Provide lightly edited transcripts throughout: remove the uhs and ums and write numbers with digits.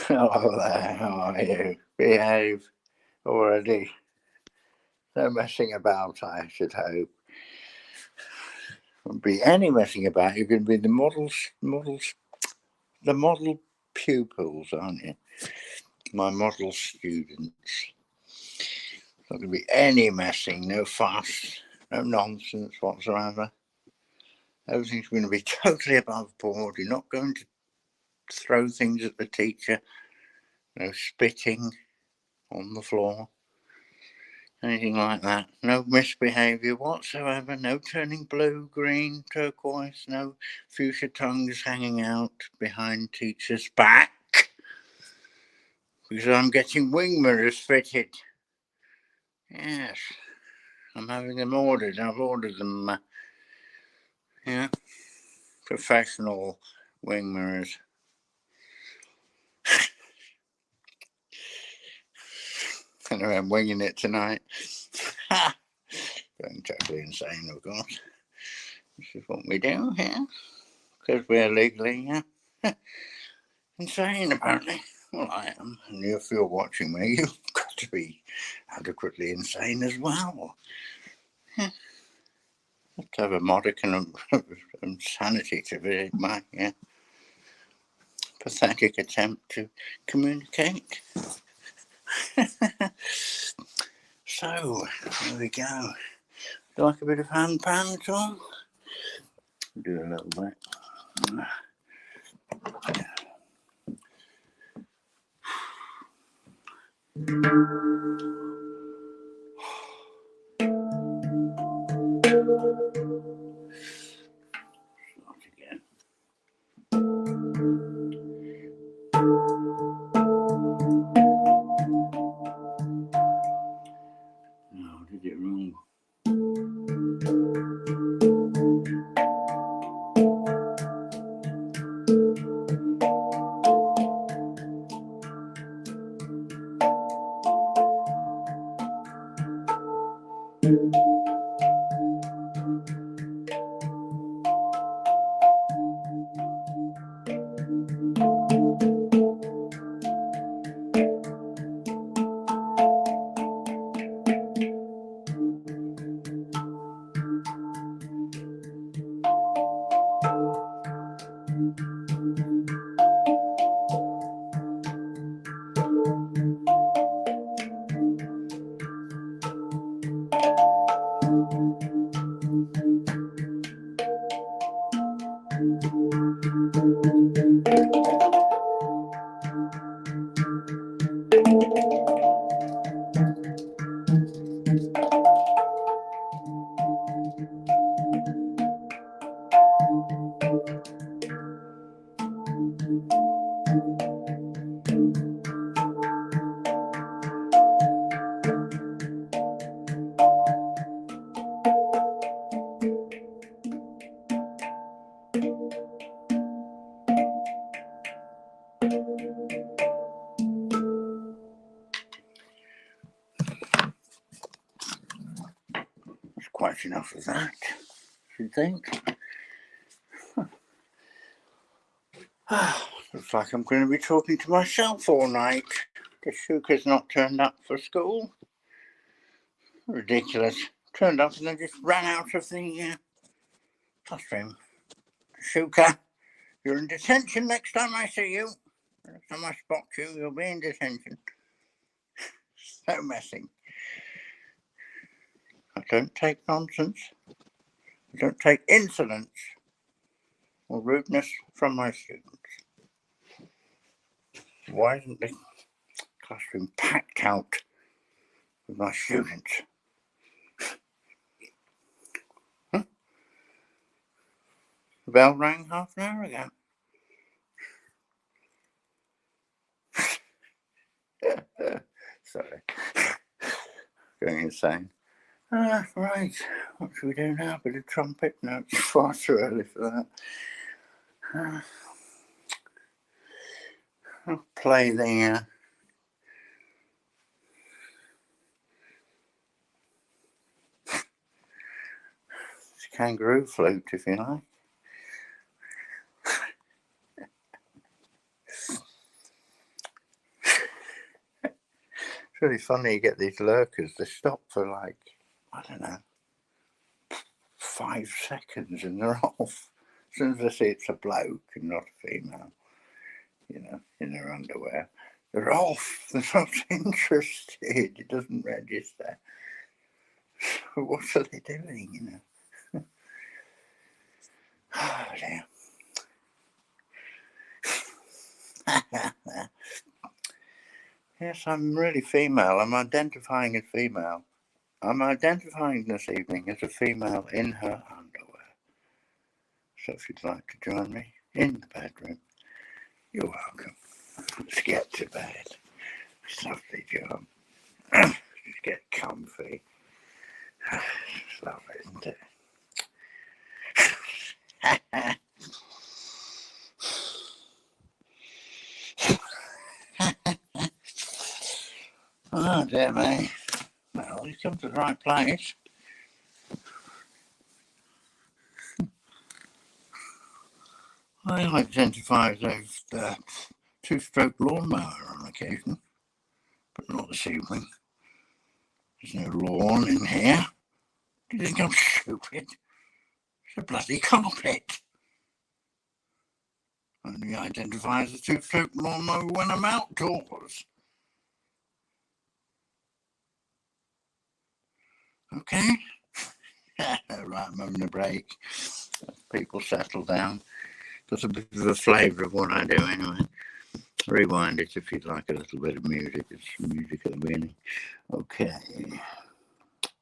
Hello there, how are you? Behave already. No messing about, I should hope. Won't be any messing about. You're going to be the model pupils, aren't you? My model students. Not going to be any messing, no fuss, no nonsense whatsoever. Everything's going to be totally above board. You're not going to throw things at the teacher. No spitting on the floor. Anything like that. No misbehaviour whatsoever. No turning blue, green, turquoise. No fuchsia tongues hanging out behind teachers' back. Because I'm getting wing mirrors fitted. Yes. I'm having them ordered. I've ordered them. Professional wing mirrors. Anyway, I'm winging it tonight. Going totally insane, of course. This is what we do here. Because we're legally insane, apparently. Well, I am. And if you're watching me, you've got to be adequately insane as well. Have to have a modicum of insanity to be my pathetic attempt to communicate. So, there we go. Do you like a bit of hand pan at all? Do a little bit. Start again. No, I did it wrong. Quite enough of that, I should think. Looks like I'm going to be talking to myself all night. The Shuka's not turned up for school. Ridiculous. Turned up and then just ran out of the classroom. Shuka, you're in detention next time I see you. Next time I spot you, you'll be in detention. So messy. I don't take nonsense. I don't take insolence or rudeness from my students. Why isn't the classroom packed out with my students? The bell rang half an hour ago. Sorry. Going insane. Right. What should we do now? A bit of trumpet? No, it's far too early for that. I'll play the kangaroo flute, if you like. It's really funny, you get these lurkers, they stop for like, I don't know, 5 seconds and they're off. As soon as I see it's a bloke and not a female, you know, in their underwear, they're off. They're not interested. It doesn't register. What are they doing, you know? Oh, dear. Yes, I'm really female. I'm identifying as female. I'm identifying this evening as a female in her underwear. So if you'd like to join me in the bedroom, you're welcome. Let's get to bed. It's a lovely job. Just get comfy. It's lovely, isn't it? Oh dear me. Well, you've come to the right place. I identify as a two-stroke lawnmower on occasion, but not this evening. There's no lawn in here. Do you think I'm stupid? It's a bloody carpet. I only identify as a two-stroke lawnmower when I'm outdoors. Okay? Right, I'm having a break. People settle down. Got a bit of a flavour of what I do anyway. Rewind it if you'd like a little bit of music. It's music at the beginning. Okay.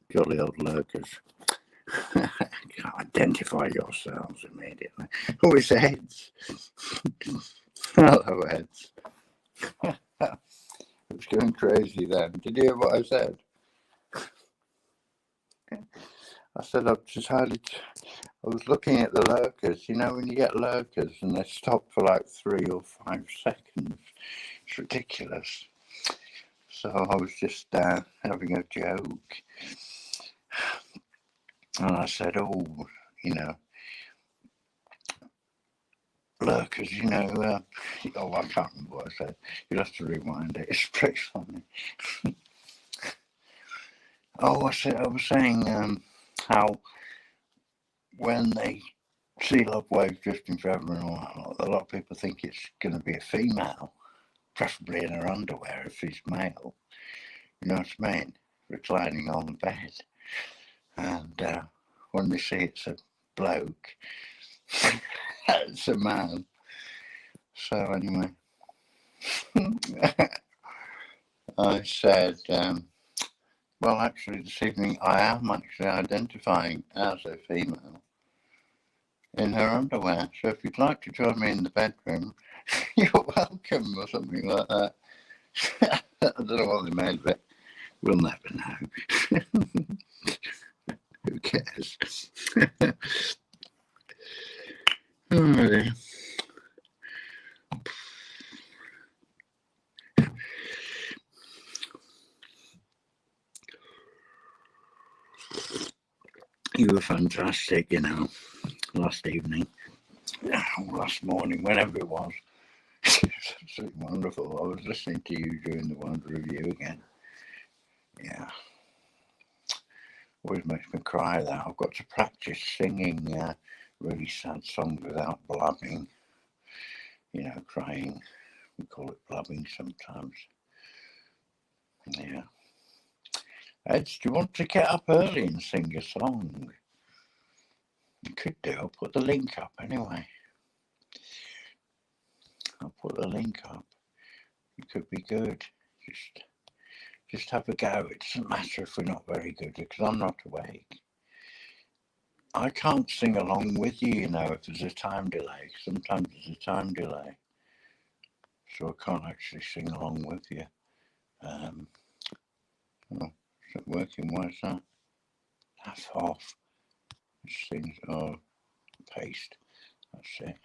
Jolly old lurkers. Identify yourselves immediately. Oh, it's heads. Hello, heads. It's going crazy then. Did you hear what I said? I said I've decided, I was looking at the lurkers. You know, when you get lurkers and they stop for like 3 or 5 seconds, it's ridiculous. So I was just having a joke. And I said, oh, you know, lurkers, you know, oh, I can't remember what I said. You'll have to rewind it. It's pretty funny. Oh, I was saying how when they see Lovewavesdriftingforever and all that, a lot of people think it's going to be a female, preferably in her underwear if she's male. You know what I mean? Reclining on the bed. And when they see it's a bloke, it's a man. So anyway, I said, well, actually this evening I am actually identifying as a female in her underwear. So if you'd like to join me in the bedroom, you're welcome, or something like that. I don't know what they made of it. We'll never know. Who cares? Oh, dear. You were fantastic, you know, last evening, last morning, whenever it was. It's absolutely wonderful. I was listening to you during the one review again. Yeah. Always makes me cry that I've got to practice singing really sad songs without blabbing. You know, crying. We call it blabbing sometimes. Yeah. Ed, do you want to get up early and sing a song? You could do. I'll put the link up anyway. I'll put the link up. It could be good. Just have a go. It doesn't matter if we're not very good, because I'm not awake. I can't sing along with you, you know, if there's a time delay. Sometimes there's a time delay. So I can't actually sing along with you. Oh, is it working? Why is that? That's off. This thing's, oh, paste. That's it.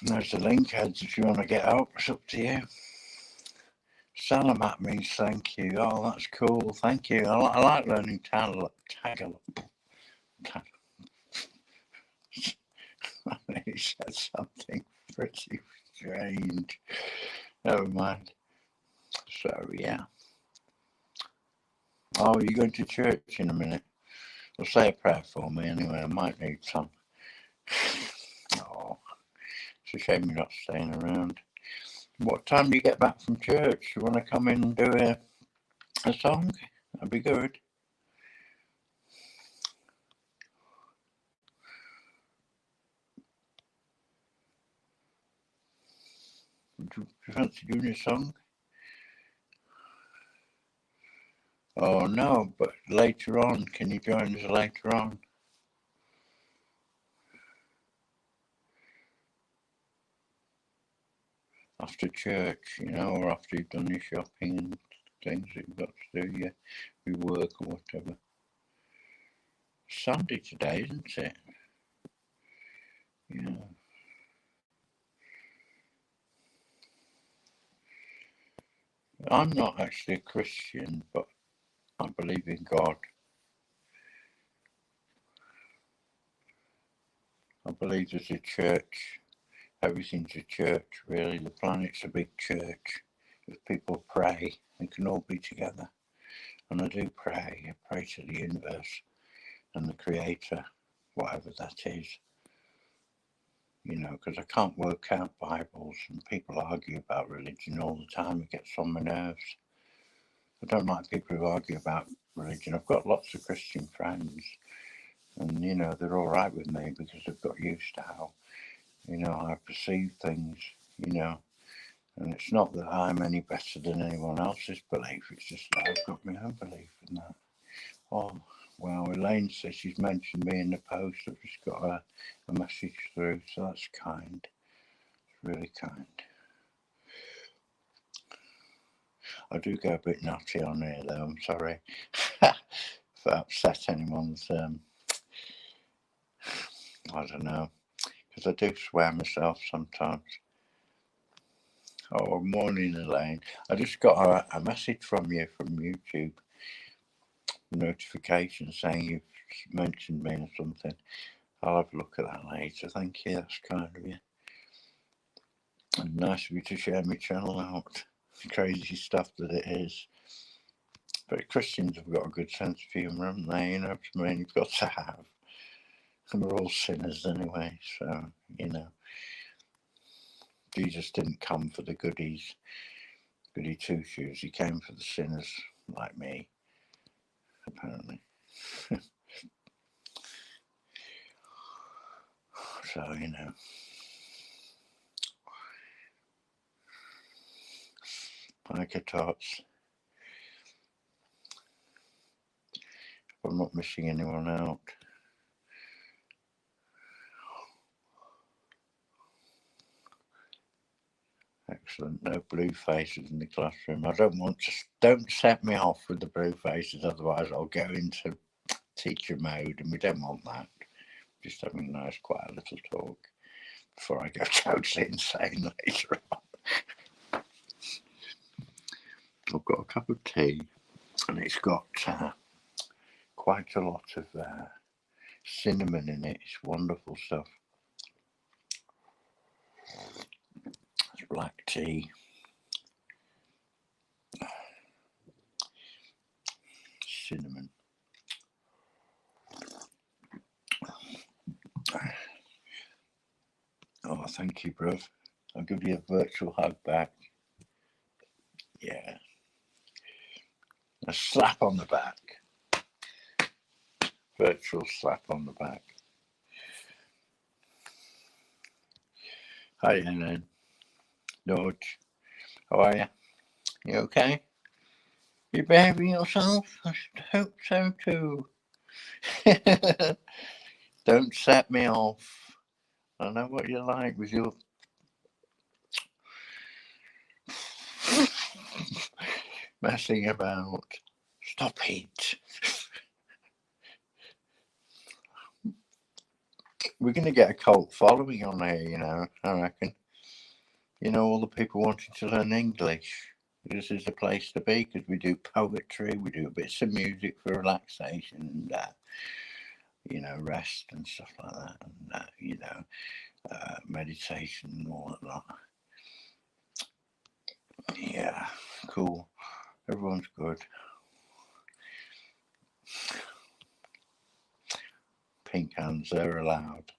There's the link, heads, if you want to get up. It's up to you. Salamat means thank you. Oh, that's cool. Thank you. I like learning Tagalog. He said something pretty strange. Never mind. So, yeah. Oh, you're going to church in a minute? Well, say a prayer for me anyway. I might need some. Oh, it's a shame you're not staying around. What time do you get back from church? You want to come in and do a song? That'd be good. Do you fancy doing a song? Oh, no, but later on. Can you join us later on? After church, you know, or after you've done your shopping and things that you've got to do, your work or whatever. Sunday today, isn't it? Yeah. I'm not actually a Christian, but I believe in God. I believe there's a church. Everything's a church, really. The planet's a big church. If people pray, they can all be together. And I do pray. I pray to the universe and the Creator, whatever that is. You know, because I can't work out Bibles, and people argue about religion all the time. It gets on my nerves. I don't like people who argue about religion. I've got lots of Christian friends, and, you know, they're all right with me because they've got used to how, you know, I perceive things, you know. And it's not that I'm any better than anyone else's belief. It's just that I've got my own belief in that. Oh, well, Elaine says she's mentioned me in the post. I've just got a message through, so that's kind. It's really kind. I do go a bit naughty on here, though. I'm sorry if I upset anyone's, I don't know, because I do swear myself sometimes. Oh, morning, Elaine. I just got a message from you from YouTube, notification saying you've mentioned me or something. I'll have a look at that later. Thank you, that's kind of you. And nice of you to share my channel out. Crazy stuff that it is. But Christians have got a good sense of humour, haven't they? You know what I mean? You've got to have. And we're all sinners anyway, so, you know. Jesus didn't come for the goody two-shoes. He came for the sinners like me, apparently. So, you know. Biker tots. I'm not missing anyone out. Excellent. No blue faces in the classroom. I don't set me off with the blue faces, otherwise I'll go into teacher mode, and we don't want that. Just having a nice quiet little talk before I go totally insane later on. I've got a cup of tea, and it's got quite a lot of cinnamon in it. It's wonderful stuff. It's black tea. Cinnamon. Oh, thank you, bruv. I'll give you a virtual hug back. Yeah. A slap on the back. Virtual slap on the back. Hi, Ellen. George. How are you? You okay? You behaving yourself? I should hope so too. Don't set me off. I know what you're like with your messing about. Stop it. We're going to get a cult following on here, you know, I reckon. You know, all the people wanting to learn English. This is the place to be, because we do poetry, we do bits of music for relaxation and, you know, rest and stuff like that. And, you know, meditation and all of that. Yeah, cool. Everyone's good. Pink hands, they're allowed.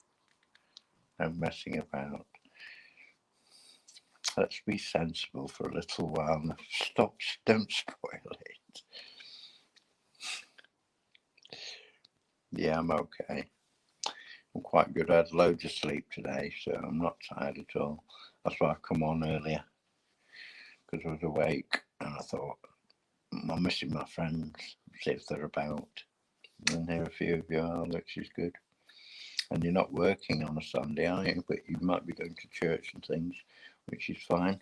No messing about. Let's be sensible for a little while. Don't spoil it. Yeah, I'm okay. I'm quite good. I had loads of sleep today, so I'm not tired at all. That's why I've come on earlier, because I was awake and I thought, I'm missing my friends, see if they're about. And here a few of you are, which is good. And you're not working on a Sunday, are you? But you might be going to church and things, which is fine,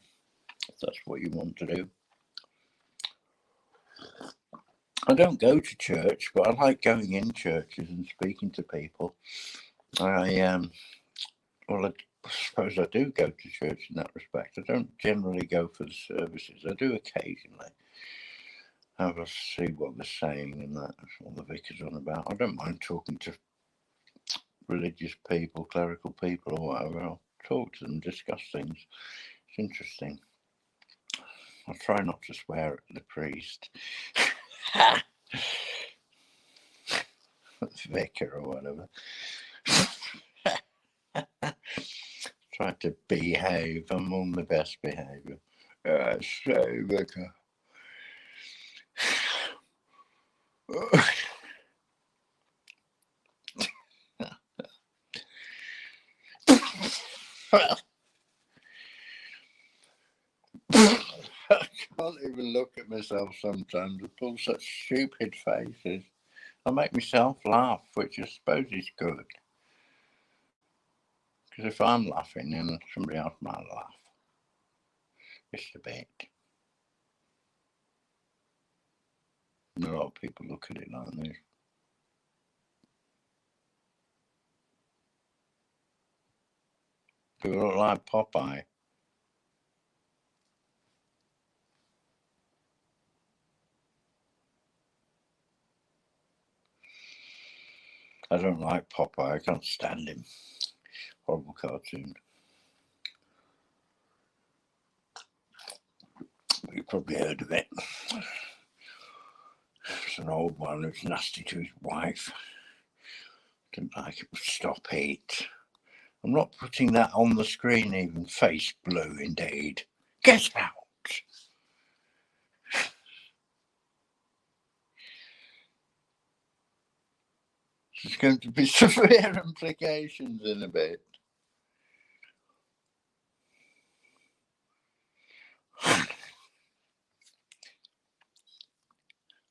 if that's what you want to do. I don't go to church, but I like going in churches and speaking to people. I suppose I do go to church in that respect. I don't generally go for the services. I do occasionally. Have a see what they're saying and that's what the vicar's on about. I don't mind talking to religious people, clerical people or whatever. I'll talk to them, discuss things. It's interesting. I try not to swear at the priest. Vicar or whatever. Try to behave. I'm on the best behaviour. So vicar. I can't even look at myself sometimes. I pull such stupid faces. I make myself laugh, which I suppose is good. Because if I'm laughing, then somebody else might laugh. Just a bit. And a lot of people look at it like this. Do I look like Popeye? I don't like Popeye. I can't stand him. Horrible cartoon. You've probably heard of it. It's an old one who's nasty to his wife. Didn't like it. Stop it. I'm not putting that on the screen even. Face blue indeed. Get out. There's going to be severe implications in a bit.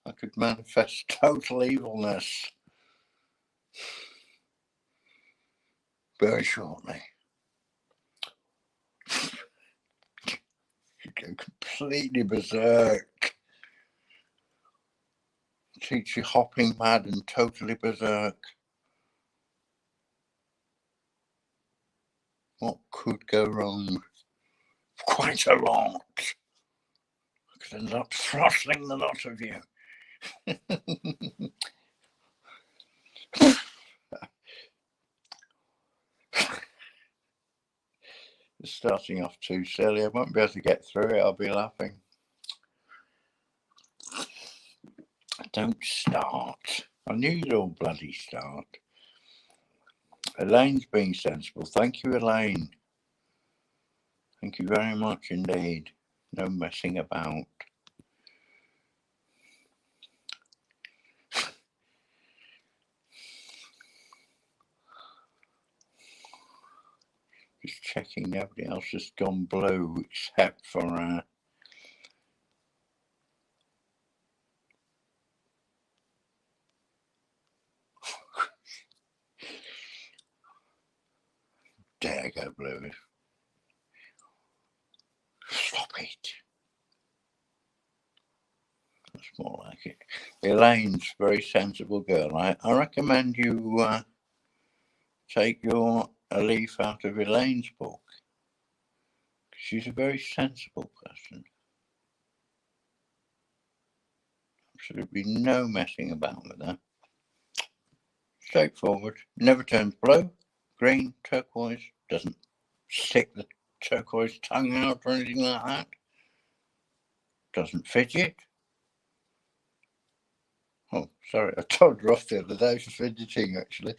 I could manifest total evilness very shortly. You go completely berserk. Teach you hopping mad and totally berserk. What could go wrong? Quite a lot. I could end up throttling the lot of you. It's starting off too silly. I won't be able to get through it. I'll be laughing. Don't start. I knew you'd all bloody start. Elaine's being sensible. Thank you, Elaine. Thank you very much indeed. No messing about. Just checking nobody else has gone blue except for dare go blue. Stop it. That's more like it. Elaine's a very sensible girl. I recommend you take a leaf out of Elaine's book. She's a very sensible person. Absolutely no messing about with her. Straightforward. Never turns blue, green, turquoise. Doesn't stick the turquoise tongue out or anything like that. Doesn't fidget. Oh, sorry, I told her off the other day for fidgeting, actually.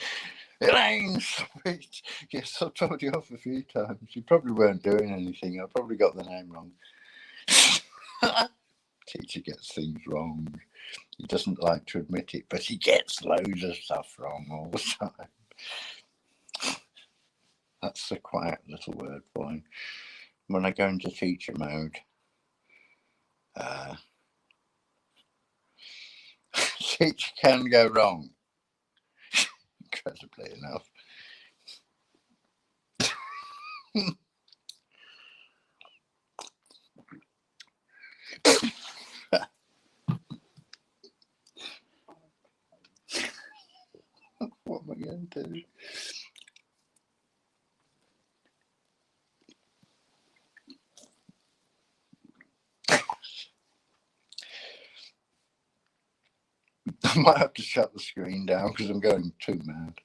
Elaine, stop it. Yes, I've told you off a few times. You probably weren't doing anything. I probably got the name wrong. Teacher gets things wrong. He doesn't like to admit it, but he gets loads of stuff wrong all the time. That's a quiet little word for him. When I go into teacher mode, teacher can go wrong, incredibly enough. What am I going to do? I might have to shut the screen down because I'm going too mad.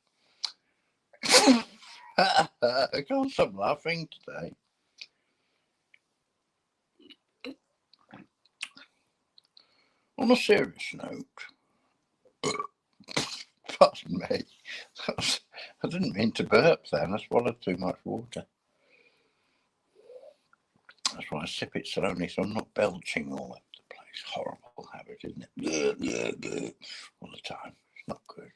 I can't stop laughing today. On a serious note, pardon me, I didn't mean to burp then. I swallowed too much water. That's why I sip it slowly so I'm not belching all over the place. Horrible habit, isn't it? All the time. It's not good.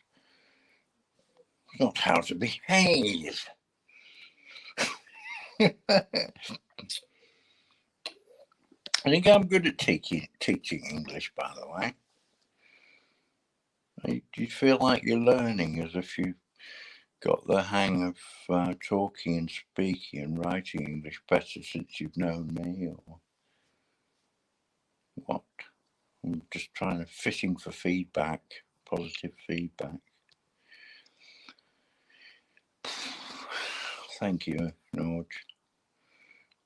It's not how to behave. I think I'm good at teaching English, by the way. Do you feel like you're learning as if you got the hang of talking and speaking and writing English better since you've known me, or what? I'm just fishing for feedback, positive feedback. Thank you, Norge.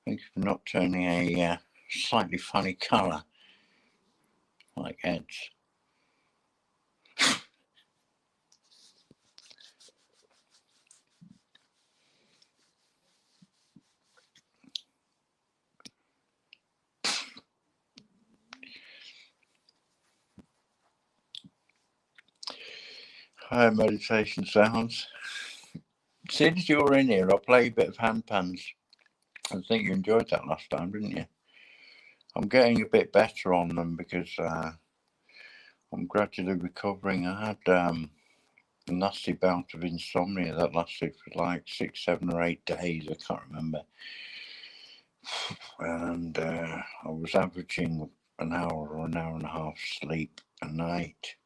Thank you for not turning a slightly funny colour like Ed's. Hi, meditation sounds. Since you were in here, I'll play a bit of hand pans. I think you enjoyed that last time, didn't you? I'm getting a bit better on them because I'm gradually recovering. I had a nasty bout of insomnia that lasted for like 6, 7 or 8 days. I can't remember. And I was averaging an hour or an hour and a half sleep a night.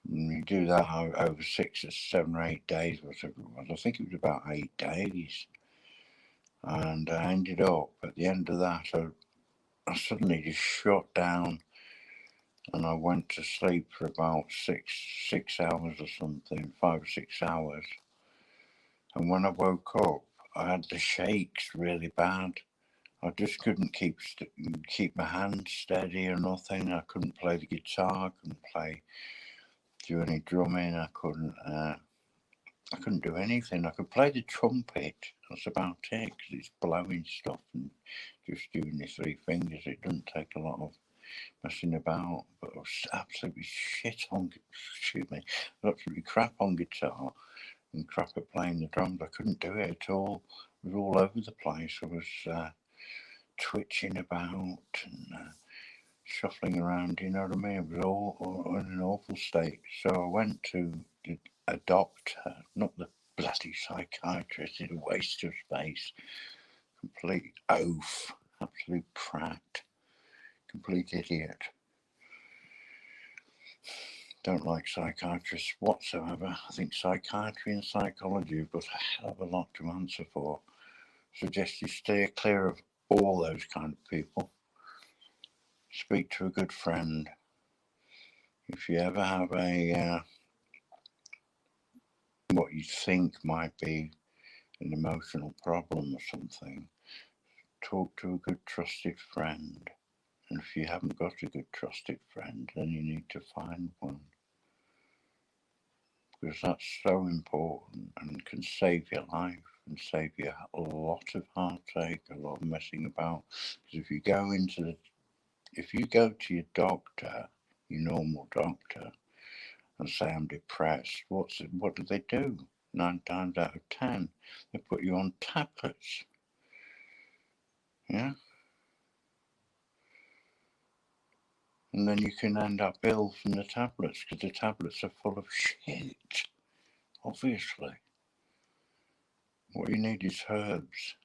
And you do that over 6 or 7 or 8 days, whatever it was. I think it was about 8 days. And I ended up, at the end of that, I suddenly just shut down and I went to sleep for about six hours or something, 5 or 6 hours. And when I woke up, I had the shakes really bad. I just couldn't keep my hands steady or nothing. I couldn't play the guitar, I couldn't do any drumming. I couldn't do anything. I could play the trumpet. That's about it, because it's blowing stuff and just using the 3 fingers. It doesn't take a lot of messing about. But I was absolutely absolutely crap on guitar and crap at playing the drums. I couldn't do it at all. It was all over the place. I was twitching about and shuffling around, you know what I mean? It was all in an awful state. So I went to a doctor, not the bloody psychiatrist. It's a waste of space. Complete oaf, absolute prat, complete idiot. Don't like psychiatrists whatsoever. I think psychiatry and psychology have got a hell of a lot to answer for. Suggest you stay clear of all those kind of people. Speak to a good friend. If you ever have what you think might be an emotional problem or something, talk to a good trusted friend. And if you haven't got a good trusted friend, then you need to find one. Because that's so important and can save your life and save you a lot of heartache, a lot of messing about. Because if you go to your doctor your normal doctor and say I'm depressed, what do they do? 9 times out of 10, they put you on tablets. Yeah? And then you can end up ill from the tablets because the tablets are full of shit, obviously. What you need is herbs.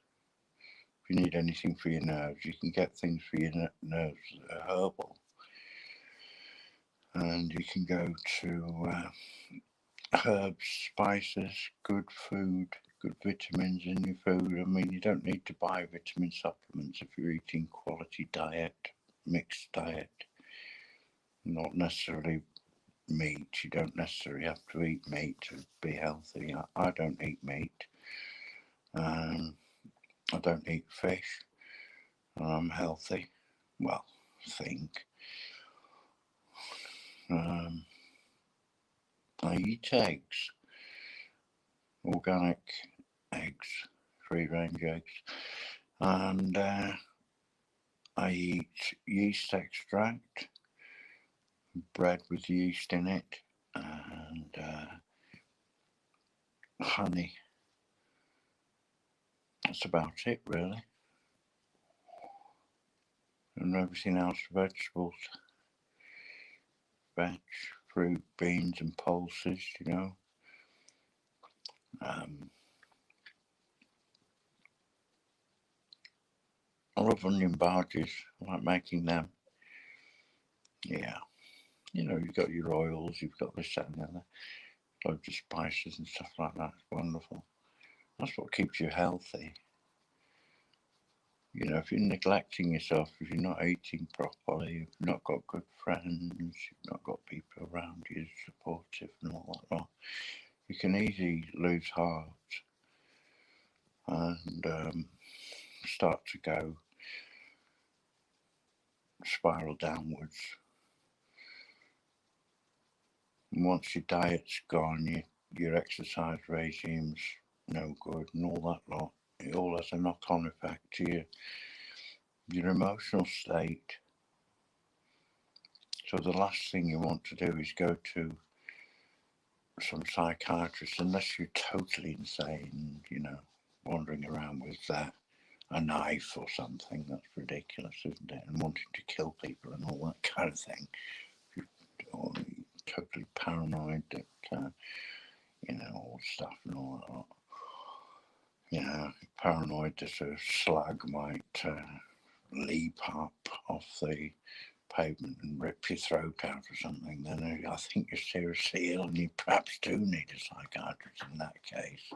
If you need anything for your nerves, you can get things for your nerves that are herbal. And you can go to herbs, spices, good food, good vitamins in your food. I mean, you don't need to buy vitamin supplements if you're eating quality diet, mixed diet. Not necessarily meat. You don't necessarily have to eat meat to be healthy. I don't eat meat. I don't eat fish. I'm healthy. Well, I think. I eat eggs. Organic eggs. Free-range eggs. And I eat yeast extract. Bread with yeast in it. And honey. That's about it, really. And everything else, vegetables. Veg, fruit, beans and pulses, you know. I love onion barges. I like making them. Yeah. You know, you've got your oils, you've got this, that and the other. Loads of spices and stuff like that. It's wonderful. That's what keeps you healthy. You know, if you're neglecting yourself, if you're not eating properly, if you've not got good friends, you've not got people around you supportive and all that lot, you can easily lose heart and start to go spiral downwards. And once your diet's gone, your exercise regime's no good and all that lot, it all has a knock-on effect to your emotional state. So the last thing you want to do is go to some psychiatrist, unless you're totally insane, you know, wandering around with a knife or something. That's ridiculous, isn't it? And wanting to kill people and all that kind of thing. You're totally paranoid that, you know, all stuff and all that lot. You know, paranoid that a slug might leap up off the pavement and rip your throat out or something, then I think you're seriously ill and you perhaps do need a psychiatrist in that case.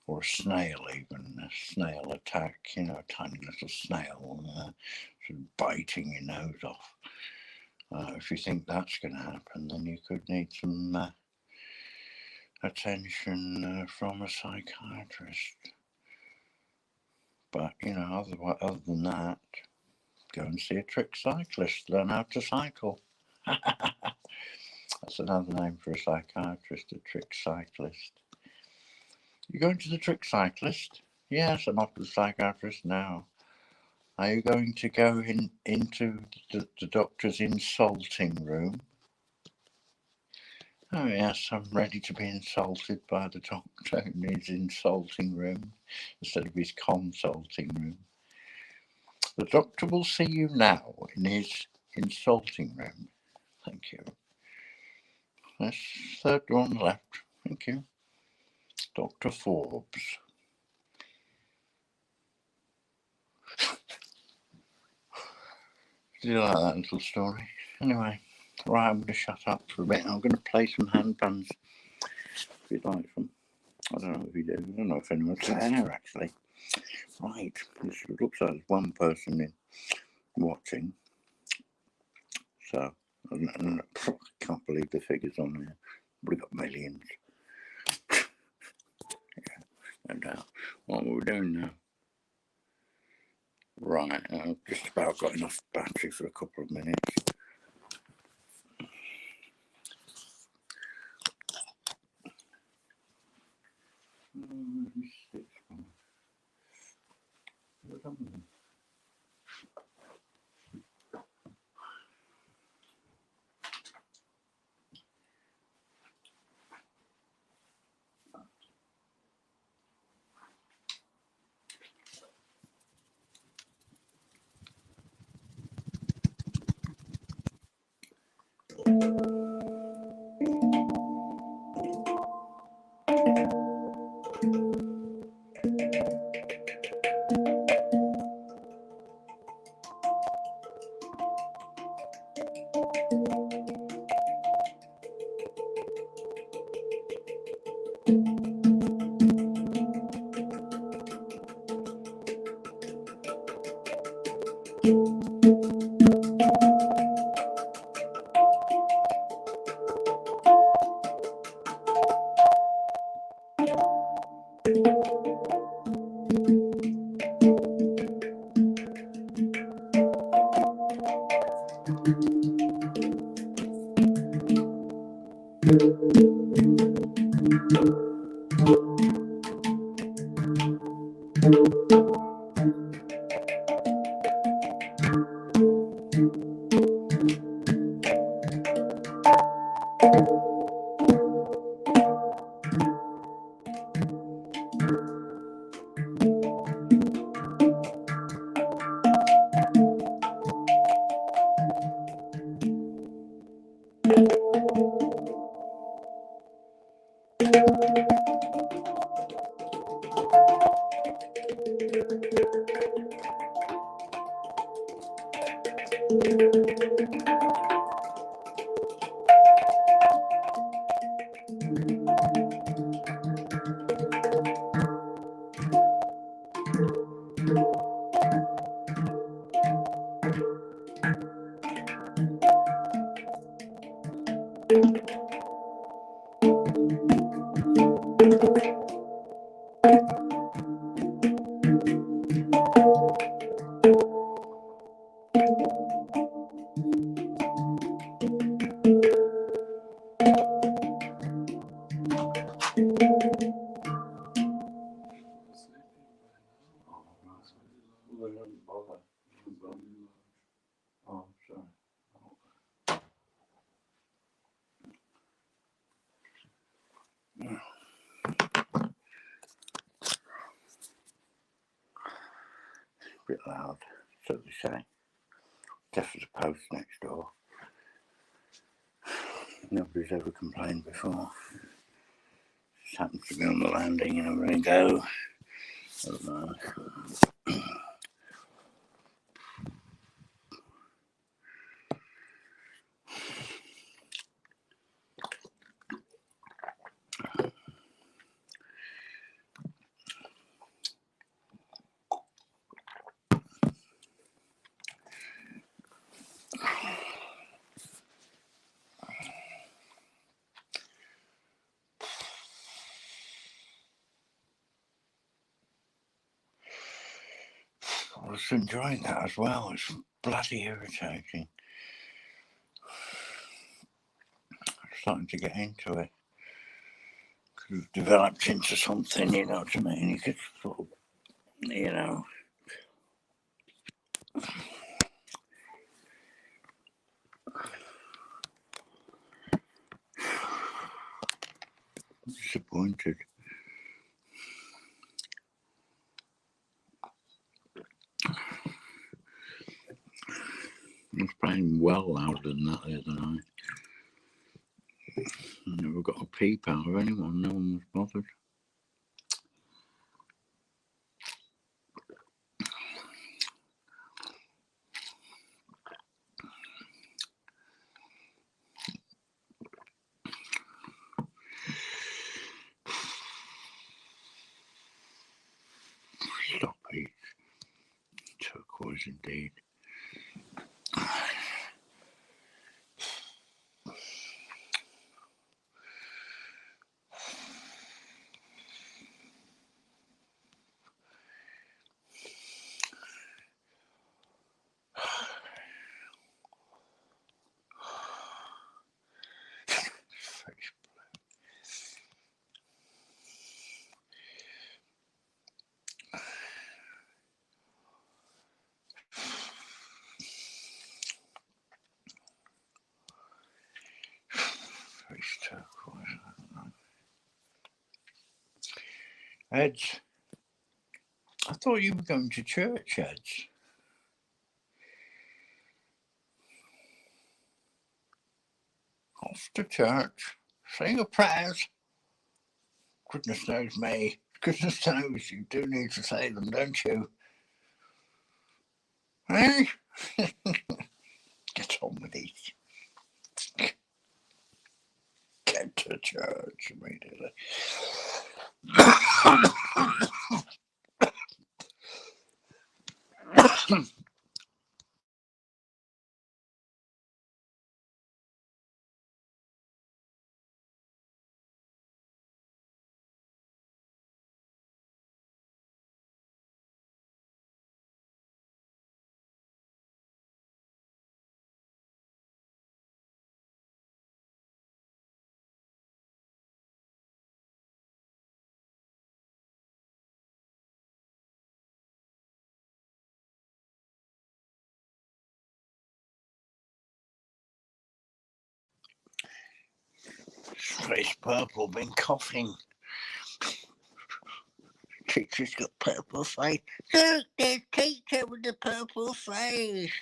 Or a snail even, a snail attack, you know, a tiny little snail sort of biting your nose off. If you think that's going to happen, then you could need some attention from a psychiatrist. But, you know, other than that, go and see a trick cyclist, learn how to cycle. That's another name for a psychiatrist, a trick cyclist. You going to the trick cyclist? Yes, I'm off to the psychiatrist now. Are you going to go into the doctor's insulting room? Oh yes, I'm ready to be insulted by the doctor in his insulting room instead of his consulting room. The doctor will see you now in his insulting room. Thank you. That's third door on the left. Thank you. Dr. Forbes. Do you like that little story? Anyway, right, I'm going to shut up for a bit. I'm going to play some handpans if you'd like them. I don't know if you do. I don't know if anyone's there, actually. Right, it looks like there's one person in watching. So, I can't believe the figures on there. We've got millions. Yeah, no doubt. What are we doing now? Right, I've just about got enough battery for a couple of minutes. Oh, sorry. A bit loud, so they say. Deaf as a post next door. Nobody's ever complained before. Just happens to be on the landing and I'm ready to go. I don't know. I was enjoying that as well. It's bloody irritating. Starting to get into it. Could have developed into something, you know what I mean? You could sort of, you know. Disappointed. I was playing well louder than that the other night. I never got a peep out of anyone. No one was bothered. Stop it. Turquoise indeed. Face turquoise. I don't know. Eds, I thought you were going to church, Eds. Off to church. Say your prayers. Goodness knows me. Goodness knows you do need to say them, don't you? Hey? Get on with it. Get to church immediately. It's purple, been coughing. Teacher's got purple face. Look, there's teacher with the purple face.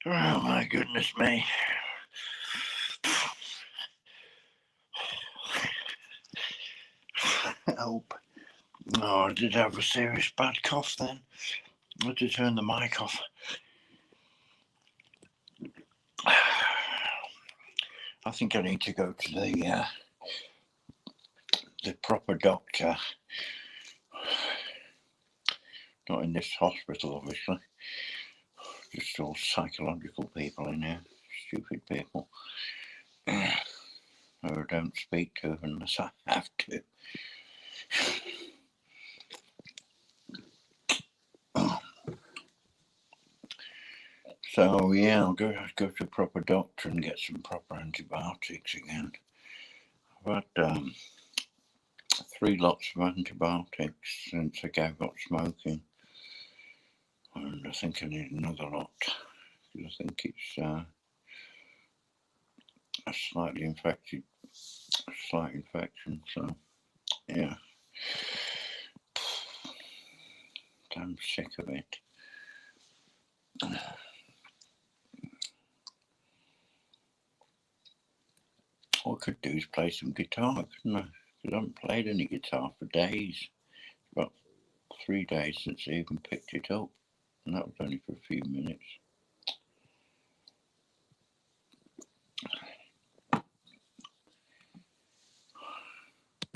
Oh my goodness me. Help. Oh, I did have a serious bad cough then. I had to turn the mic off. I think I need to go to the proper doctor. Not in this hospital, obviously. Just all psychological people in here. Stupid people. Who I don't speak to unless I have to. So yeah, I'll go to a proper doctor and get some proper antibiotics again. I've had 3 lots of antibiotics since I gave up smoking, and I think I need another lot because I think it's a slight infection. So yeah, I'm sick of it. All I could do is play some guitar, couldn't I? Because I haven't played any guitar for days. About 3 days since I even picked it up, and that was only for a few minutes.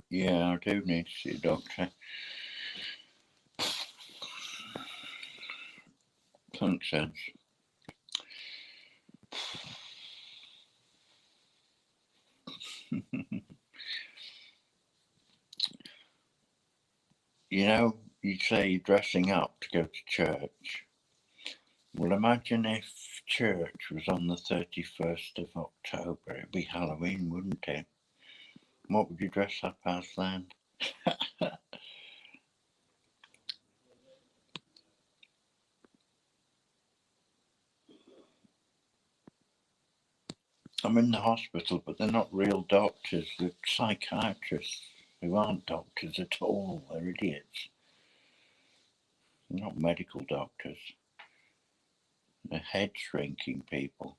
Yeah, I do need to see a doctor. Thanks, Ed. You know, you say you're dressing up to go to church. Well, imagine if church was on the 31st of October. It'd be Halloween, wouldn't it? What would you dress up as then? I'm in the hospital, but they're not real doctors. They're psychiatrists who aren't doctors at all. They're idiots. They're not medical doctors. They're head shrinking people.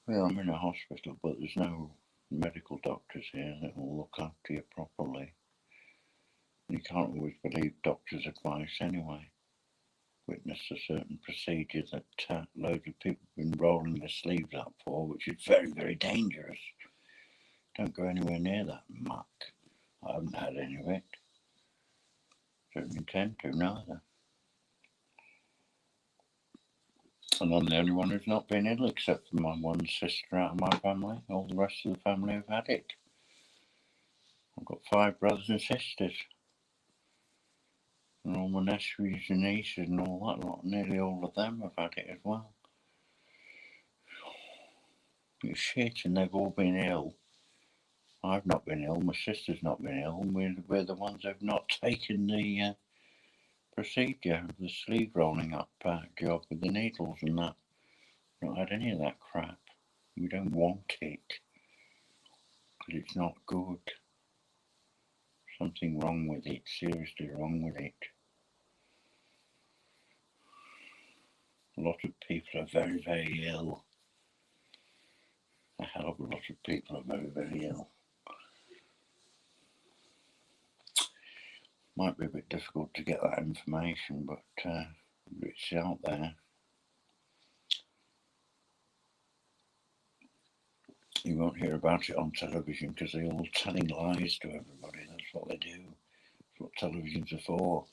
Well, I'm in a hospital, but there's no medical doctors here that will look after you properly. You can't always believe doctors' advice anyway. Witnessed a certain procedure that loads of people have been rolling their sleeves up for, which is very, very dangerous. Don't go anywhere near that muck. I haven't had any of it. Don't intend to, neither. And I'm the only one who's not been ill, except for my one sister out of my family. All the rest of the family have had it. I've got 5 brothers and sisters. And all my nephews and nieces and all that lot, nearly all of them have had it as well. It's shit, and they've all been ill. I've not been ill, my sister's not been ill, and we're the ones who've not taken the procedure, the sleeve rolling up job with the needles and that. Not had any of that crap. We don't want it, because it's not good. Something wrong with it, seriously wrong with it. A lot of people are very, very ill. A hell of a lot of people are very, very ill. Might be a bit difficult to get that information, but it's out there. You won't hear about it on television because they're all telling lies to everybody. That's what they do. what televisions are for.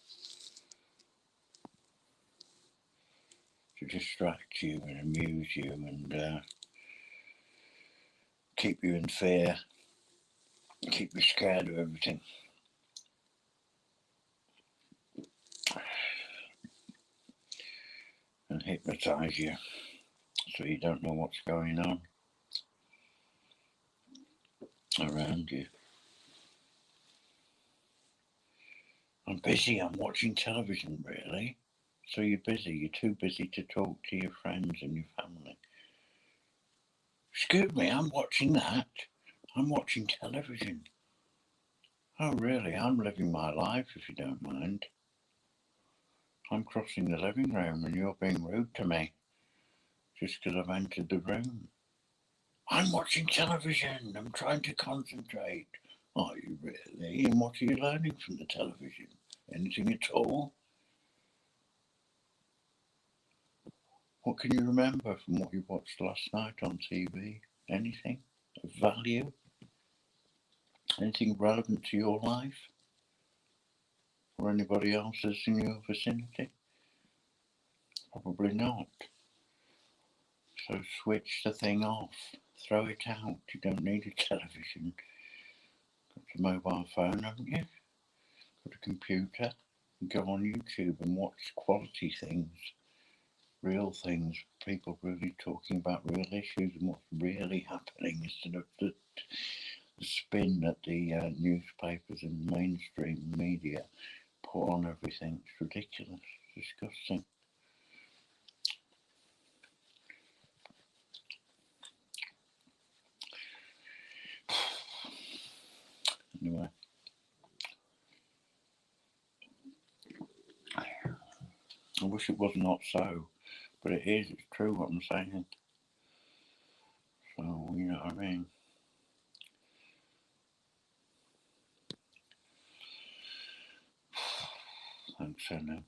To distract you and amuse you and keep you in fear, keep you scared of everything. And hypnotise you so you don't know what's going on around you. I'm busy, I'm watching television, really. So you're busy, you're too busy to talk to your friends and your family. Excuse me, I'm watching that. I'm watching television. Oh really, I'm living my life, if you don't mind. I'm crossing the living room and you're being rude to me just because I've entered the room. I'm watching television, I'm trying to concentrate. Are you really? And what are you learning from the television? Anything at all? What can you remember from what you watched last night on TV? Anything of value? Anything relevant to your life? Or anybody else's in your vicinity? Probably not. So switch the thing off. Throw it out. You don't need a television. Got a mobile phone, haven't you? Got a computer. Go on YouTube and watch quality things. Real things. People really talking about real issues and what's really happening instead of the spin that the newspapers and mainstream media put on everything. It's ridiculous. It's disgusting. Anyway. I wish it was not so, but it is. It's true what I'm saying. So, you know what I mean? Thanks, Anna.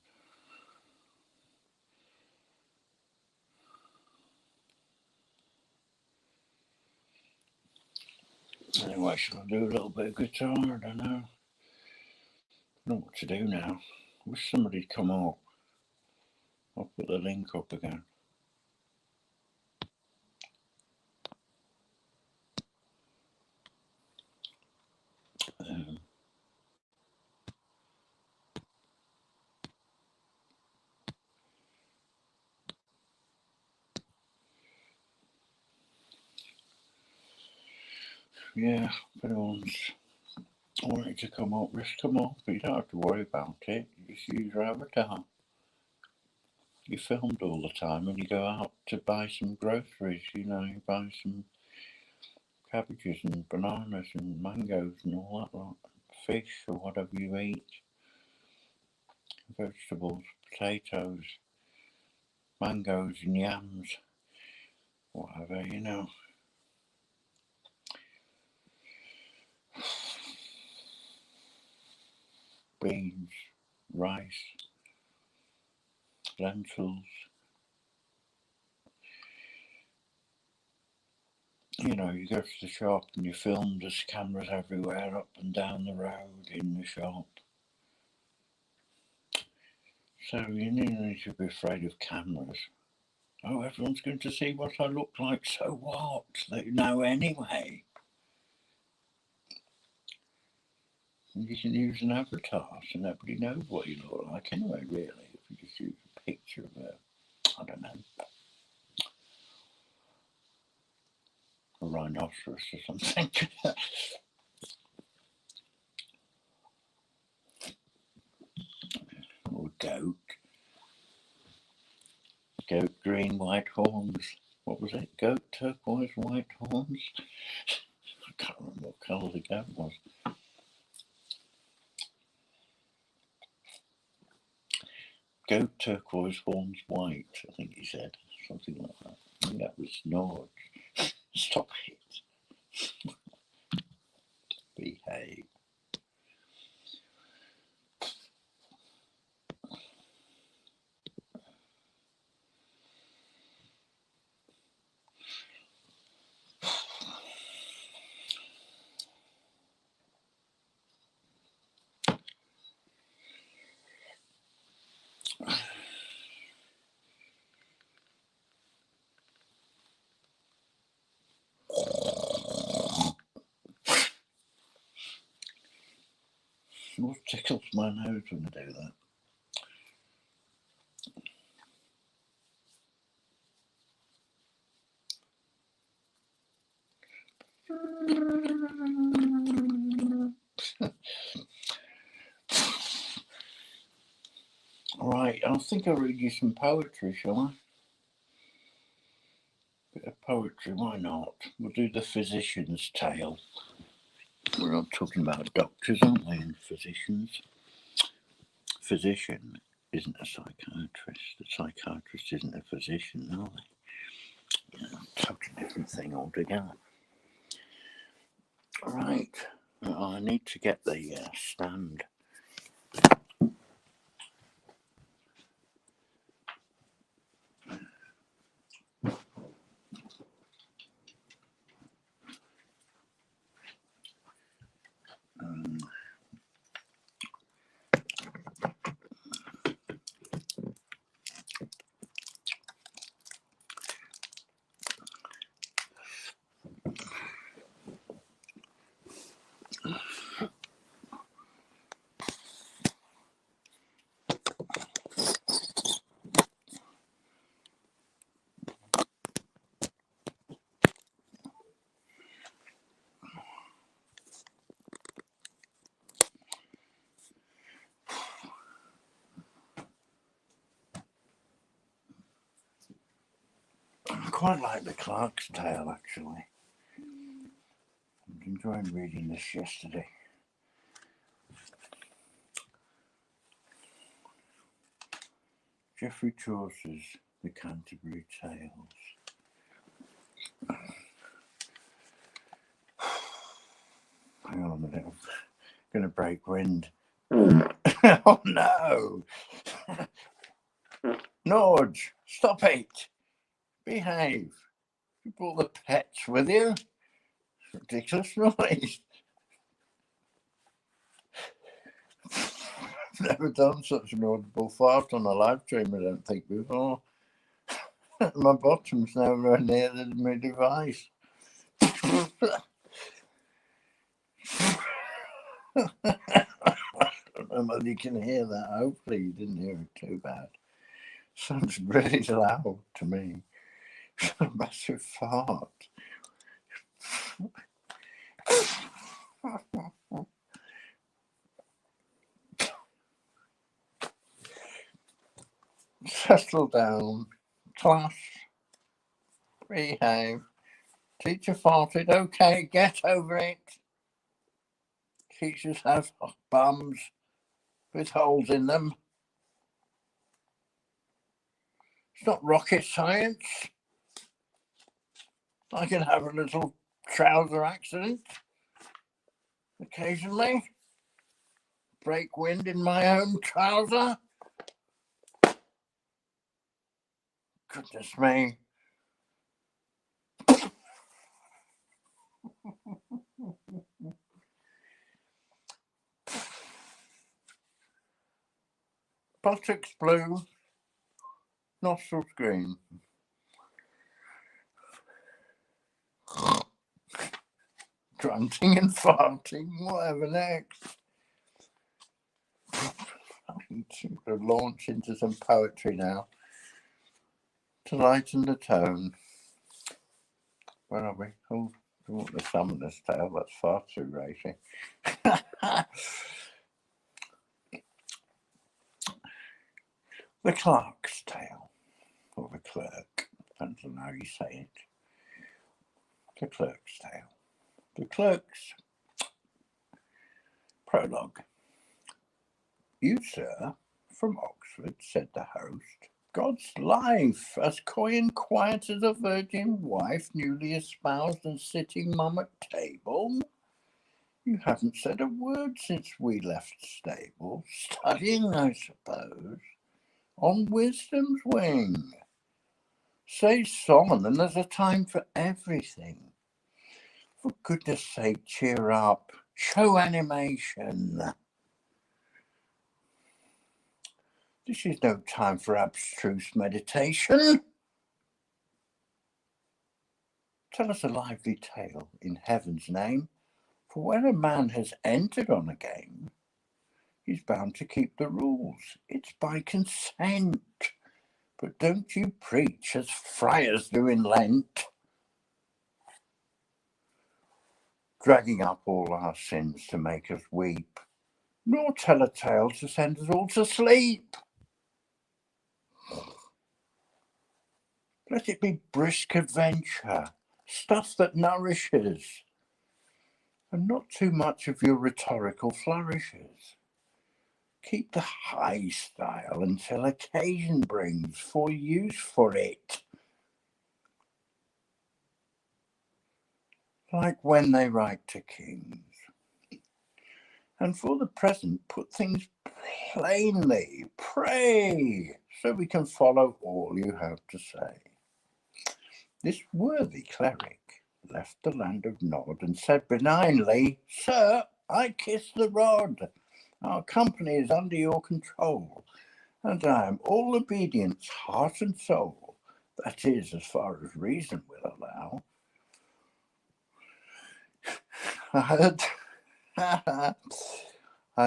Anyway, shall I do a little bit of guitar? I don't know. I don't know what to do now. I wish somebody'd come up. I'll put the link up again. Yeah, if anyone's wanting to come up, just come up. But you don't have to worry about it. You just use your avatar. You're filmed all the time and you go out to buy some groceries, you know, you buy some cabbages and bananas and mangoes and all that lot. Fish or whatever you eat. Vegetables, potatoes, mangoes and yams. Whatever, you know. Beans, rice, lentils. You know, you go to the shop and you film, there's cameras everywhere, up and down the road, in the shop. So you need to be afraid of cameras. Oh, everyone's going to see what I look like, so what? They know anyway. And you can use an avatar so nobody knows what you look like anyway, really, if you just use a picture of I don't know, a rhinoceros or something. Or goat. Goat, green, white horns. What was it? Goat, turquoise, white horns? I can't remember what colour the goat was. Goat, turquoise, horns, white, I think he said. Something like that. I think that was Nord. Stop it. Behave. Oh, tickles my nose when I do that. Right, I think I'll read you some poetry, shall I? Bit of poetry, why not? We'll do the physician's tale. We're not talking about doctors, aren't we, and physicians? Physician isn't a psychiatrist. The psychiatrist isn't a physician, are they? Yeah, totally different thing altogether. Right, I need to get the stand. I quite like the Clerk's Tale, actually. I was enjoying reading this yesterday. Geoffrey Chaucer's The Canterbury Tales. Hang on a minute, I'm going to break wind. Oh no! Norge, stop it! Behave! You brought the pets with you? Ridiculous noise. Never done such an audible fart on a live stream, I don't think, before. My bottom's nowhere near my device. I don't know whether you can hear that. Hopefully you didn't hear it too bad. Sounds really loud to me. A massive fart. Settle down. Class. Behave. Teacher farted. Okay, get over it. Teachers have bums with holes in them. It's not rocket science. I can have a little trouser accident occasionally. Break wind in my own trouser. Goodness me. Buttocks blue, nostrils green. Grunting and farting, whatever next. I need to launch into some poetry now to lighten the tone. Where are we? Oh, the Summoner's Tale, that's far too racy. The Clerk's Tale, or the Clerk, depends on how you say it. The Clerk's Tale. The Clerk's Prologue. You, sir, from Oxford, said the host, God's life, as coy and quiet as a virgin wife, newly espoused and sitting mum at table. You haven't said a word since we left stable, studying, I suppose, on wisdom's wing. Say Solomon, there's a time for everything. For goodness sake, cheer up, show animation. This is no time for abstruse meditation. Tell us a lively tale in heaven's name, for when a man has entered on a game, He's bound to keep the rules. It's by consent. But don't you preach as friars do in Lent, dragging up all our sins to make us weep, nor tell a tale to send us all to sleep. Let it be brisk adventure, stuff that nourishes, and not too much of your rhetorical flourishes. Keep the high style until occasion brings for use for it. Like when they write to kings. And for the present, put things plainly, pray, so we can follow all you have to say. This worthy cleric left the land of Nod and said benignly, Sir, I kiss the rod. Our company is under your control, and I am all obedience, heart and soul. That is, as far as reason will allow. I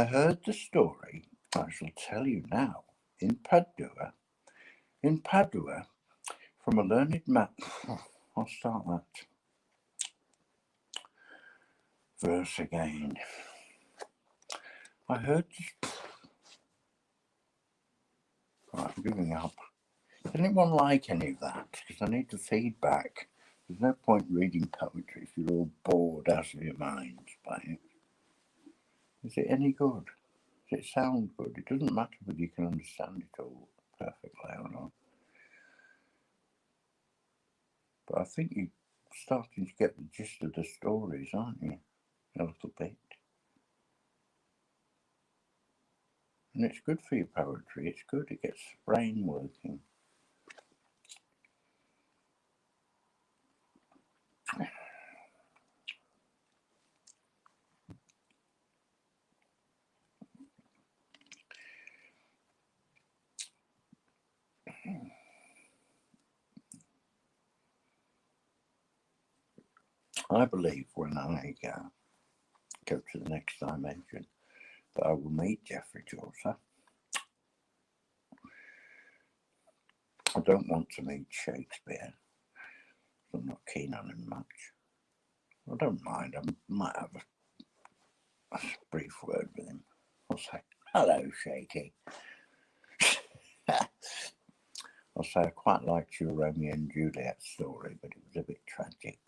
heard the story, I shall tell you now, in Padua, from a learned man. I'll start that verse again. I heard this. Right, I'm giving up. Does anyone like any of that? Because I need the feedback. There's no point reading poetry if you're all bored out of your minds by it. Is it any good? Does it sound good? It doesn't matter whether you can understand it all perfectly or not. But I think you're starting to get the gist of the stories, aren't you? A little bit. And it's good for your poetry. It's good. It gets the brain working. I believe when I go to the next dimension that I will meet Geoffrey Chaucer. I don't want to meet Shakespeare. I'm not keen on him much. I don't mind. I might have a brief word with him. I'll say, hello, Shaky. I'll say I quite liked your Romeo and Juliet story, but it was a bit tragic.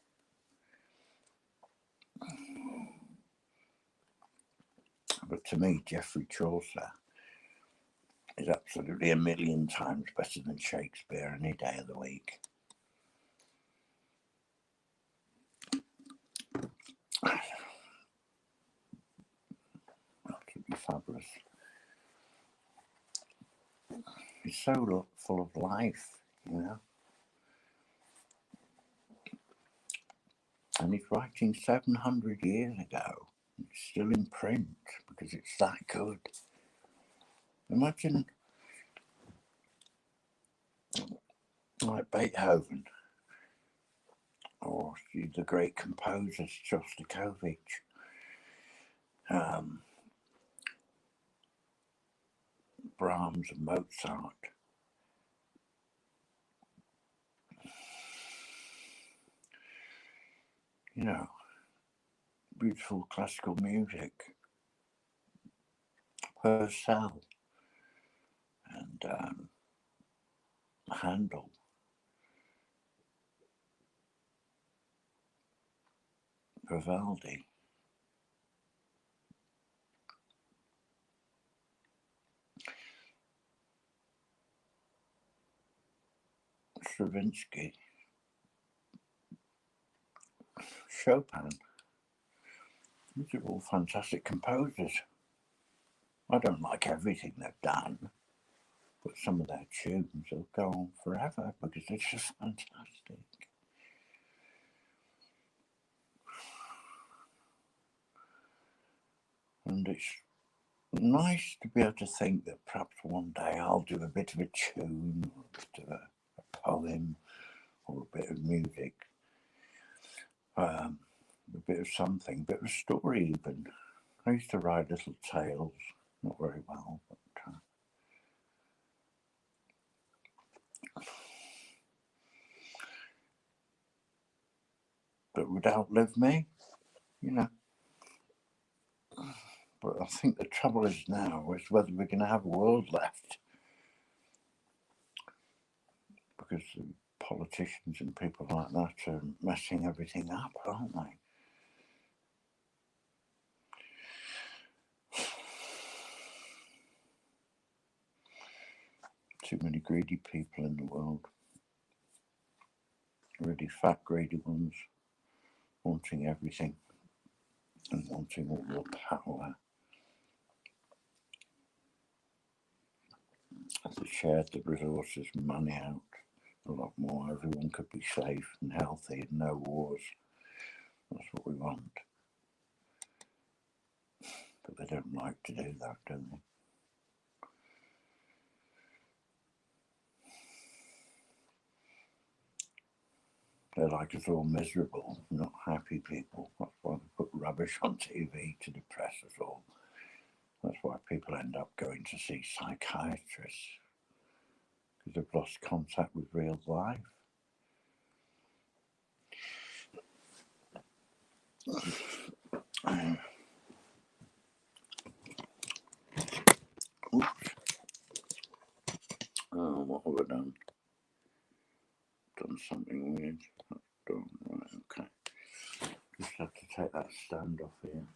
But to me, Geoffrey Chaucer is absolutely a million times better than Shakespeare any day of the week. Absolutely fabulous. He's so full of life, you know. And he's writing 700 years ago. It's still in print because it's that good. Imagine like Beethoven or the great composers, Shostakovich, Brahms and Mozart. You know, beautiful classical music, Purcell and Handel. Vivaldi. Stravinsky. Chopin. These are all fantastic composers. I don't like everything they've done, but some of their tunes will go on forever because they're just fantastic. And it's nice to be able to think that perhaps one day I'll do a bit of a tune, or a bit of a poem, or a bit of music, a bit of something, a bit of a story even. I used to write little tales Not very well, but would outlive me, you know. But I think the trouble is now is whether we're going to have a world left, because the politicians and people like that are messing everything up, aren't they? Too many greedy people in the world. Really fat, greedy ones, wanting everything and wanting all the power. If they shared the resources and money out a lot more, everyone could be safe and healthy and no wars. That's what we want. But they don't like to do that, do they? They like us all miserable, not happy people. That's why they put rubbish on TV to depress us all. That's why people end up going to see psychiatrists, because they've lost contact with real life. Oops. Oh, what have I done? Done something weird. Done. Right, okay. Just have to take that stand off here.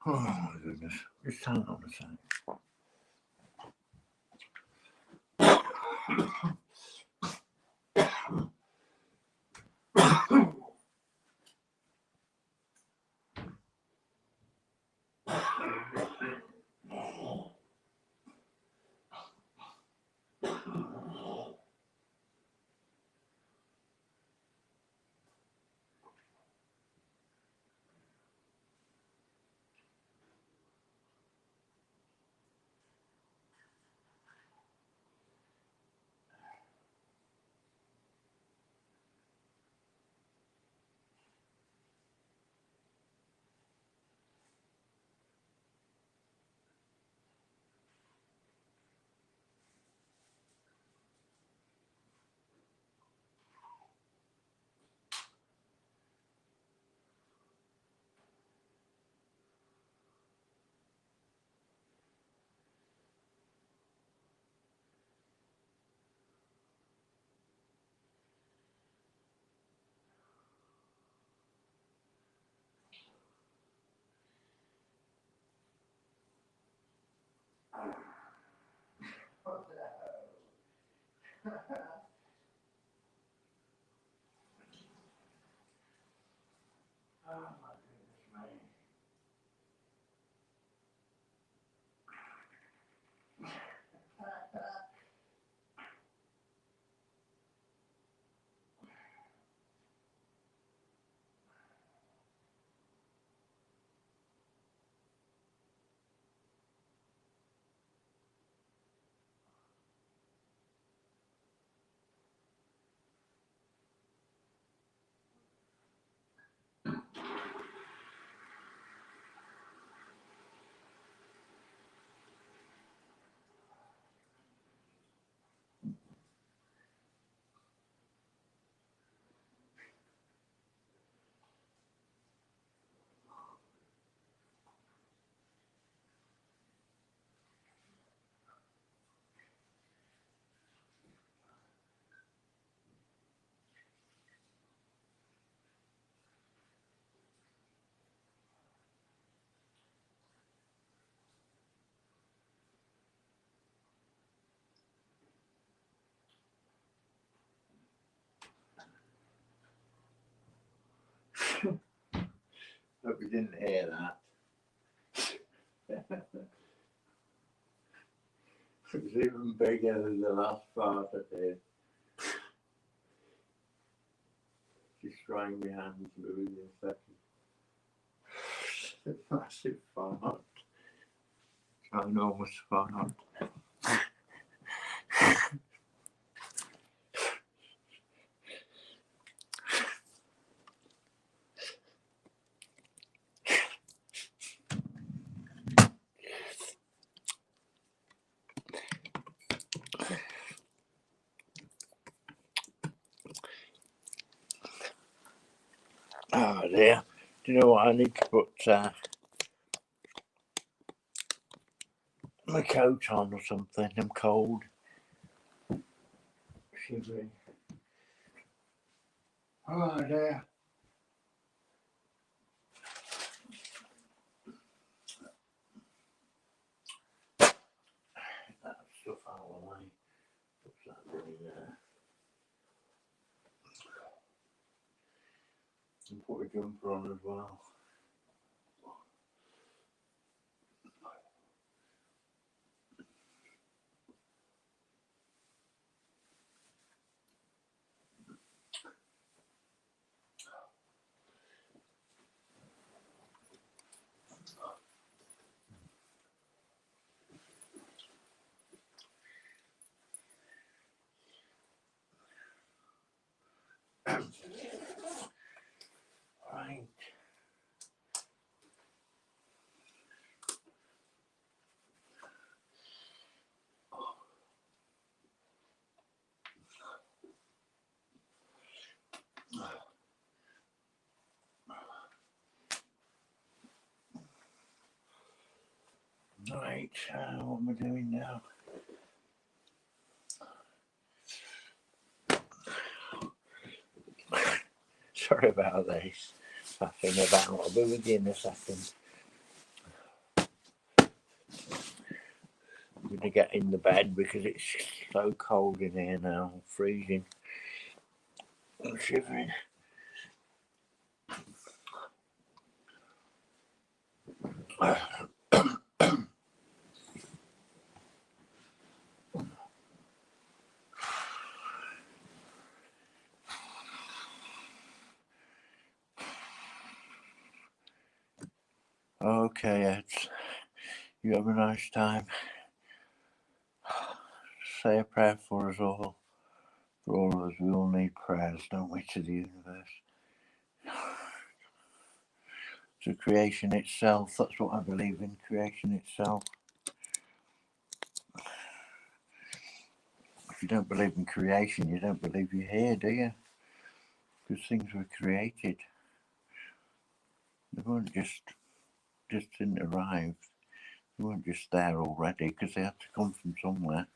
Oh my goodness. Just hang on a second. Hope you didn't hear that. It was even bigger than the last part I did. Just trying my hands moving in a second. Massive fart. Ginormous fart. dear. Do you know what? I need to put my coat on or something. I'm cold. Shivering. Oh dear. That stuff out of the way. What's that doing there? And put a jumper on as well. Right. Right, what am I doing now? Sorry about this. Faffing about. I'll be with you in a second. I'm going to get in the bed because it's so cold in here now. I'm freezing. I'm shivering. Okay, Ed. You have a nice time. Say a prayer for us all. For all of us, we all need prayers, don't we, to the universe? To creation itself. That's what I believe in, creation itself. If you don't believe in creation, you don't believe you're here, do you? Because things were created. They weren't just didn't arrive. They weren't just there already, because they had to come from somewhere.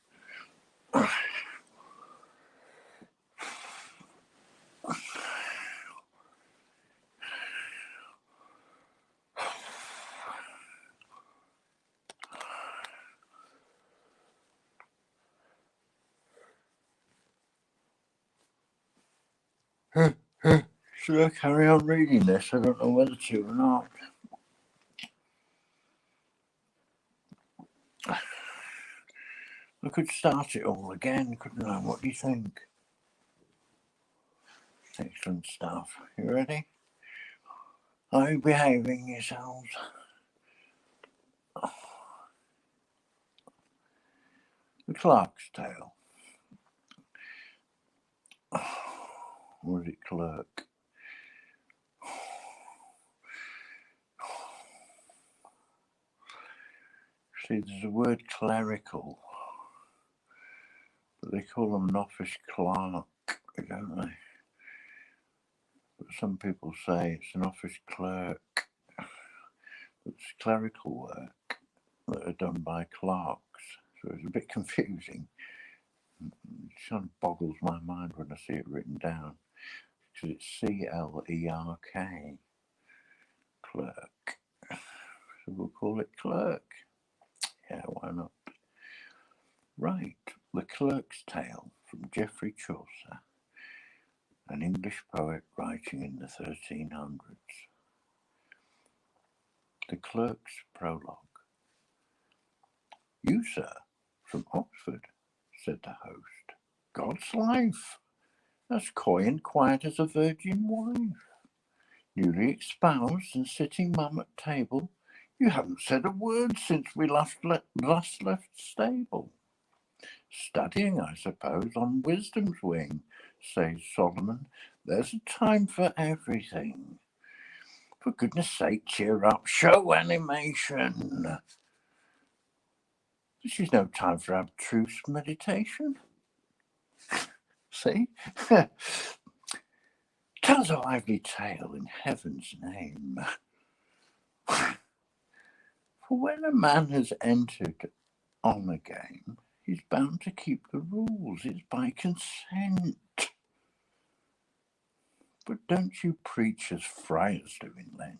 Should I carry on reading this? I don't know whether to or not. I could start it all again, couldn't I? What do you think? Excellent stuff. You ready? Are you behaving yourselves? The Clerk's Tale. Or is it clerk? See, there's a word clerical, but they call them an office clerk, don't they? But some people say it's an office clerk. It's clerical work that are done by clerks, so it's a bit confusing. It kind of boggles my mind when I see it written down, because it's C-L-E-R-K, clerk. So we'll call it clerk. Yeah, why not? Right, The Clerk's Tale from Geoffrey Chaucer, an English poet writing in the 1300s. The Clerk's Prologue. You, sir, from Oxford, said the host. God's life, as coy and quiet as a virgin wife. Newly espoused and sitting mum at table, you haven't said a word since we last left stable. Studying, I suppose, on wisdom's wing, says Solomon. There's a time for everything. For goodness sake, cheer up, show animation. This is no time for abstruse meditation. See? Tell us a lively tale in heaven's name. For when a man has entered on a game, he's bound to keep the rules. It's by consent. But don't you preach as friars do in Lent,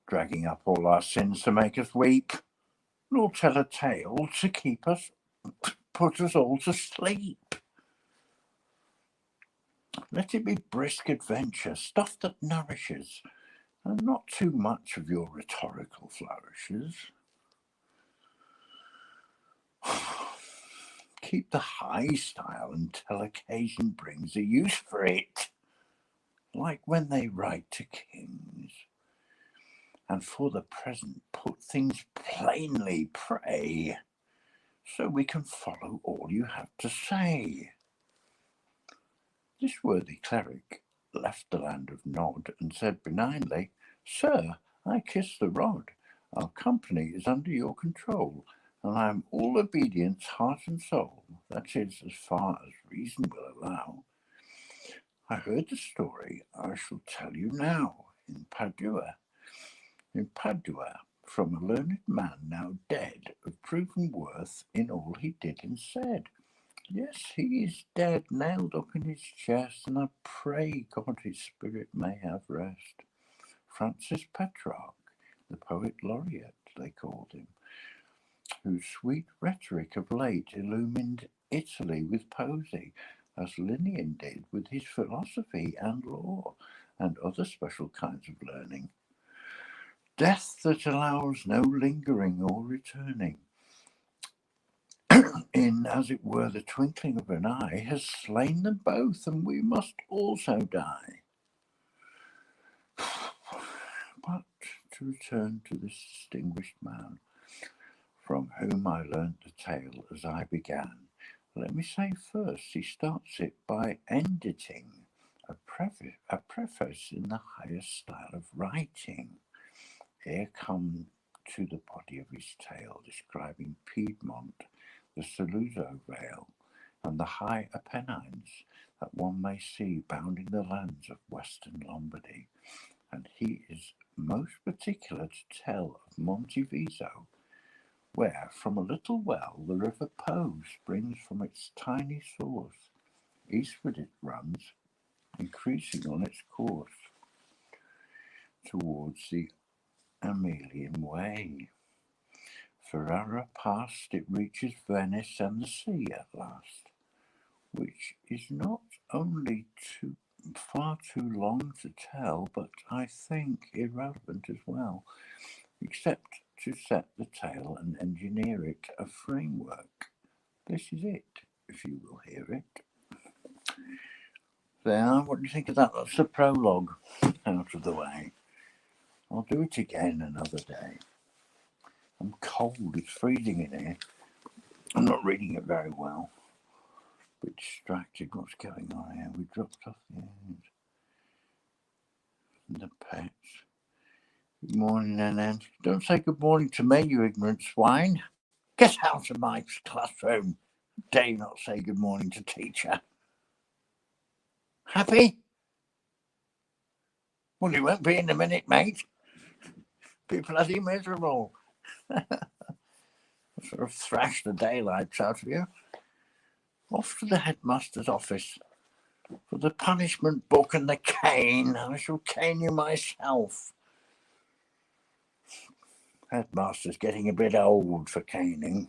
dragging up all our sins to make us weep, nor tell a tale to keep us, put us all to sleep. Let it be brisk adventure, stuff that nourishes, and not too much of your rhetorical flourishes. Keep the high style until occasion brings a use for it, like when they write to kings. And for the present put things plainly, pray, so we can follow all you have to say. This worthy cleric left the land of Nod and said benignly, Sir, I kiss the rod. Our company is under your control, and I am all obedience, heart and soul. That is, as far as reason will allow. I heard the story I shall tell you now in Padua, from a learned man now dead, of proven worth in all he did and said. Yes, he is dead, nailed up in his chest, and I pray God his spirit may have rest. Francis Petrarch, the poet laureate, they called him, whose sweet rhetoric of late illumined Italy with poesy, as Linnean did with his philosophy and law, and other special kinds of learning. Death that allows no lingering or returning, in, as it were, the twinkling of an eye, has slain them both, and we must also die. But to return to this distinguished man, from whom I learnt the tale as I began, let me say first he starts it by editing a preface in the highest style of writing. Here come to the body of his tale, describing Piedmont, the Saluzzo Vale, and the high Apennines that one may see bounding the lands of western Lombardy. And he is most particular to tell of Monteviso, where from a little well the river Po springs from its tiny source. Eastward it runs, increasing on its course towards the Emilian Way. Ferrara past, it reaches Venice and the sea at last, which is not only far too long to tell, but I think irrelevant as well, except to set the tale and engineer it a framework. This is it, if you will hear it. There, what do you think of that? That's the prologue out of the way. I'll do it again another day. I'm cold, it's freezing in here. I'm not reading it very well. A bit distracted, what's going on here? We dropped off the end. And the pets. Good morning, Nan. Don't say good morning to me, you ignorant swine. Get out of my classroom. Dare you not say good morning to teacher. Happy? Well, you won't be in a minute, mate. Be bloody miserable. Sort of thrash the daylights out of you. Off to the headmaster's office. For the punishment book and the cane, I shall cane you myself. Headmaster's getting a bit old for caning.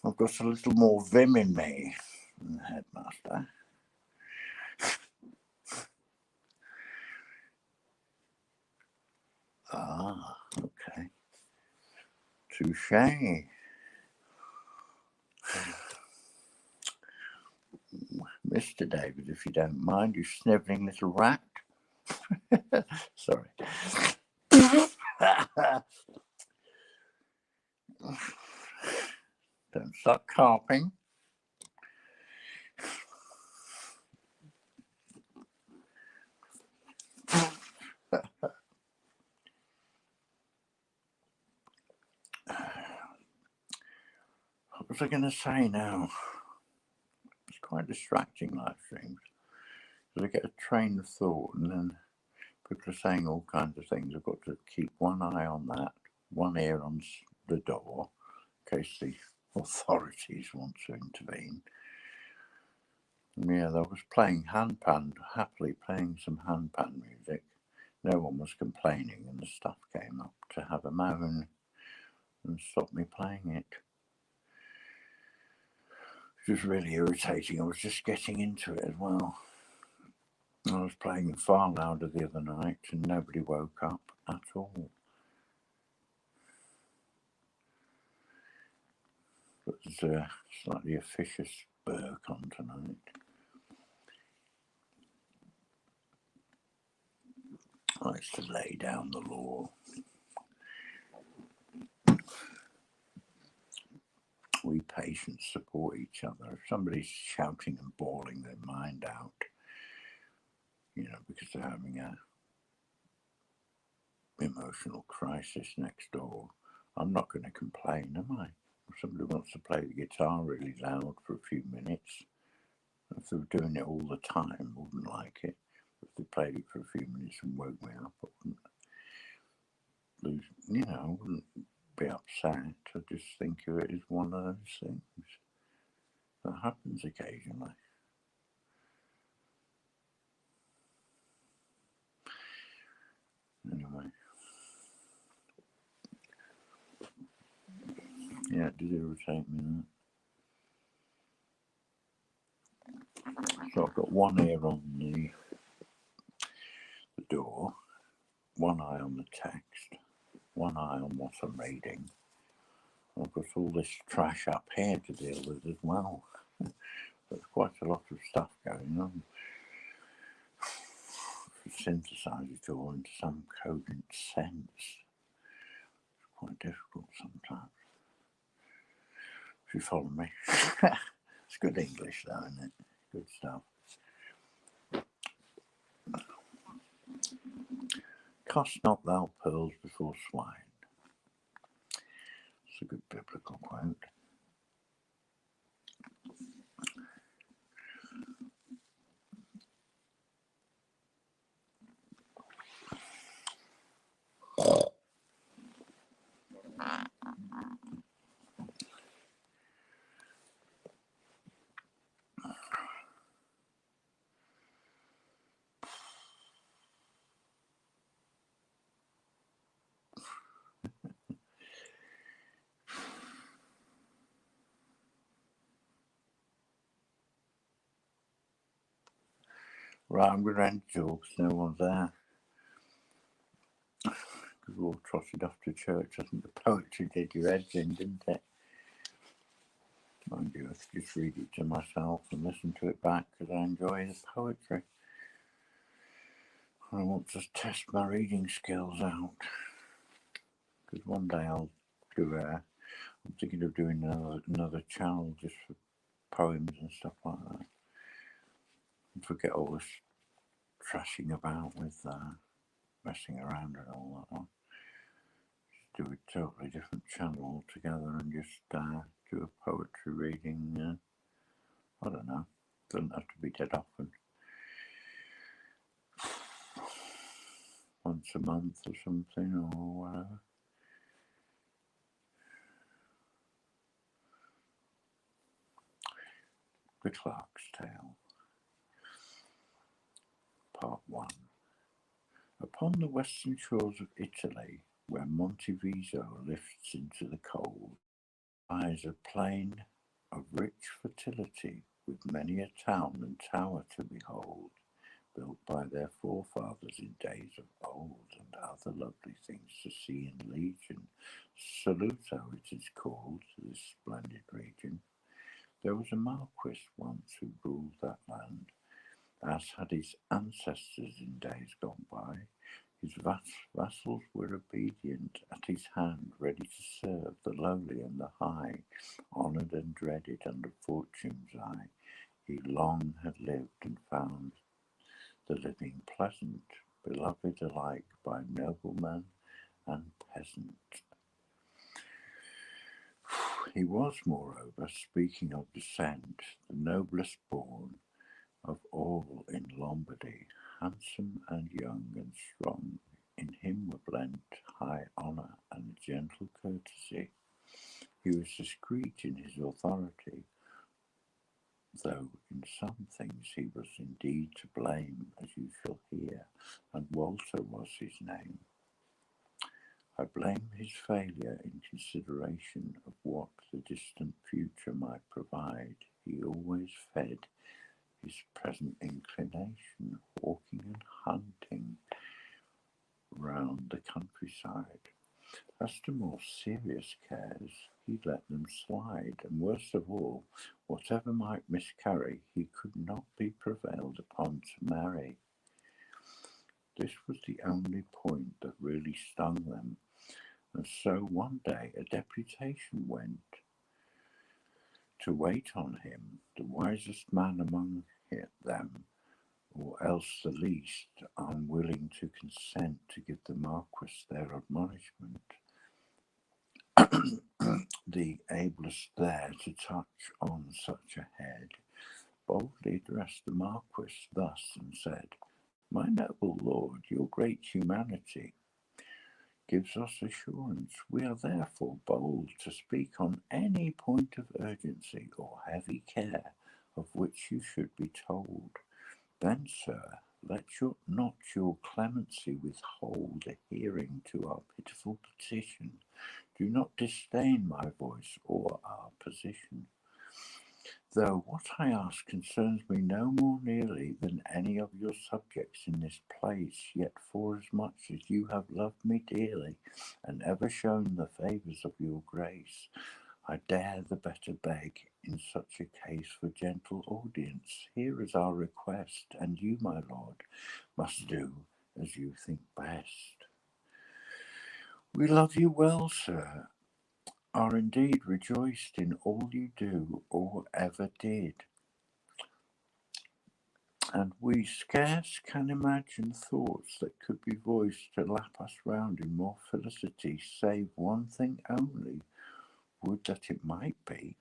I've got a little more vim in me than the headmaster. Ah, okay. Touché. Mr. David, if you don't mind, you snivelling little rat. Sorry. Don't start carping. What was I going to say now? It's quite quite distracting, live streams. Because I get a train of thought, and then people are saying all kinds of things. I've got to keep one eye on that, one ear on the door, in case the authorities want to intervene. And yeah, I was playing handpan, happily playing some handpan music. No one was complaining, and the staff came up to have a moan and stop me playing it. It was really irritating. I was just getting into it as well. I was playing far louder the other night and nobody woke up at all. But there's a slightly officious Burke on tonight. Likes to lay down the law. We patients support each other. If somebody's shouting and bawling their mind out, because they're having a emotional crisis next door, I'm not going to complain, am I? If somebody wants to play the guitar really loud for a few minutes, if they were doing it all the time, I wouldn't like it. If they played it for a few minutes and woke me up, I wouldn't I wouldn't be upset. I just think of it as one of those things that happens occasionally. Anyway, yeah, it did irritate me, that. So I've got one ear on the door, one eye on the text, one eye on what I'm reading. I've got all this trash up here to deal with as well. There's quite a lot of stuff going on. To synthesize it all into some cogent sense. It's quite difficult sometimes. If you follow me. It's good English though, isn't it? Good stuff. Cast not thou pearls before swine. It's a good biblical quote. Right, I'm going to end the talk because no one's there. Because we all trotted off to church. I think the poetry did your heads in, didn't it? Mind you, I could just read it to myself and listen to it back because I enjoy the poetry. I want to test my reading skills out. Because one day I'll do I'm thinking of doing another channel just for poems and stuff like that. And forget all this trashing about with messing around and all that. Just do a totally different channel altogether and just do a poetry reading. I don't know. Doesn't have to be dead often. Once a month or something or whatever. The Clerk's Tale. Part 1. Upon the western shores of Italy, where Monte Viso lifts into the cold, lies a plain of rich fertility, with many a town and tower to behold, built by their forefathers in days of old, and other lovely things to see in legion. Saluto it is called, this splendid region. There was a marquis once who ruled that land, as had his ancestors in days gone by. His vassals were obedient at his hand, ready to serve the lowly and the high, honoured and dreaded under fortune's eye. He long had lived and found the living pleasant, beloved alike by nobleman and peasant. He was, moreover, speaking of descent, the noblest born of all in Lombardy, handsome and young and strong. In him were blent high honour and gentle courtesy. He was discreet in his authority, though in some things he was indeed to blame, as you shall hear, and Walter was his name. I blame his failure in consideration of what the distant future might provide. He always fed his present inclination, walking and hunting round the countryside. As to more serious cares, he let them slide, and worst of all, whatever might miscarry, he could not be prevailed upon to marry. This was the only point that really stung them, and so one day a deputation went to wait on him, the wisest man among them, or else the least unwilling to consent to give the Marquis their admonishment. The ablest there to touch on such a head boldly addressed the Marquis thus and said, "My noble lord, your great humanity gives us assurance. We are therefore bold to speak on any point of urgency or heavy care of which you should be told. Then, sir, let not your clemency withhold a hearing to our pitiful petition. Do not disdain my voice or our position. Though what I ask concerns me no more nearly than any of your subjects in this place, yet forasmuch as you have loved me dearly, and ever shown the favours of your grace, I dare the better beg in such a case for gentle audience. Here is our request, and you, my lord, must do as you think best. We love you well, sir, are indeed rejoiced in all you do or ever did, and we scarce can imagine thoughts that could be voiced to lap us round in more felicity, save one thing only, would that it might be.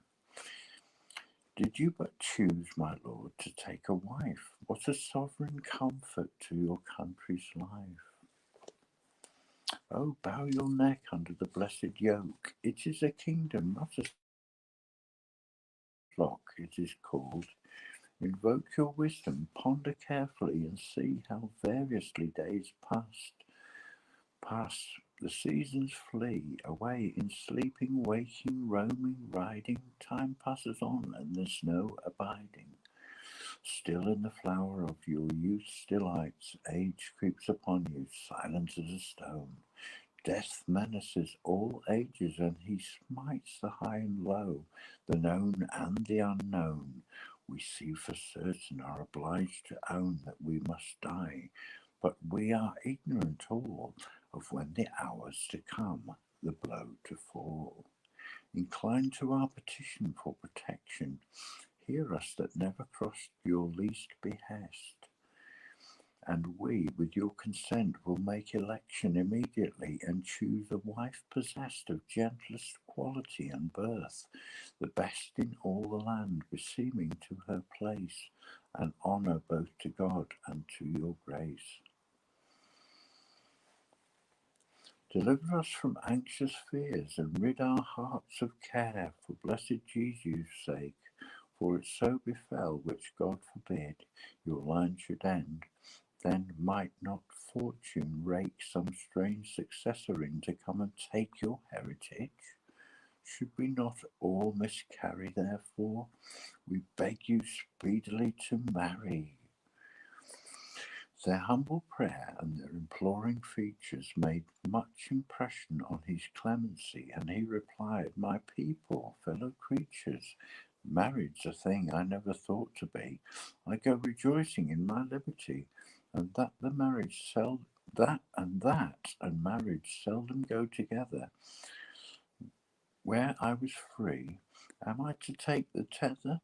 Did you but choose, my lord, to take a wife, what a sovereign comfort to your country's life. Oh, bow your neck under the blessed yoke. It is a kingdom, not a flock, it is called. Invoke your wisdom, ponder carefully, and see how variously days pass, the seasons flee away in sleeping, waking, roaming, riding. Time passes on, and there's no abiding. Still in the flower of your youth's delights, age creeps upon you, silent as a stone. Death menaces all ages, and he smites the high and low, the known and the unknown. We see for certain, are obliged to own that we must die, but we are ignorant all of when the hour's to come, the blow to fall. Incline to our petition for protection. Hear us that never crossed your least behest, and we, with your consent, will make election immediately and choose a wife possessed of gentlest quality and birth, the best in all the land, beseeming to her place, and honour both to God and to your grace. Deliver us from anxious fears, and rid our hearts of care, for blessed Jesus' sake. For it so befell, which God forbid, your line should end. Then might not fortune rake some strange successor in to come and take your heritage? Should we not all miscarry, therefore? We beg you speedily to marry. Their humble prayer and their imploring features made much impression on his clemency, and he replied, "My people, fellow creatures, marriage's a thing I never thought to be. I go rejoicing in my liberty, and that and marriage seldom go together. Where I was free, am I to take the tether?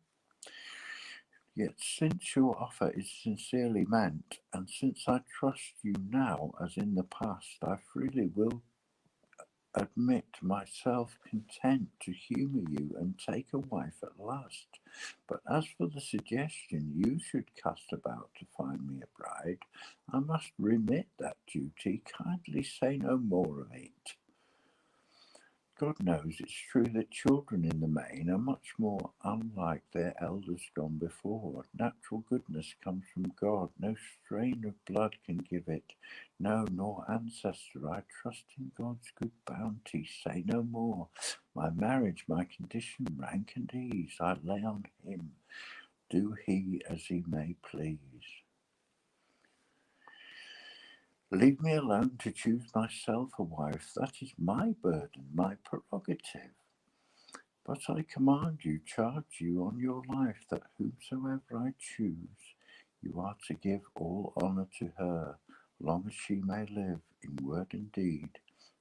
Yet since your offer is sincerely meant, and since I trust you now as in the past, I freely will admit myself content to humour you and take a wife at last. But as for the suggestion you should cast about to find me a bride, I must remit that duty. Kindly say no more of it. God knows it's true that children in the main are much more unlike their elders gone before. Natural goodness comes from God. No strain of blood can give it. No, nor ancestor. I trust in God's good bounty. Say no more. My marriage, my condition, rank and ease, I lay on him. Do he as he may please. Leave me alone to choose myself a wife. That is my burden, my prerogative. But I command you, charge you on your life, that whomsoever I choose, you are to give all honour to her, long as she may live in word and deed,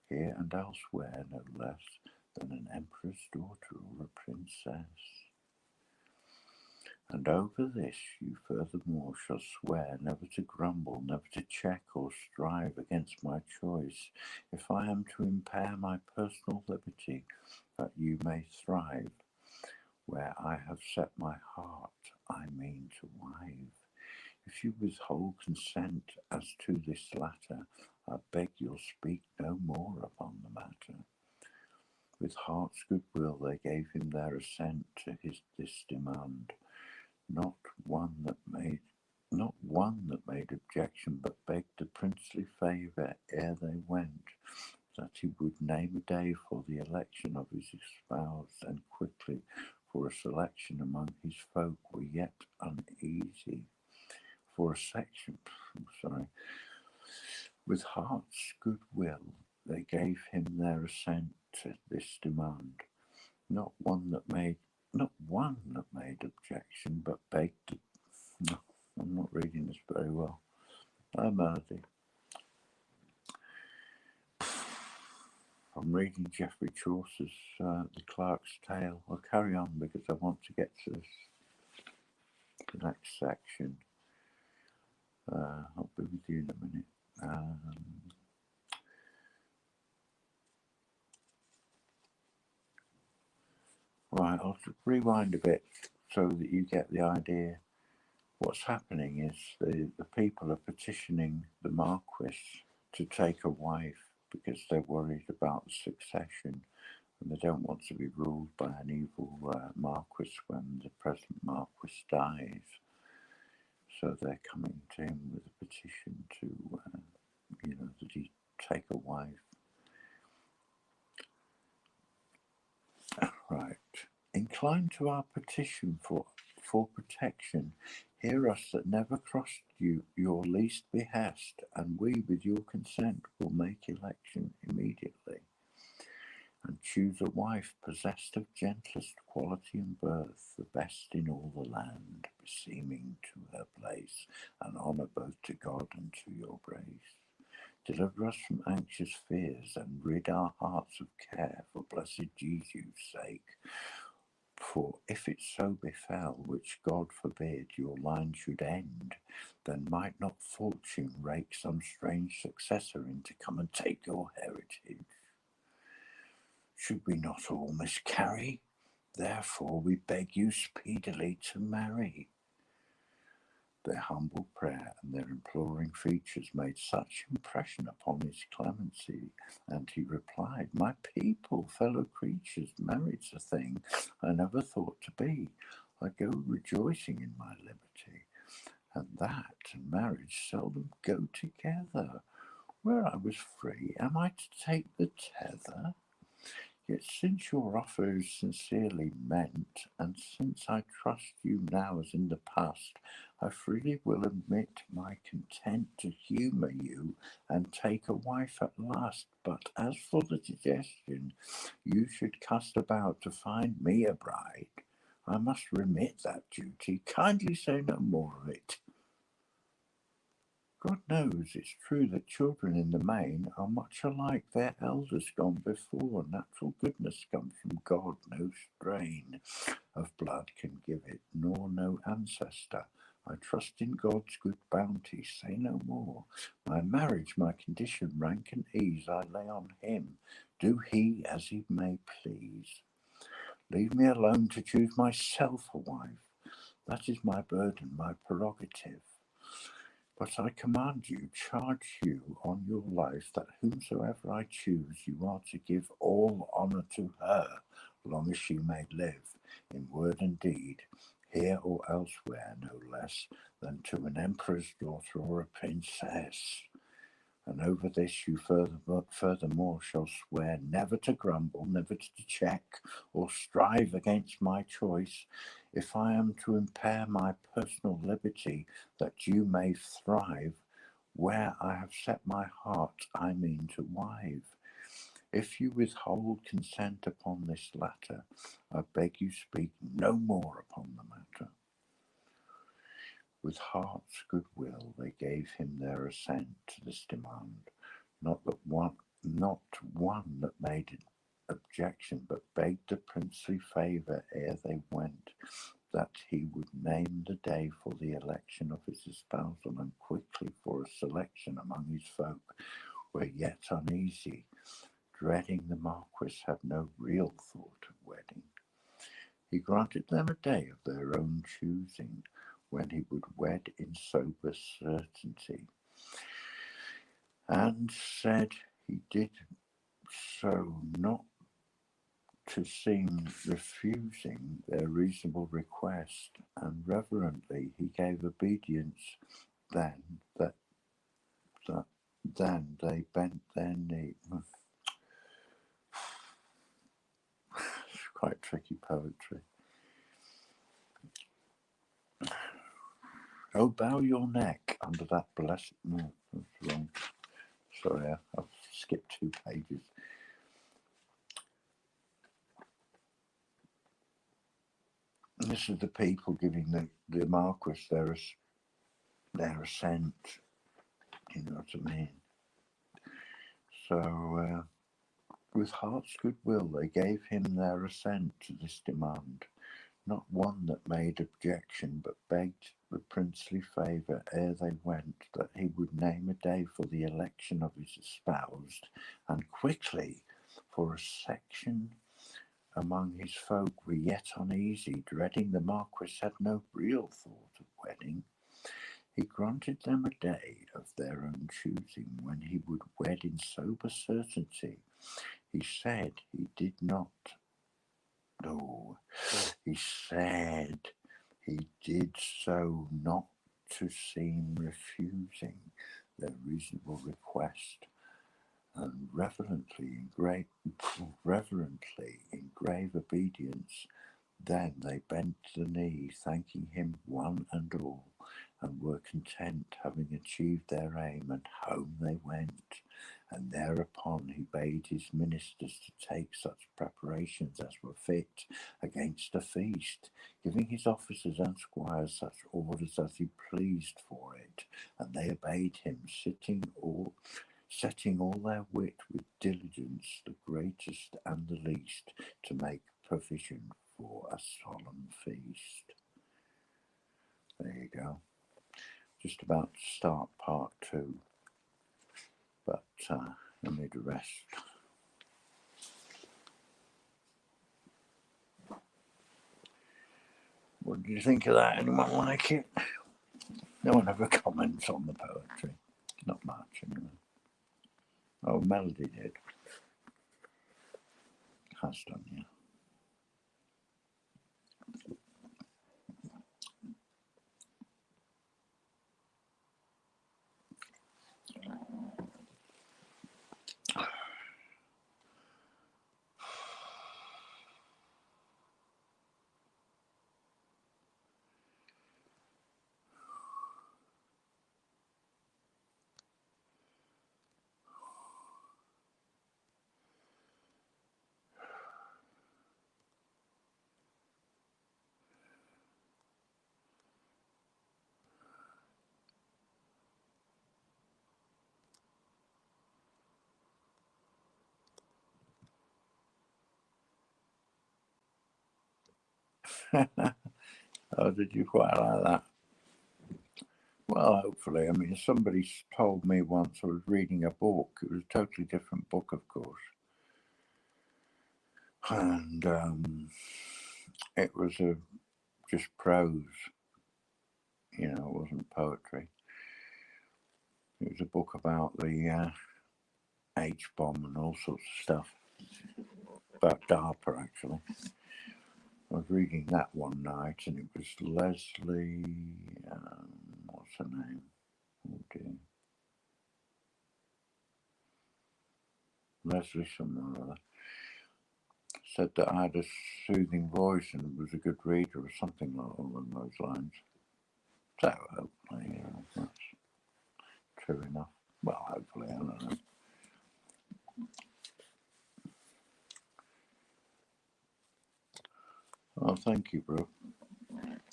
here and elsewhere, no less than an emperor's daughter or a princess. And over this you furthermore shall swear never to grumble, never to check or strive against my choice, if I am to impair my personal liberty, that you may thrive. Where I have set my heart, I mean to wive. If you withhold consent as to this latter, I beg you'll speak no more upon the matter. With heart's goodwill they gave him their assent to this demand. Not one that made objection, but begged the princely favour ere they went, that he would name a day for the election of his espoused, and quickly, for a selection among his folk were yet uneasy. With heart's goodwill they gave him their assent to this demand. Not one that made objection, but begged. No, I'm not reading this very well. Melody. I'm reading Geoffrey Chaucer's The Clerk's Tale. I'll carry on because I want to get to the next section. I'll be with you in a minute. Right, I'll rewind a bit so that you get the idea. What's happening is the people are petitioning the Marquis to take a wife because they're worried about the succession and they don't want to be ruled by an evil Marquis when the present Marquis dies. So they're coming to him with a petition to, that he take a wife. Right. Incline to our petition for protection. Hear us that never crossed you your least behest, and we, with your consent, will make election immediately, and choose a wife possessed of gentlest quality and birth, the best in all the land, beseeming to her place, and honour both to God and to your grace. Deliver us from anxious fears, and rid our hearts of care, for blessed Jesu's sake. For if it so befell, which God forbid, your line should end, then might not fortune rake some strange successor in to come and take your heritage? Should we not all miscarry? Therefore we beg you speedily to marry. Their humble prayer and their imploring features made such impression upon his clemency, and he replied, My people, fellow creatures, marriage's a thing I never thought to be. I go rejoicing in my liberty, and that and marriage seldom go together. Where I was free, am I to take the tether? Yet since your offer is sincerely meant, and since I trust you now as in the past, I freely will admit my content to humour you and take a wife at last. But as for the suggestion you should cast about to find me a bride, I must remit that duty. Kindly say no more of it. God knows it's true that children in the main are much alike their elders gone before. Natural goodness comes from God. No strain of blood can give it, nor no ancestor. I trust in God's good bounty, say no more. My marriage, my condition, rank and ease, I lay on him. Do he as he may please. Leave me alone to choose myself a wife. That is my burden, my prerogative. But I command you, charge you on your life, that whomsoever I choose, you are to give all honour to her, long as she may live, in word and deed, here or elsewhere, no less than to an emperor's daughter or a princess. And over this you furthermore shall swear never to grumble, never to check or strive against my choice, if I am to impair my personal liberty, that you may thrive where I have set my heart, I mean to wive. If you withhold consent upon this latter, I beg you speak no more upon the matter. With heart's good will they gave him their assent to this demand, not one that made objection, but begged the princely favour ere they went, that he would name the day for the election of his espousal, and quickly for a selection among his folk were yet uneasy, dreading the Marquis had no real thought of wedding. He granted them a day of their own choosing, when he would wed in sober certainty, and said he did so not to seem refusing their reasonable request, and reverently he gave obedience. Then they bent their knee. It's quite tricky poetry. Oh, bow your neck under that blessed. No, that's wrong. Sorry, I've skipped 2 pages. This is the people giving the Marquis their assent. You know what I mean? So, with heart's good will, they gave him their assent to this demand, not one that made objection, but begged the princely favour ere they went, that he would name a day for the election of his espoused, and quickly, for a section among his folk were yet uneasy, dreading the Marquis had no real thought of wedding. He granted them a day of their own choosing, when he would wed in sober certainty. He said he did not. No, he said he did so not to seem refusing their reasonable request, and reverently in grave obedience. Then they bent the knee, thanking him one and all, and were content, having achieved their aim, and home they went. And thereupon he bade his ministers to take such preparations as were fit against a feast, giving his officers and squires such orders as he pleased for it, and they obeyed him, setting all their wit with diligence, the greatest and the least, to make provision for a solemn feast. There you go. Just about to start part 2, but I need a rest. What do you think of that? Anyone like it? No one ever comments on the poetry. Not much, anyway. Oh, Melody did. Has done, yeah. Oh, did you quite like that? Well, hopefully. I mean, somebody told me once I was reading a book. It was a totally different book, of course. And it was just prose. You know, it wasn't poetry. It was a book about the H-bomb and all sorts of stuff. About DARPA, actually. I was reading that one night, and it was Leslie... what's her name? Oh dear. Leslie something or other. Said that I had a soothing voice and was a good reader or something along those lines. So hopefully, you know, that's true enough. Well, hopefully, I don't know. Oh, thank you, bro.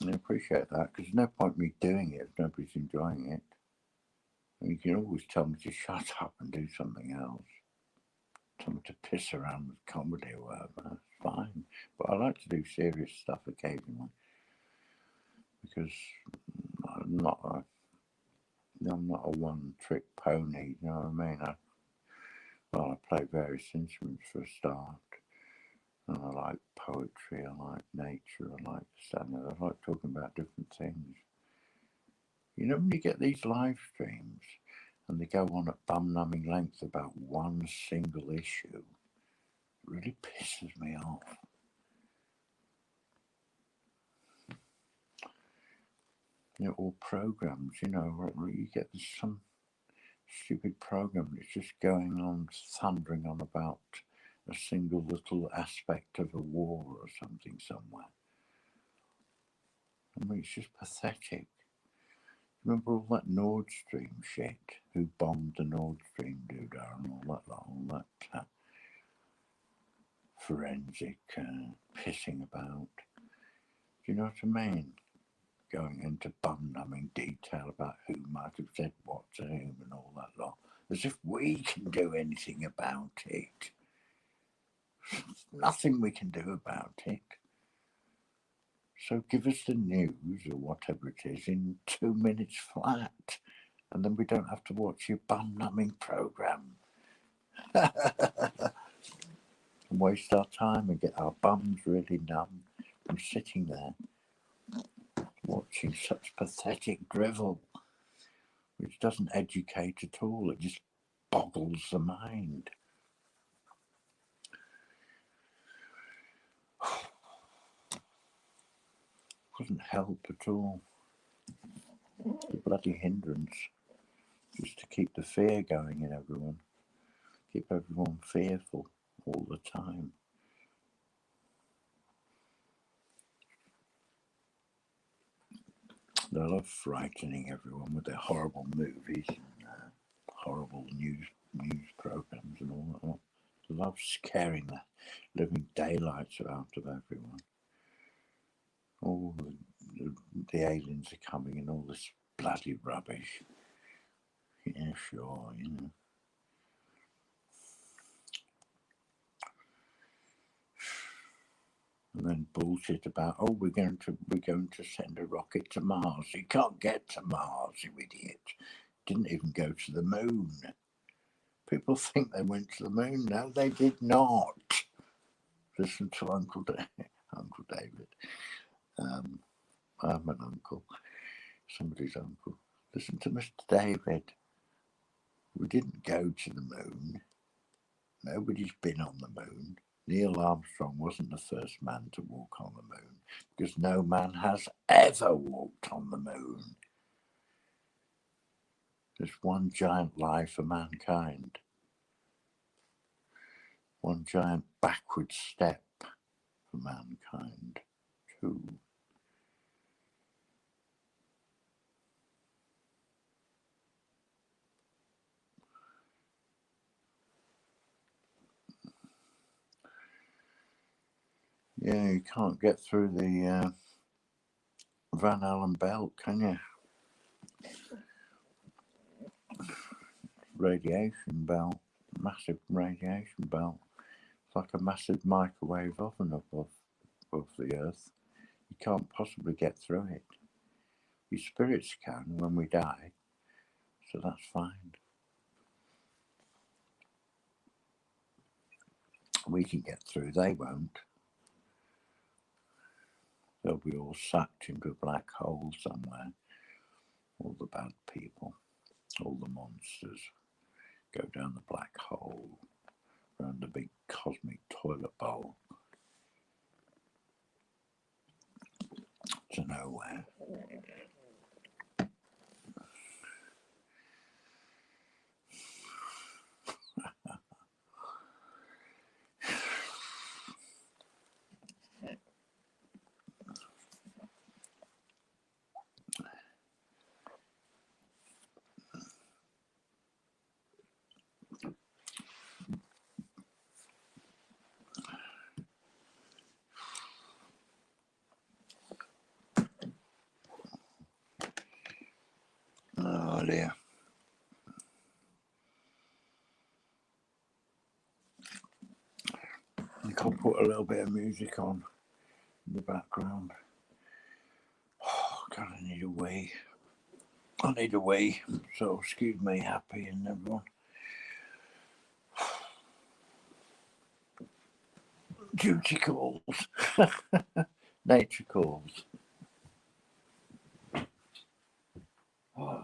I appreciate that, because there's no point me doing it if nobody's enjoying it. And you can always tell me to shut up and do something else. Tell me to piss around with comedy or whatever. That's fine. But I like to do serious stuff occasionally, because I'm not a one-trick pony, you know what I mean? I play various instruments for a start, and I like poetry, I like nature, I like standing, I like talking about different things. You know, when you get these live streams and they go on at bum-numbing length about one single issue, it really pisses me off. You know, or programs, you know, you get some stupid program that's just going on, thundering on about a single little aspect of a war or something somewhere. I mean, it's just pathetic. Remember all that Nord Stream shit? Who bombed the Nord Stream doodah and all that forensic pissing about? Do you know what I mean? Going into bum-numbing detail about who might have said what to whom and all that lot. As if we can do anything about it. Nothing we can do about it. So give us the news or whatever it is in 2 minutes flat, and then we don't have to watch your bum-numbing program. And waste our time and get our bums really numb from sitting there watching such pathetic drivel, which doesn't educate at all. It just boggles the mind. Doesn't help at all. The bloody hindrance, just to keep the fear going in everyone, keep everyone fearful all the time. They love frightening everyone with their horrible movies and horrible news programs and all that. They love scaring the living daylights out of everyone. All the aliens are coming and all this bloody rubbish. Yeah, sure, you know. And then bullshit about, oh, we're going to send a rocket to Mars. You can't get to Mars, you idiot. Didn't even go to the moon. People think they went to the moon. No, they did not. Listen to Uncle David. I'm an uncle, somebody's uncle. Listen to Mr. David. We didn't go to the moon. Nobody's been on the moon. Neil Armstrong wasn't the first man to walk on the moon, because no man has ever walked on the moon. There's one giant lie for mankind. One giant backward step for mankind. Two. Yeah, you can't get through the Van Allen belt, can you? Radiation belt, massive radiation belt. It's like a massive microwave oven above the Earth. You can't possibly get through it. Your spirits can when we die, so that's fine. We can get through, they won't. They'll be all sucked into a black hole somewhere. All the bad people, all the monsters go down the black hole, around the big cosmic toilet bowl to nowhere. Oh dear. I can put a little bit of music on in the background. Oh God, I need a wee. I need a wee. So excuse me, Happy and everyone. Duty calls. Nature calls. Oh.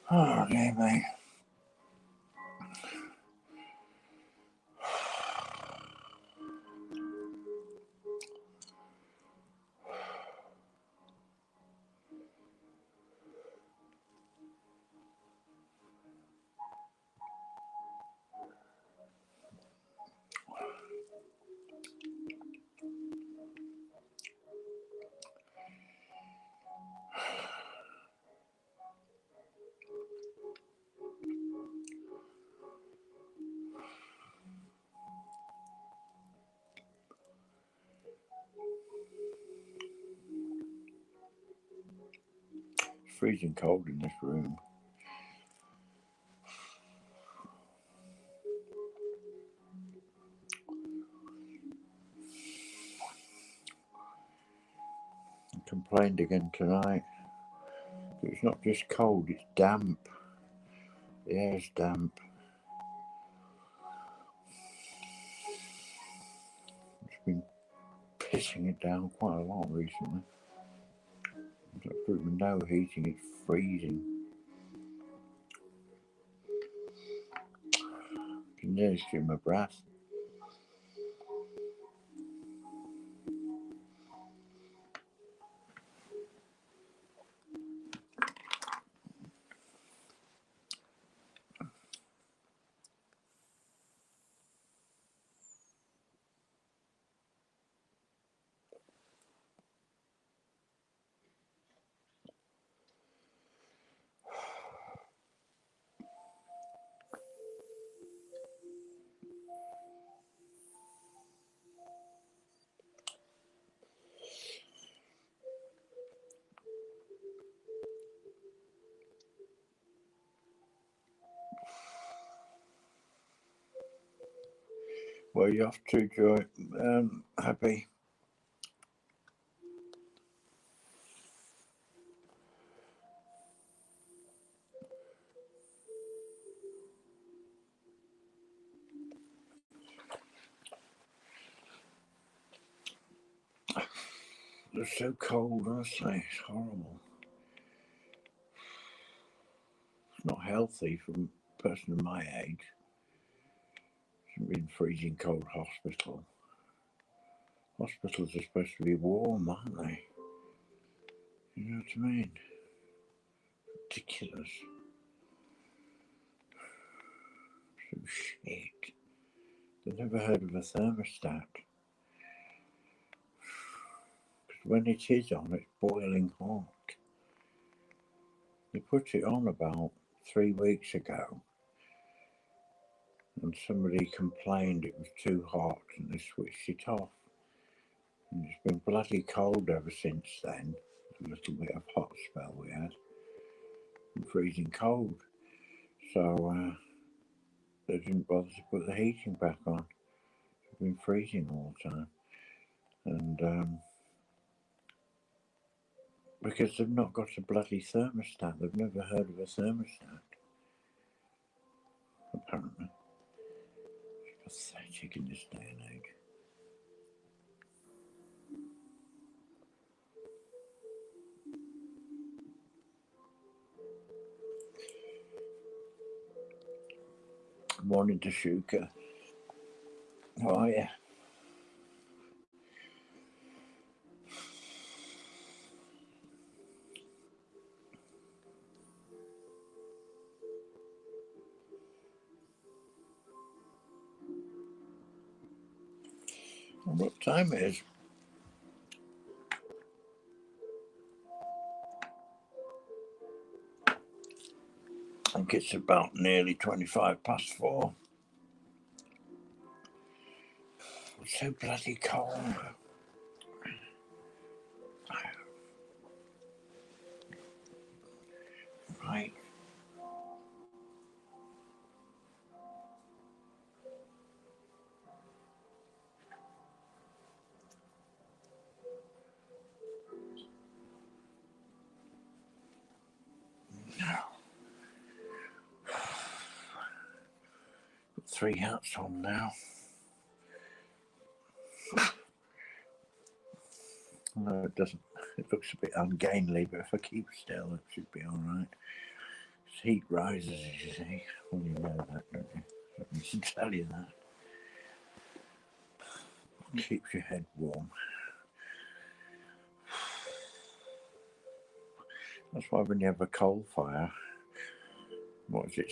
Oh dear me. It's freezing cold in this room. I complained again tonight. It's not just cold, it's damp. The air's damp. It's been pissing it down quite a lot recently. With no heating, it's freezing. I can nearly see my breath. Where are you off to, Joy? Happy? It's so cold, honestly. It's horrible. It's not healthy for a person of my age. Shouldn't be in freezing cold hospital. Hospitals are supposed to be warm, aren't they? You know what I mean? Ridiculous. So shit. I've never heard of a thermostat. Because when it is on, it's boiling hot. They put it on about 3 weeks ago. And somebody complained it was too hot and they switched it off. And it's been bloody cold ever since then. A little bit of hot spell we had. And freezing cold. So they didn't bother to put the heating back on. It's been freezing all the time. And because they've not got a bloody thermostat. They've never heard of a thermostat. Apparently. It's pathetic in this day and age. Morning to Shuka. How are you? What time it is? I think it's about nearly 4:25. It's so bloody cold. Right. Now, got 3 hats on now. No, it doesn't. It looks a bit ungainly, but if I keep still, it should be all right. heat rises, as you see. Well, you know that, don't you? I should tell you that. Keeps your head warm. That's why when you have a coal fire, what is it,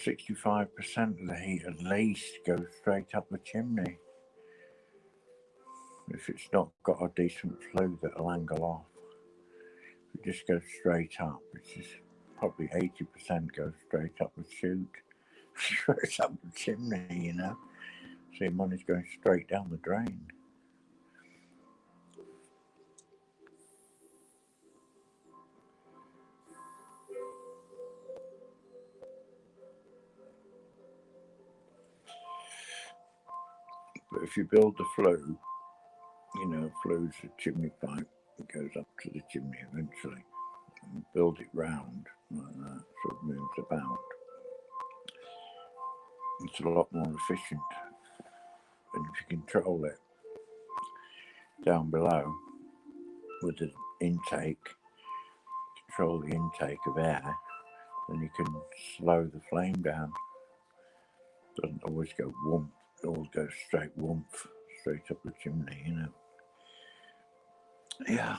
65% of the heat at least goes straight up the chimney. If it's not got a decent flue that'll angle off, if it just goes straight up, it's just probably 80% goes straight up the chute, straight up the chimney, you know. So your money's going straight down the drain. But if you build the flue, you know, flue's a chimney pipe that goes up to the chimney eventually, and build it round like that, so it moves about. It's a lot more efficient. And if you control it down below with the intake, control the intake of air, then you can slow the flame down. It doesn't always go whoomp, it all goes straight whoomp, straight up the chimney, you know. Yeah.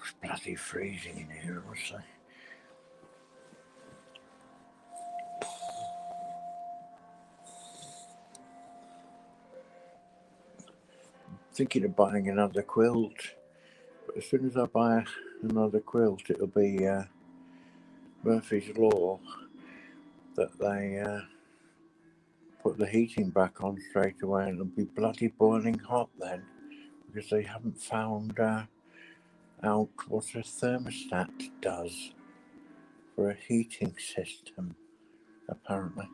It's bloody freezing in here, honestly. Thinking of buying another quilt, but as soon as I buy another quilt, it'll be Murphy's Law that they put the heating back on straight away, and it'll be bloody boiling hot then, because they haven't found out what a thermostat does for a heating system, apparently.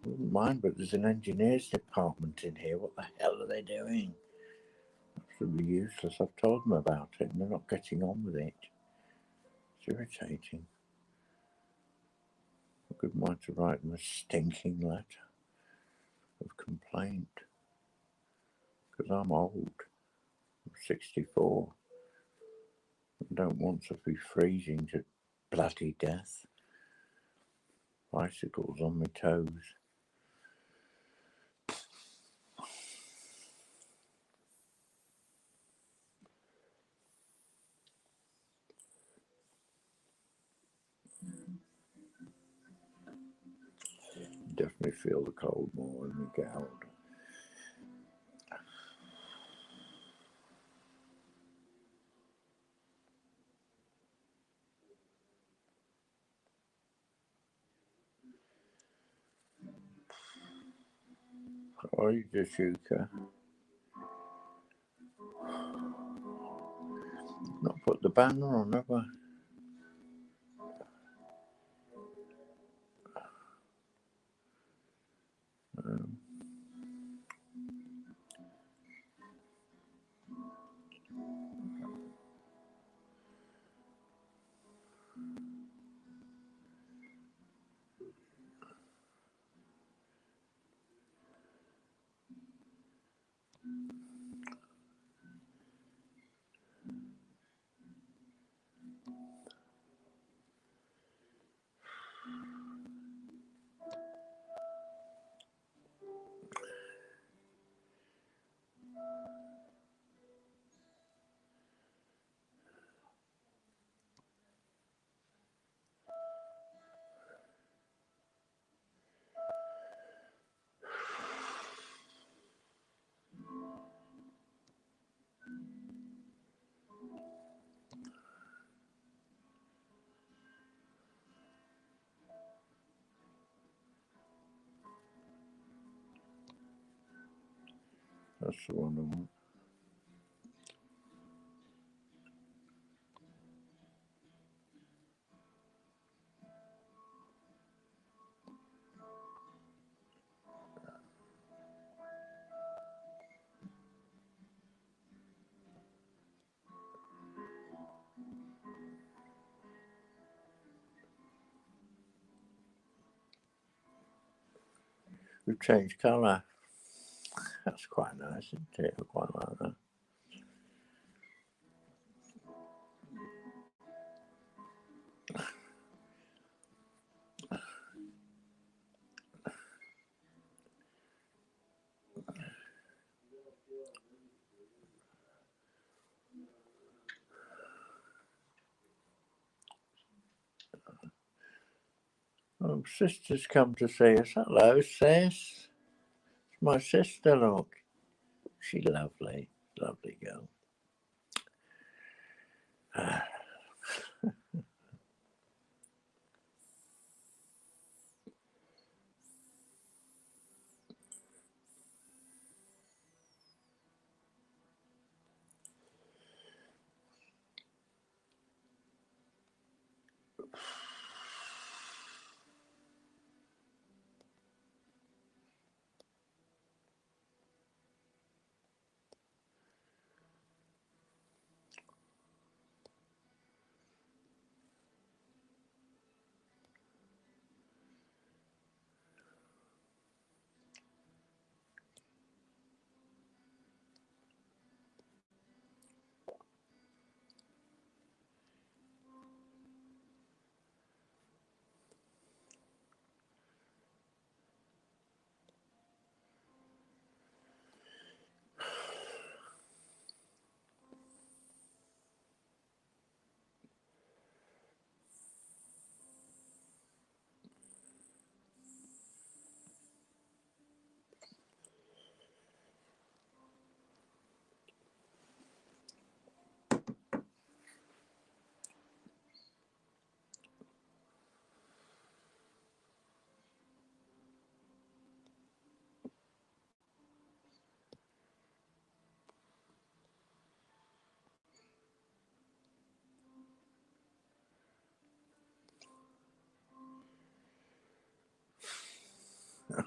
I wouldn't mind, but there's an engineers department in here. What the hell are they doing? Absolutely useless. I've told them about it and they're not getting on with it. It's irritating. I could mind to write them a stinking letter of complaint, because I'm old. I'm 64. I don't want to be freezing to bloody death. Bicycles on my toes. Definitely feel the cold more when we get older. How are you, Jashuka? Not put the banner on, have I? That's the one I want. We've changed colour. That's quite nice, isn't it? I quite like that. Sister's come to see us. Hello, sis. It's my sister, look. She's lovely. Lovely girl.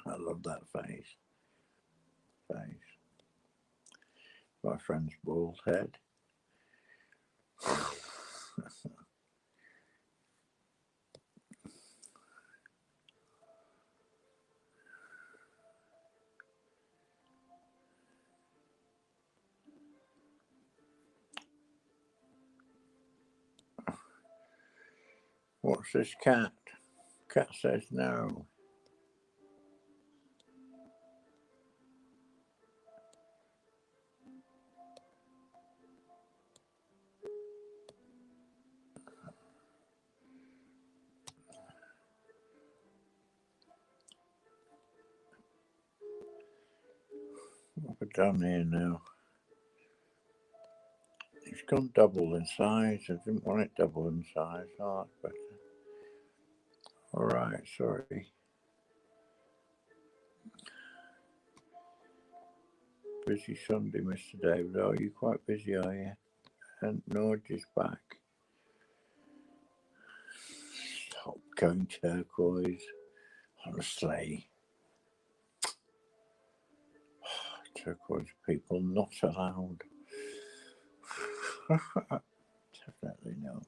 I love that face. My friend's bald head. What's this cat? Cat says no. What have I done here now? It's gone double in size. I didn't want it double in size. Oh, that's better. All right, sorry. Busy Sunday, Mr. David. Oh, you quite busy, are you? And Norge is back. Stop going turquoise. Honestly. Turquoise people not allowed. Definitely no.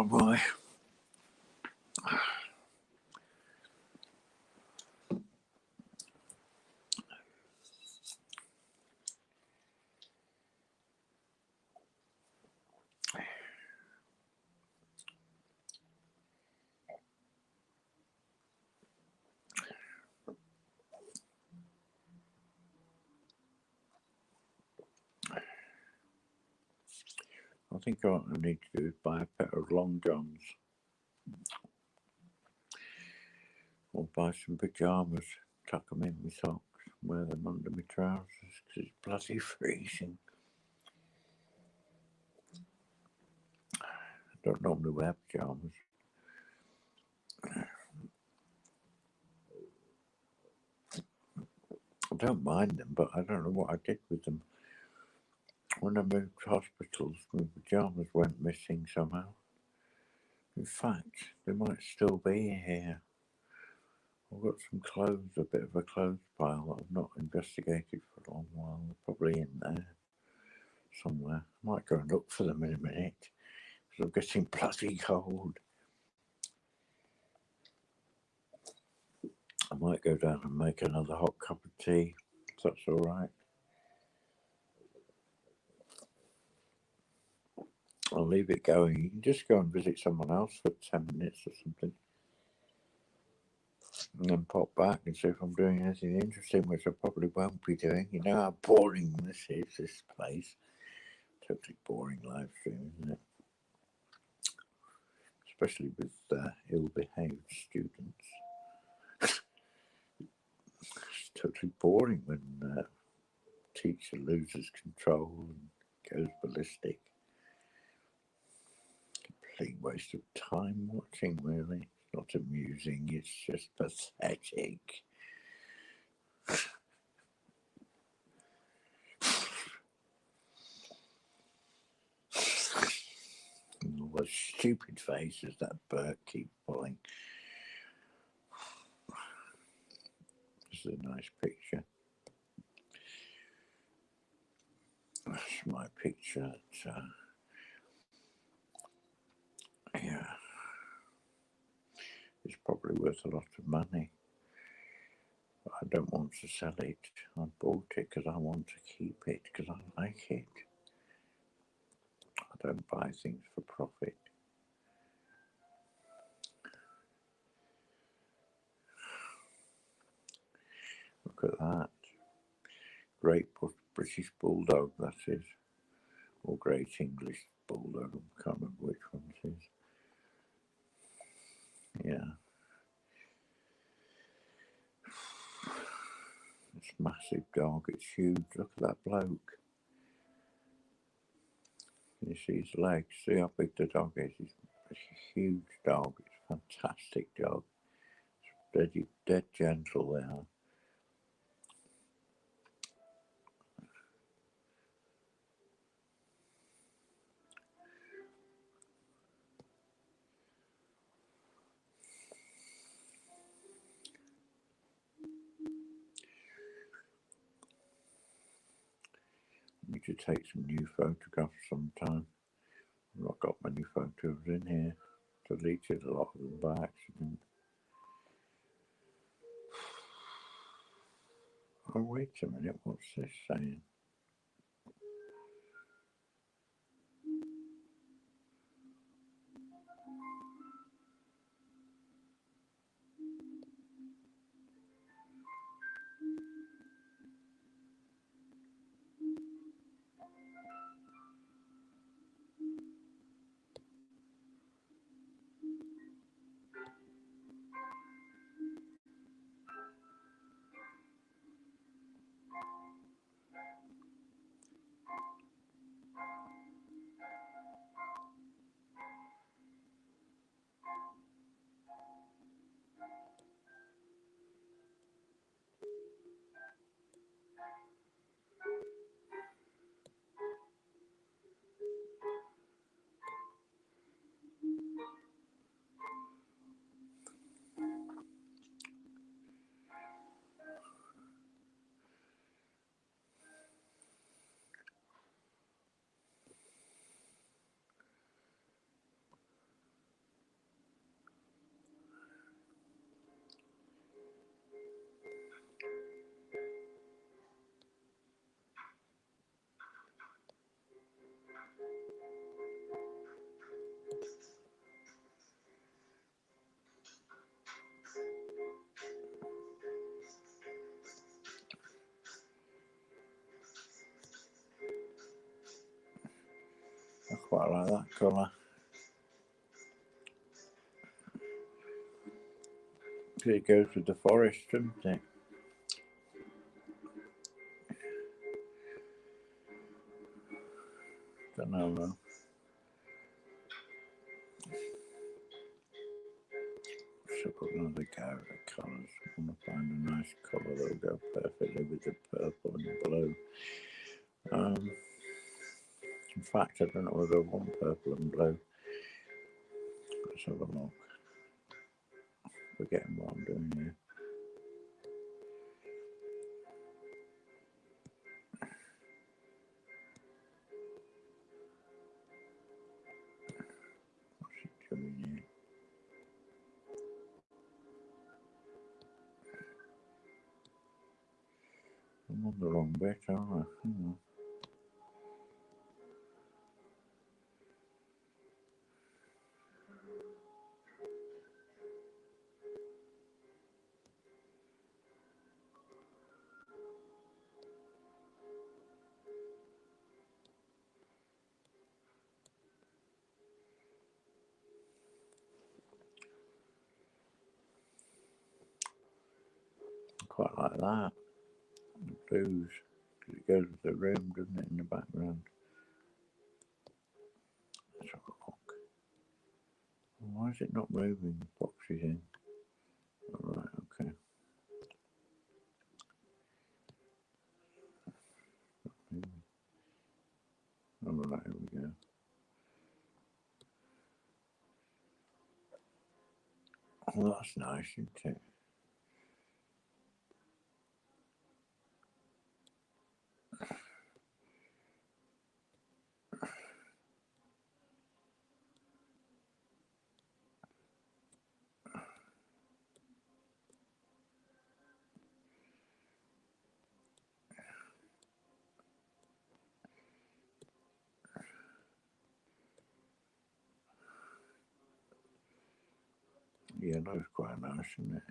Oh boy. I think what I need to do is buy a pair of long johns. Or buy some pyjamas, tuck them in my socks, wear them under my trousers because it's bloody freezing. I don't normally wear pyjamas. I don't mind them, but I don't know what I did with them. When I moved to hospitals, my pyjamas went missing somehow. In fact, they might still be here. I've got some clothes, a bit of a clothes pile that I've not investigated for a long while. They're probably in there somewhere. I might go and look for them in a minute because I'm getting bloody cold. I might go down and make another hot cup of tea, if that's all right. I'll leave it going. You can just go and visit someone else for 10 minutes or something. And then pop back and see if I'm doing anything interesting, which I probably won't be doing. You know how boring this is, this place. Totally boring live stream, isn't it? Especially with ill-behaved students. It's totally boring when teacher loses control and goes ballistic. Complete waste of time watching, really. It's not amusing, it's just pathetic. And all those stupid faces that bird keeps pulling. This is a nice picture. That's my picture. Yeah, it's probably worth a lot of money. But I don't want to sell it. I bought it because I want to keep it, because I like it. I don't buy things for profit. Look at that. Great British Bulldog, that is. Or Great English Bulldog, I can't remember which one it is. Yeah. It's a massive dog, it's huge. Look at that bloke. You see his legs, see how big the dog is. It's a huge dog, it's a fantastic dog. It's dead gentle they are. I need to take some new photographs sometime. I've not got many photos in here. Deleted a lot of them by accident. Oh, wait a minute, what's this saying? quite like that colour. It goes with the forest, doesn't it? Don't know though. So I've got another go at the colours. I want to find a nice colour that'll go perfectly with the purple and blue. In fact, I don't know whether I want purple and blue. Let's have a look. Forgetting what I'm doing here. What's it doing here? I'm on the wrong bit, aren't I? Hang on. Quite like that. The blues. Because it goes with the room, doesn't it, in the background? Let's have a look. Why is it not moving? Boxes in. Alright, okay. Alright, here we go. Oh, that's nice, isn't it? Yeah, that's quite nice, isn't it?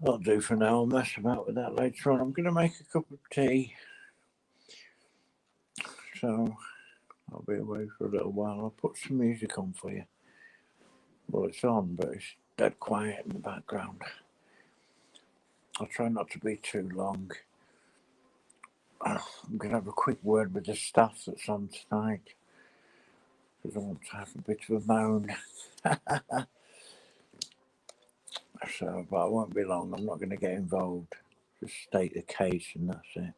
I'll do for now. I'll mess about with that later on. I'm going to make a cup of tea. So I'll be away for a little while. I'll put some music on for you. Well, it's on, but it's dead quiet in the background. I'll try not to be too long. I'm going to have a quick word with the staff that's on tonight, because I want to have a bit of a moan. So, but I won't be long. I'm not going to get involved. Just state the case and that's it.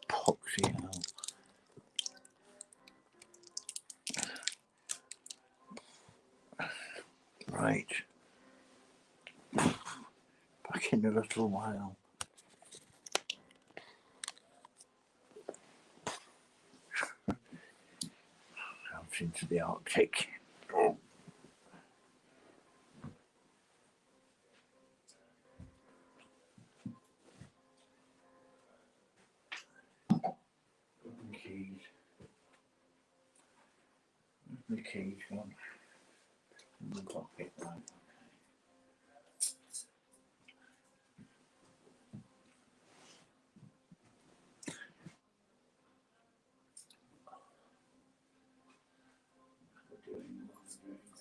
Poxy hell. Right. Back in a little while. Out into the Arctic. Keys. The keys gone. In the pocket, right.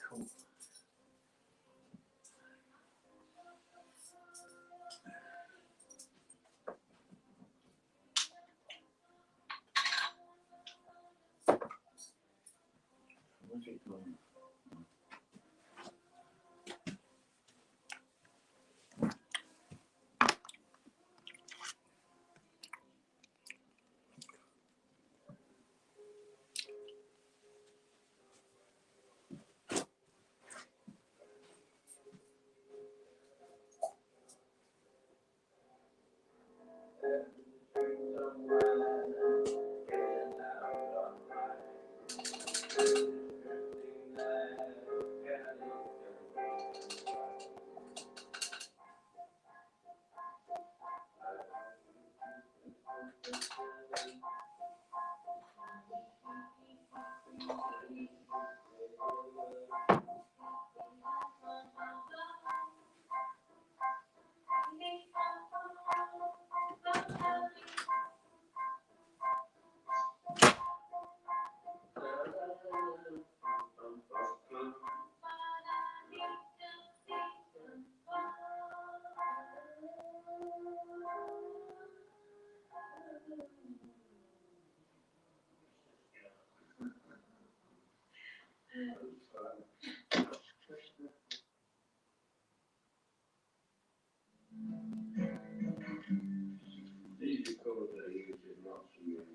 Cool. Where's it going? These are colours that I use in lots of music.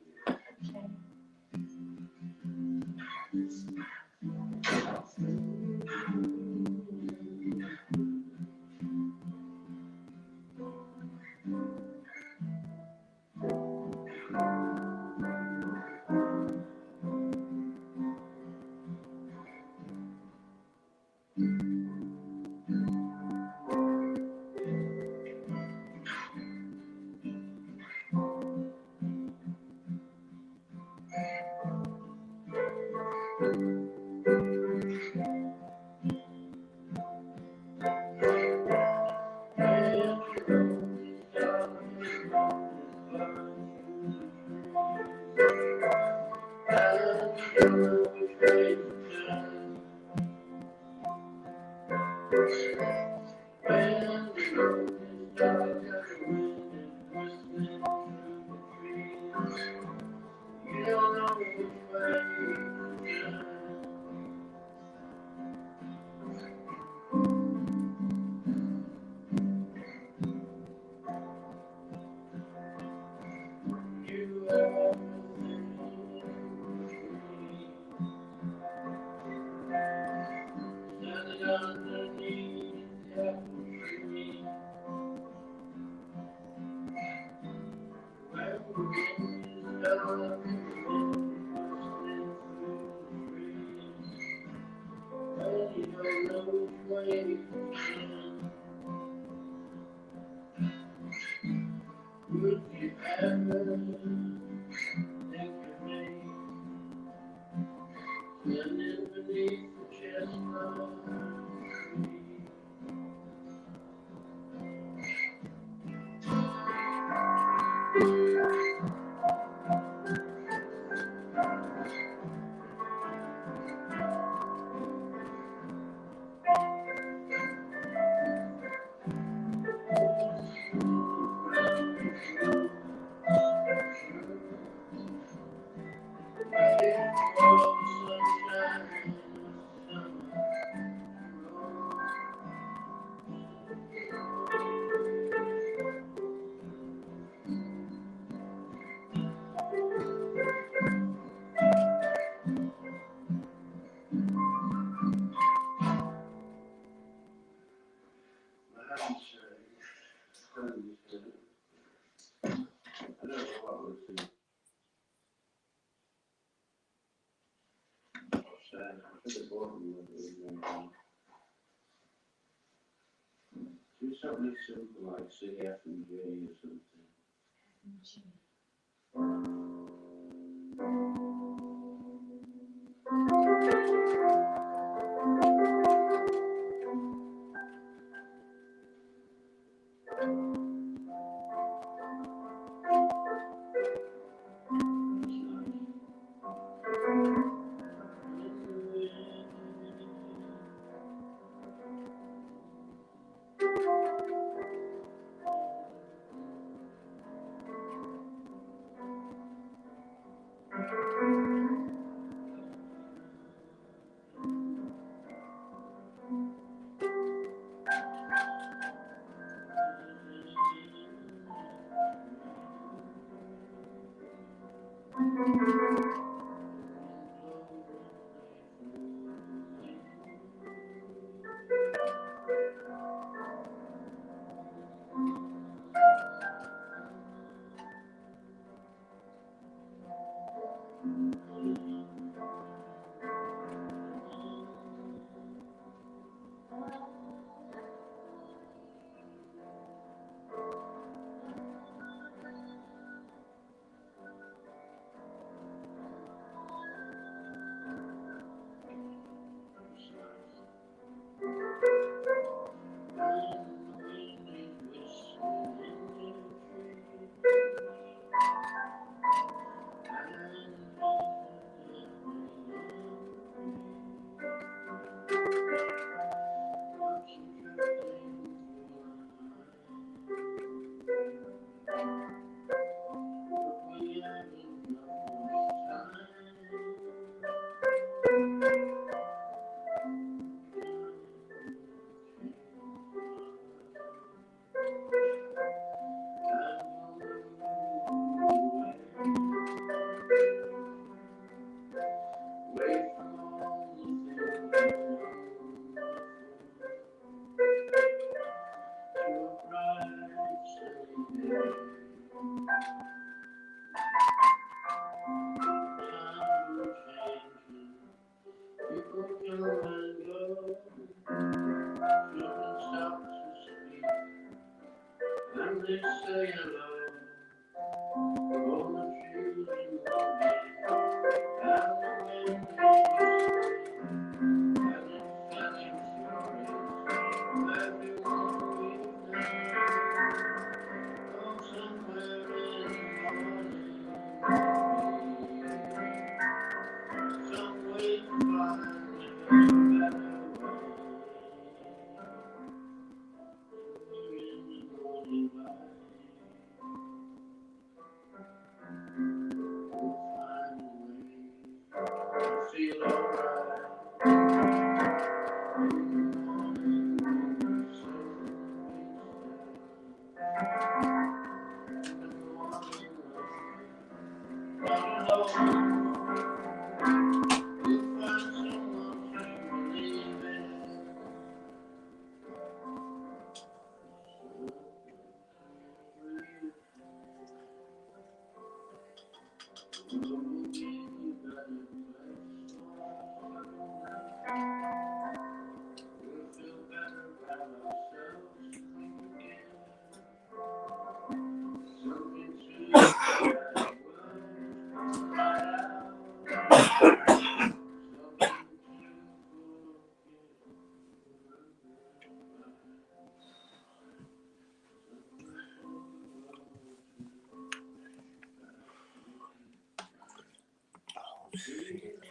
Do something simple like C, F and G or something. That's nice. away from all the things to a bright sunny day. Time will change, people come and go, children stop to speak, and they say hello. All the trees in the wind, and the wind is whistling, and it's telling stories of everyone we've known. Oh, somewhere in the morning, some way to find a better way. Somewhere in the morning light, we'll find a way to feel alright. In the morning, when the sun beats down. In the morning, not alone. We'll find someone to believe in. The world will be a better place for everyone. We'll feel better about ourselves if we can. Something to that world right out. Something to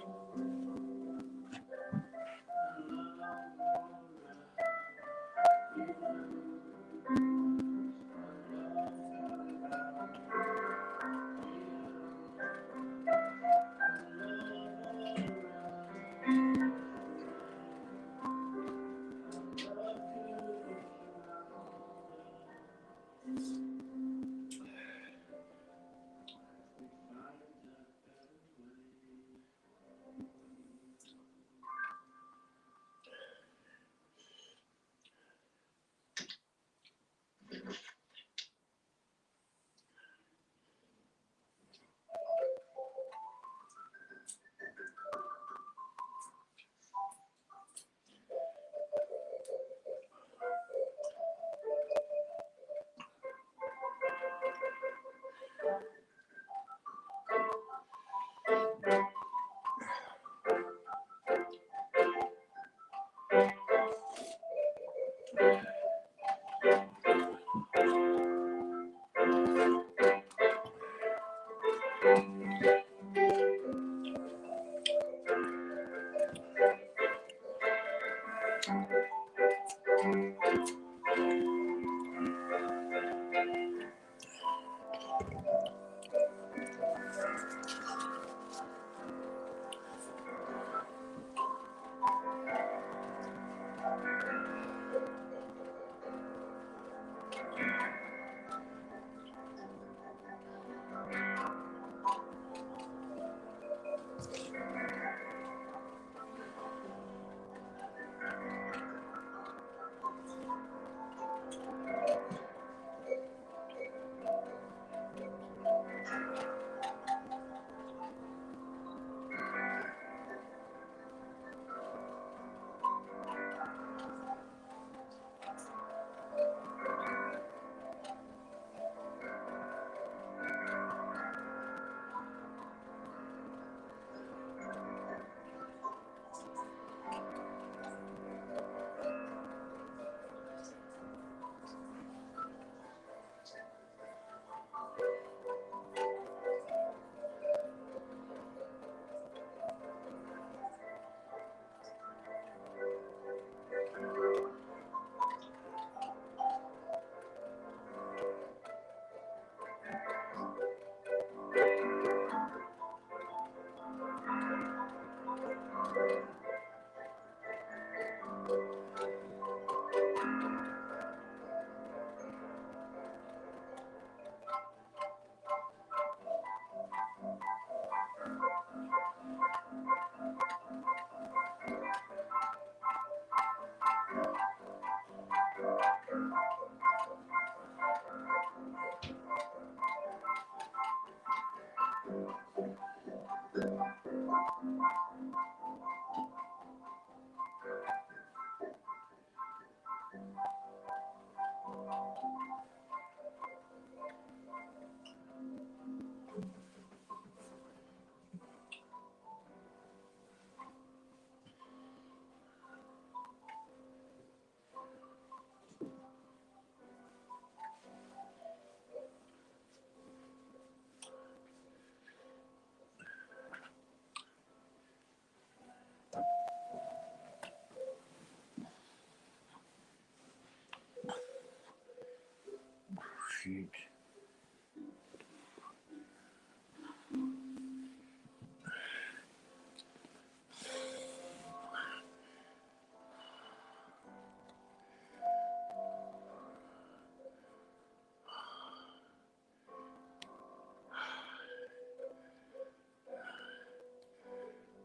sheet.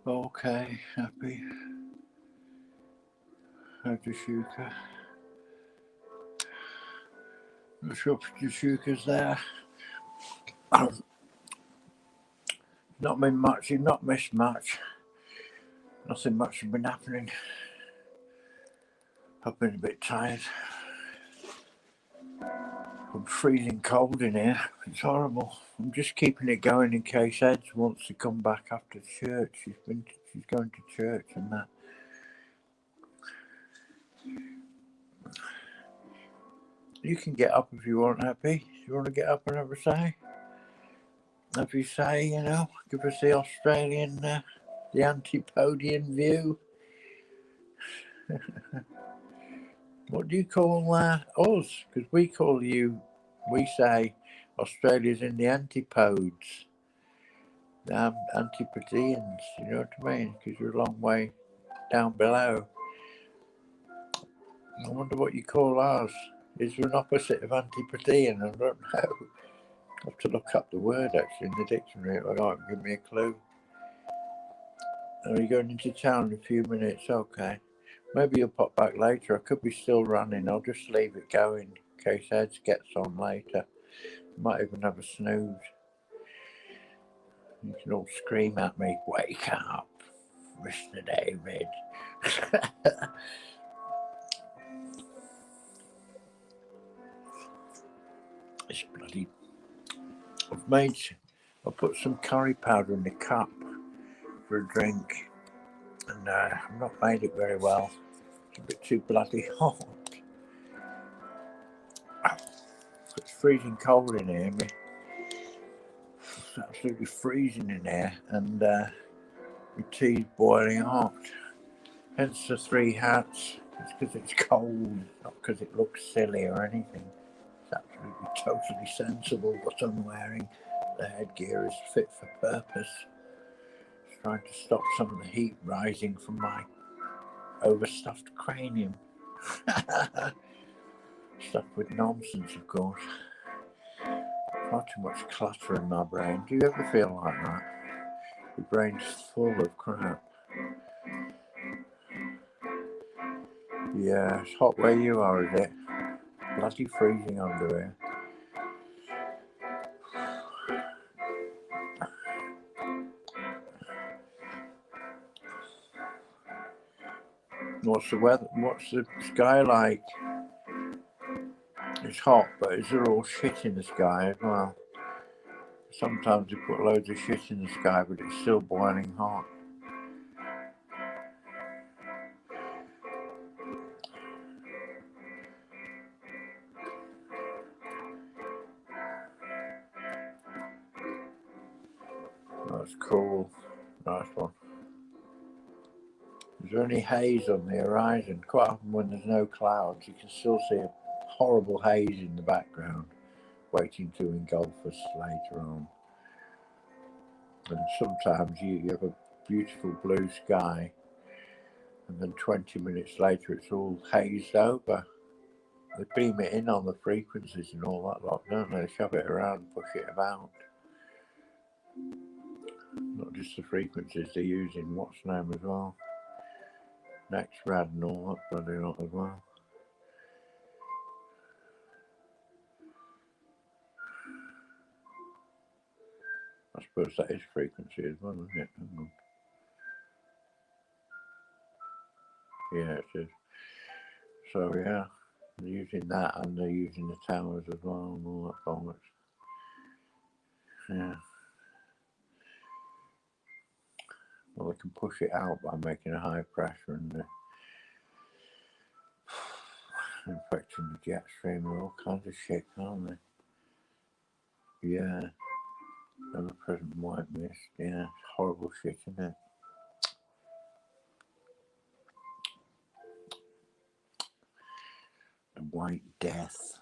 Okay, happy. How's the shuka? Not sure if the shuka's there. Not been much, you've not missed much. Nothing much has been happening. I've been a bit tired. I'm freezing cold in here. It's horrible. I'm just keeping it going in case Ed wants to come back after church. She's going to church and that. You can get up if you want, Happy. You want to get up and have a say? Have you say, you know, give us the Australian, the Antipodean view. What do you call us? Because we say Australia's in the antipodes, the Antipodeans, you know what I mean? Because you're a long way down below. I wonder what you call ours. Is there an opposite of Antipodean? I don't know. I have to look up the word actually in the dictionary. It might give me a clue. Are you going into town in a few minutes? Okay. Maybe you'll pop back later. I could be still running. I'll just leave it going in case Ed gets on later. Might even have a snooze. You can all scream at me, wake up, Mr. David. It's bloody... I've put some curry powder in the cup for a drink. And I've not made it very well. It's a bit too bloody hot. It's freezing cold in here. It's absolutely freezing in here. And my tea's boiling hot. Hence the 3 hats. It's because it's cold, not because it looks silly or anything. It's absolutely totally sensible what I'm wearing. The headgear is fit for purpose. It's trying to stop some of the heat rising from my overstuffed cranium. Stuffed with nonsense, of course. Far too much clutter in my brain. Do you ever feel like that? Your brain's full of crap. Yeah, it's hot where you are, is it? Bloody freezing under here. What's the weather? What's the sky like? It's hot, but is there all shit in the sky as well? Sometimes they put loads of shit in the sky, but it's still boiling hot. That's cool. Nice one. Is there any haze on the horizon? Quite often when there's no clouds, you can still see a horrible haze in the background, waiting to engulf us later on. And sometimes you have a beautiful blue sky, and then 20 minutes later it's all hazed over. They beam it in on the frequencies and all that lot, don't they? Shove it around and push it about. Not just the frequencies, they're using what's name as well. Next rad and all that bloody lot as well. I suppose that is frequency as well, isn't it? Yeah, it is. So yeah, they're using that and they're using the towers as well and all that bollocks. Yeah. Well, they can push it out by making a high pressure and infecting the jet stream and all kinds of shit, can't they? Yeah. Ever present white mist. Yeah, it's horrible shit, isn't it? The White Death.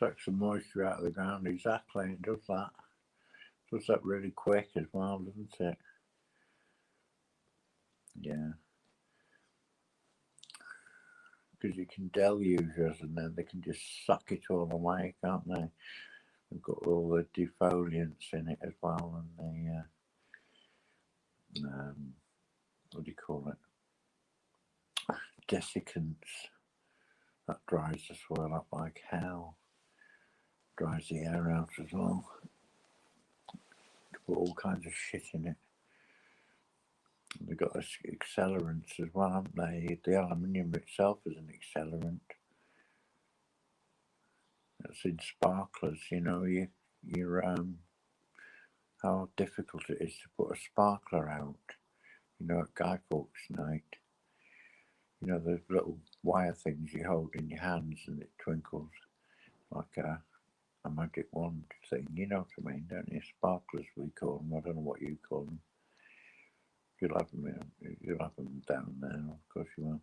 sucks the moisture out of the ground. Exactly, it does that. It does that really quick as well, doesn't it? Yeah. Because you can deluge us and then they can just suck it all away, can't they? They've got all the defoliants in it as well, and the what do you call it? Desiccants. That dries the soil up like hell. Dries the air out as well. Put all kinds of shit in it. They've got accelerants as well, haven't they? The aluminium itself is an accelerant. That's in sparklers, you know. How difficult it is to put a sparkler out. You know, at Guy Fawkes night. You know, those little wire things you hold in your hands and it twinkles like a magic wand thing. You know what I mean, don't you? Sparklers we call them. I don't know what you call them. You'll have them down there, of course you will.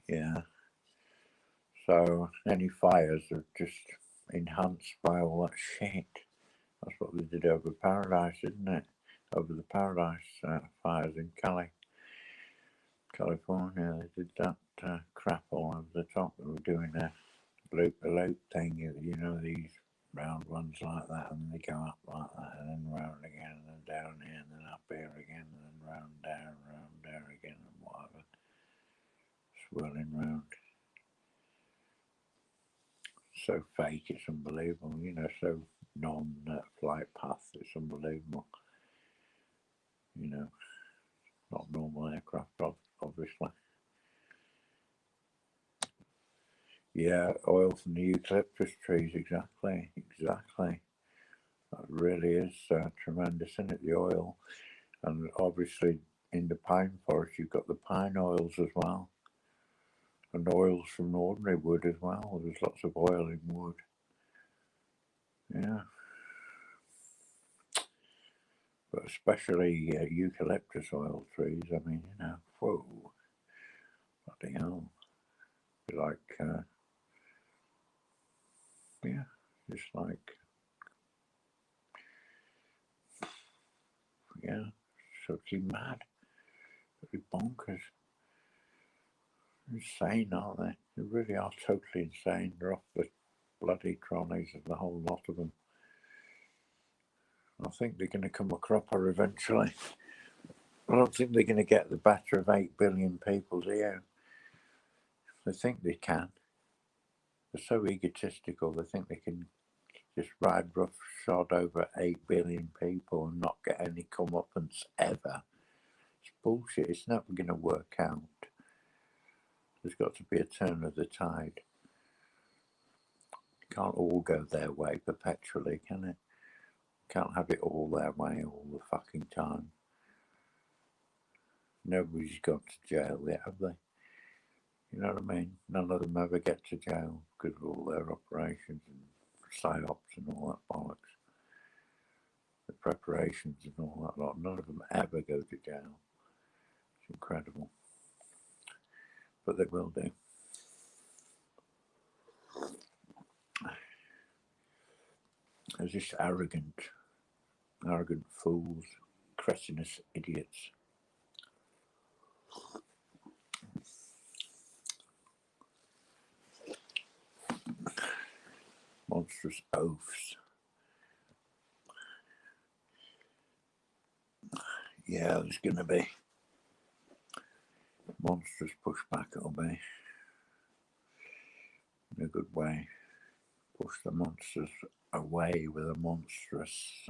Yeah. So any fires are just enhanced by all that shit. That's what they did over Paradise, isn't it? Over the Paradise fires in California, they did that crap all over the top. They were doing a loop thing, you know, these round ones like that, and they go up like that, and then round again, and then down here, and then up here again, and then round there again, and whatever. Swirling round. So fake, it's unbelievable, you know, so non-flight path, it's unbelievable. You know, not normal aircraft, obviously. Yeah, oil from the eucalyptus trees, exactly. That really is tremendous, isn't it, the oil? And obviously in the pine forest you've got the pine oils as well. And oils from ordinary wood as well. There's lots of oil in wood. Yeah. But especially eucalyptus oil trees, I mean, you know, whoa. Bloody hell. Like, yeah, just like, yeah, totally mad. Totally bonkers. Insane, aren't they? They really are totally insane. They're off the bloody trolleys, and the whole lot of them. I think they're going to come a cropper eventually. I don't think they're going to get the better of 8 billion people, do you? They think they can. They're so egotistical, they think they can just ride roughshod over 8 billion people and not get any comeuppance ever. It's bullshit. It's never going to work out. There's got to be a turn of the tide. It can't all go their way perpetually, can it? Can't have it all their way all the fucking time. Nobody's got to jail yet, have they? You know what I mean? None of them ever get to jail because of all their operations and psyops and all that bollocks. The preparations and all that lot. None of them ever go to jail. It's incredible. But they will do. There's just arrogant fools, cretinous idiots. Monstrous oafs. Yeah, there's going to be monstrous pushback, it'll be. In a good way. Push the monsters away with a monstrous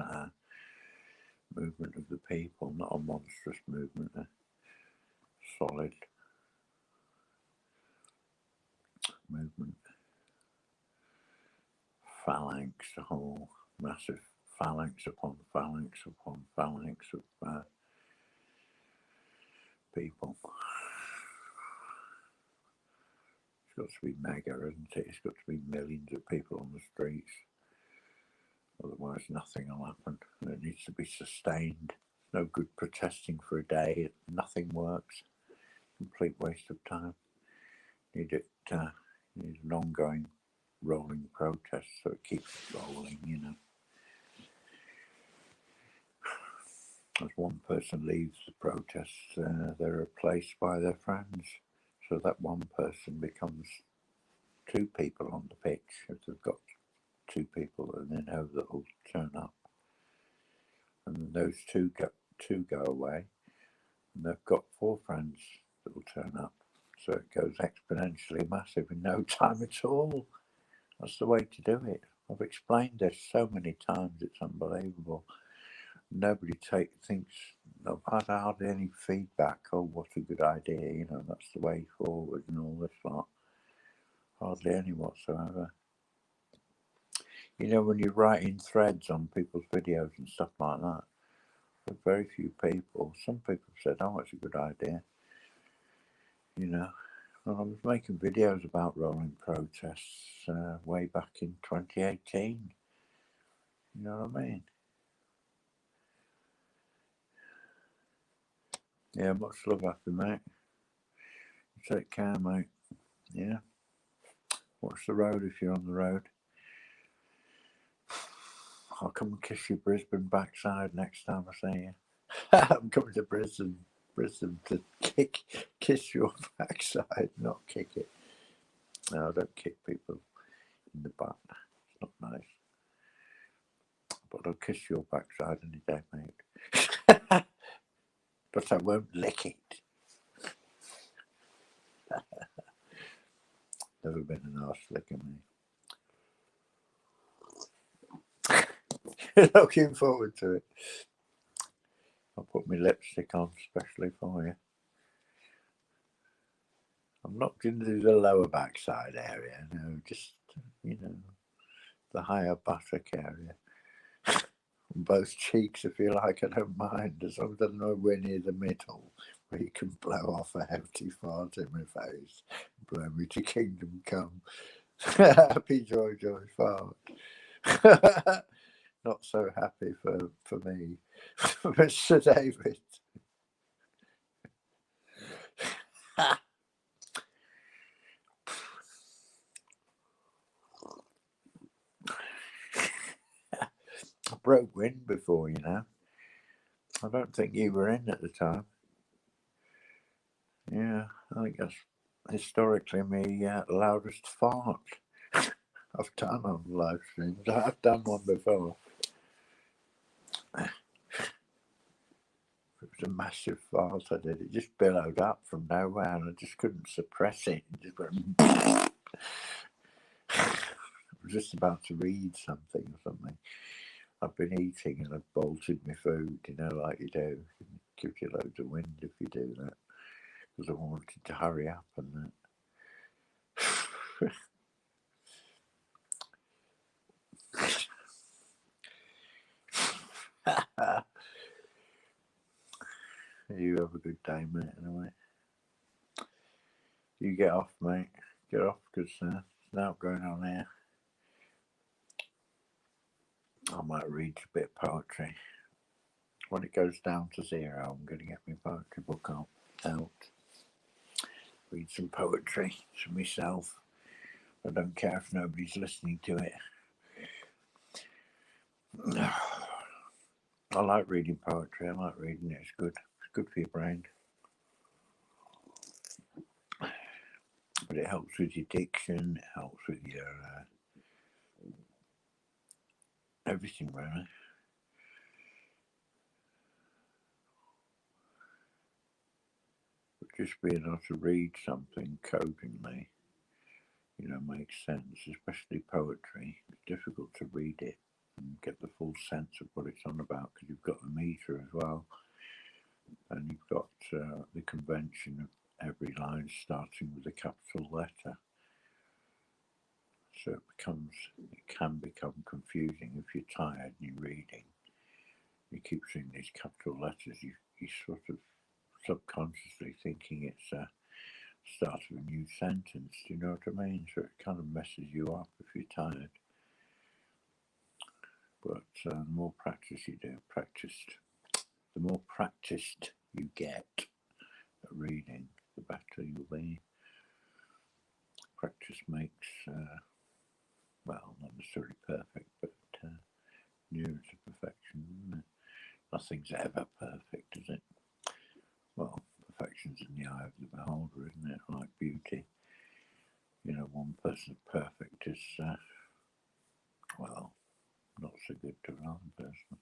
movement of the people, not a monstrous movement, a solid movement. Phalanx, a whole massive phalanx upon phalanx upon phalanx of people. It's got to be mega, isn't it? It's got to be millions of people on the streets. Otherwise nothing will happen. It needs to be sustained. No good protesting for a day. Nothing works. Complete waste of time. Need it it's an ongoing rolling protest, so it keeps rolling, you know. As one person leaves the protest, they're replaced by their friends. So that one person becomes two people on the pitch. If they've got two people that they know that will turn up, and those two go away, and they've got four friends that will turn up. So it goes exponentially massive in no time at all. That's the way to do it. I've explained this so many times, it's unbelievable. Nobody thinks, I've had hardly any feedback, oh, what a good idea, you know, that's the way forward and all this lot. Hardly any whatsoever. You know, when you're writing threads on people's videos and stuff like that, there's very few people. Some people said, oh, it's a good idea. You know, well, I was making videos about rolling protests way back in 2018. You know what I mean? Yeah, much love, happy mate. Take care, mate. Yeah. Watch the road if you're on the road. I'll come and kiss your Brisbane backside next time I see you. I'm coming to Brisbane to kiss your backside, not kick it. No, I don't kick people in the butt. It's not nice. But I'll kiss your backside any day, mate. But I won't lick it. Never been an arse licker, mate. Looking forward to it. I'll put my lipstick on specially for you. I'm not going to do the lower backside area, no, just, you know, the higher buttock area. Both cheeks, if you like, I don't mind, as long as I'm nowhere near the middle, where you can blow off a hefty fart in my face, blow me to kingdom come. Happy joy fart. Not so happy for me, Mr. David. I broke wind before, you know. I don't think you were in at the time. Yeah, I think that's historically my loudest fart I've done on live streams. I've done one before. It was a massive fart I did. It just billowed up from nowhere and I just couldn't suppress it. It just went I was just about to read something or something. I've been eating and I've bolted my food, you know, like you do. It gives you loads of wind if you do that. Because I wanted to hurry up and that. You have a good day, mate, anyway. You get off, mate. Get off, because there's now going on here. I might read a bit of poetry. When it goes down to zero, I'm going to get my poetry book out. Read some poetry to myself. I don't care if nobody's listening to it. I like reading poetry. I like reading it. It's good. It's good for your brain. But it helps with your diction. It helps with your everything, really. But just being able to read something cogently, you know, makes sense, especially poetry. It's difficult to read it and get the full sense of what it's on about because you've got the meter as well. And you've got the convention of every line starting with a capital letter. So it can become confusing if you're tired and you're reading. You keep seeing these capital letters, you sort of subconsciously thinking it's a start of a new sentence, do you know what I mean? So it kind of messes you up if you're tired. But the more practice you do, the more practiced you get at reading, the better you'll be. just makes, well, not necessarily perfect, but nearer to perfection, isn't it? Nothing's ever perfect, is it? Well, perfection's in the eye of the beholder, isn't it? Like beauty. You know, one person's perfect is, well, not so good to another person.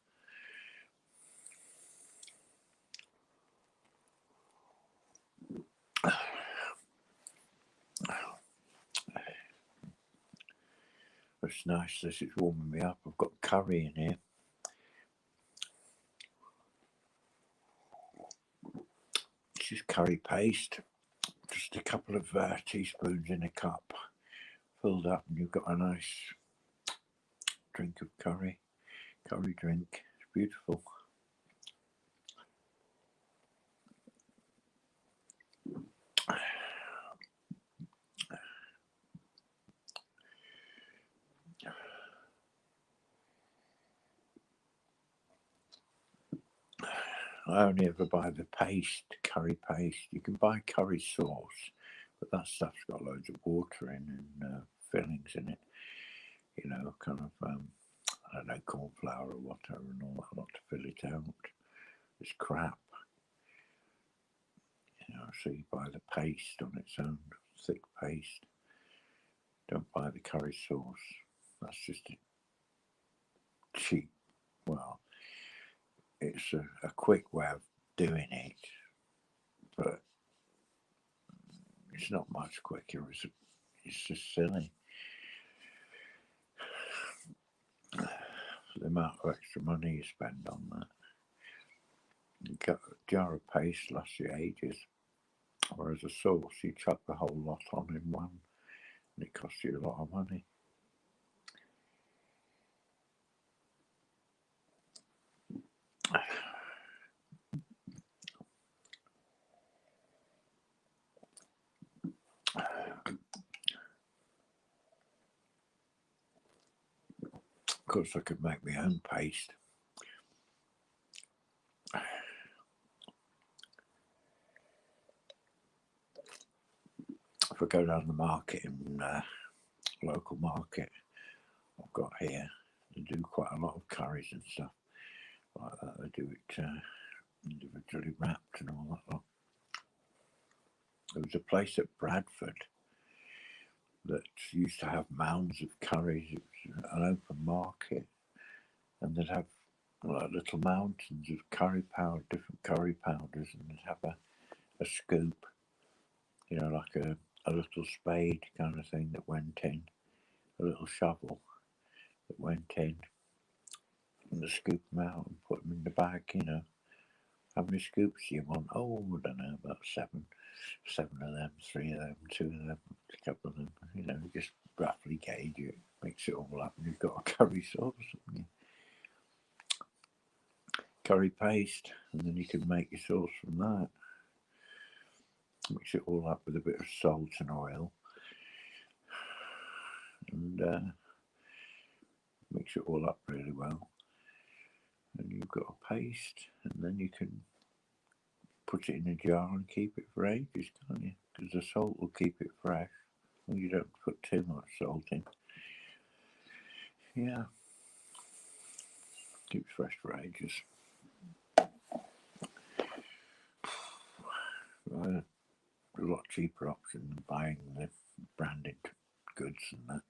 It's nice, this is warming me up. I've got curry in here. This is curry paste. Just a couple of teaspoons in a cup. Filled up and you've got a nice drink of curry. Curry drink. It's beautiful. I only ever buy the paste, curry paste. You can buy curry sauce, but that stuff's got loads of water in and fillings in it. You know, kind of, I don't know, corn flour or whatever and all that lot to fill it out. It's crap. You know, so you buy the paste on its own, thick paste. Don't buy the curry sauce. That's just a cheap, well, it's a quick way of doing it, but it's not much quicker. It's just silly. The amount of extra money you spend on that. A jar of paste lasts you ages, whereas a sauce, you chuck the whole lot on in one, and it costs you a lot of money. Of course, I could make my own paste. If I go down the market in local market I've got here, they do quite a lot of curries and stuff like that. They do it individually wrapped and all that lot. There was a place at Bradford that used to have mounds of curries. It was an open market, and they'd have like little mountains of curry powder, different curry powders, and they'd have a scoop, you know, like a little spade kind of thing that went in, a little shovel that went in, and they scoop them out and put them in the bag, you know. How many scoops do you want? Oh, I don't know, about seven of them, 3 of them, 2 of them, a couple of them, you know, just roughly gauge it, mix it all up, and you've got a curry sauce, haven't you? Curry paste, and then you can make your sauce from that. Mix it all up with a bit of salt and oil, and mix it all up really well, and you've got a paste, and then you can put it in a jar and keep it for ages, can't you? Because the salt will keep it fresh. Well, you don't put too much salt in. Yeah, keeps fresh for ages. A lot cheaper option than buying the branded goods and that.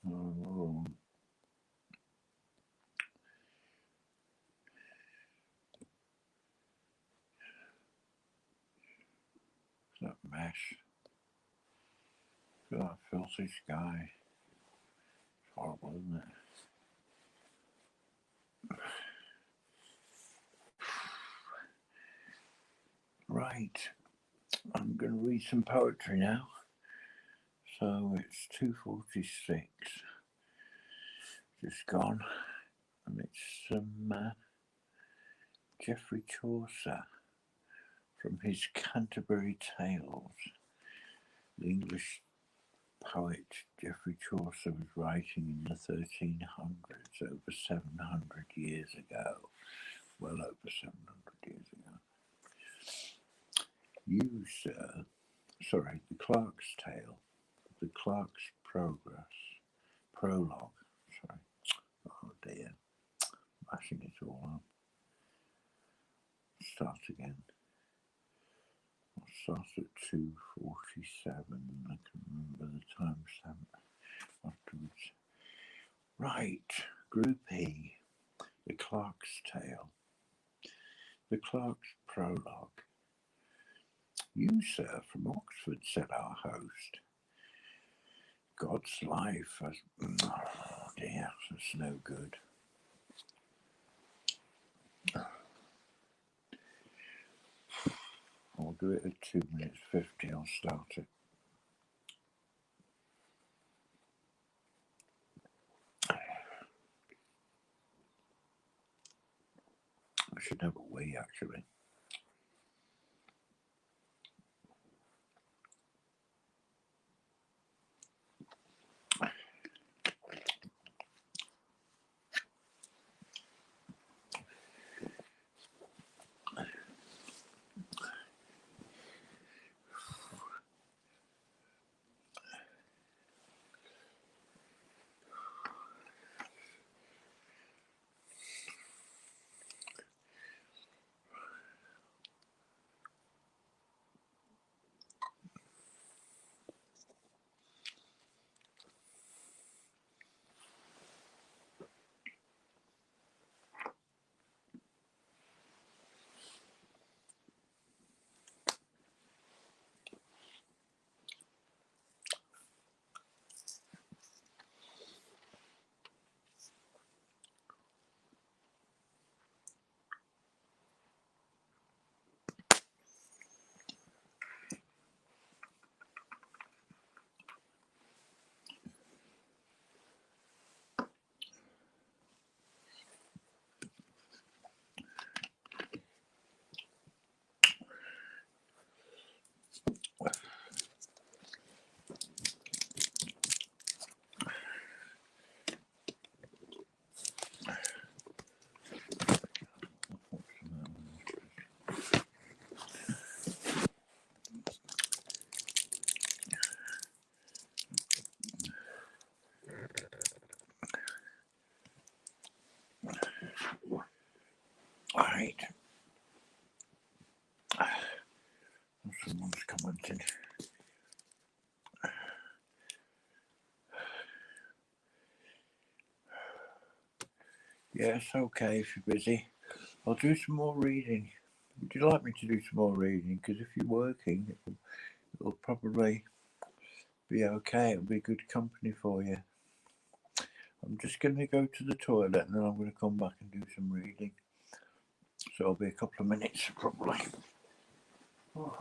Oh, that mess. That filthy sky. It's horrible, isn't it? Right, I'm going to read some poetry now. So it's 2:46, just gone, and it's some Geoffrey Chaucer from his Canterbury Tales. The English poet Geoffrey Chaucer was writing in the 1300s, over 700 years ago, well over 700 years ago. You, sir, sorry, the Clerk's Tale, the Clerk's Prologue, sorry, oh dear, mashing it all up. Start again. I'll start at 2:47, and I can remember the timestamp afterwards. Right, Group E, the Clerk's Tale, the Clerk's Prologue. You, sir, from Oxford, said our host. God's life has... Oh dear, that's no good. I'll do it at 2:50, I'll start it. I should have a wee, actually. Right. Someone's commenting. Yes, okay, if you're busy. I'll do some more reading. Would you like me to do some more reading? Because if you're working, it'll probably be okay. It'll be good company for you. I'm just going to go to the toilet and then I'm going to come back and do some reading. So it'll be a couple of minutes probably. Oh.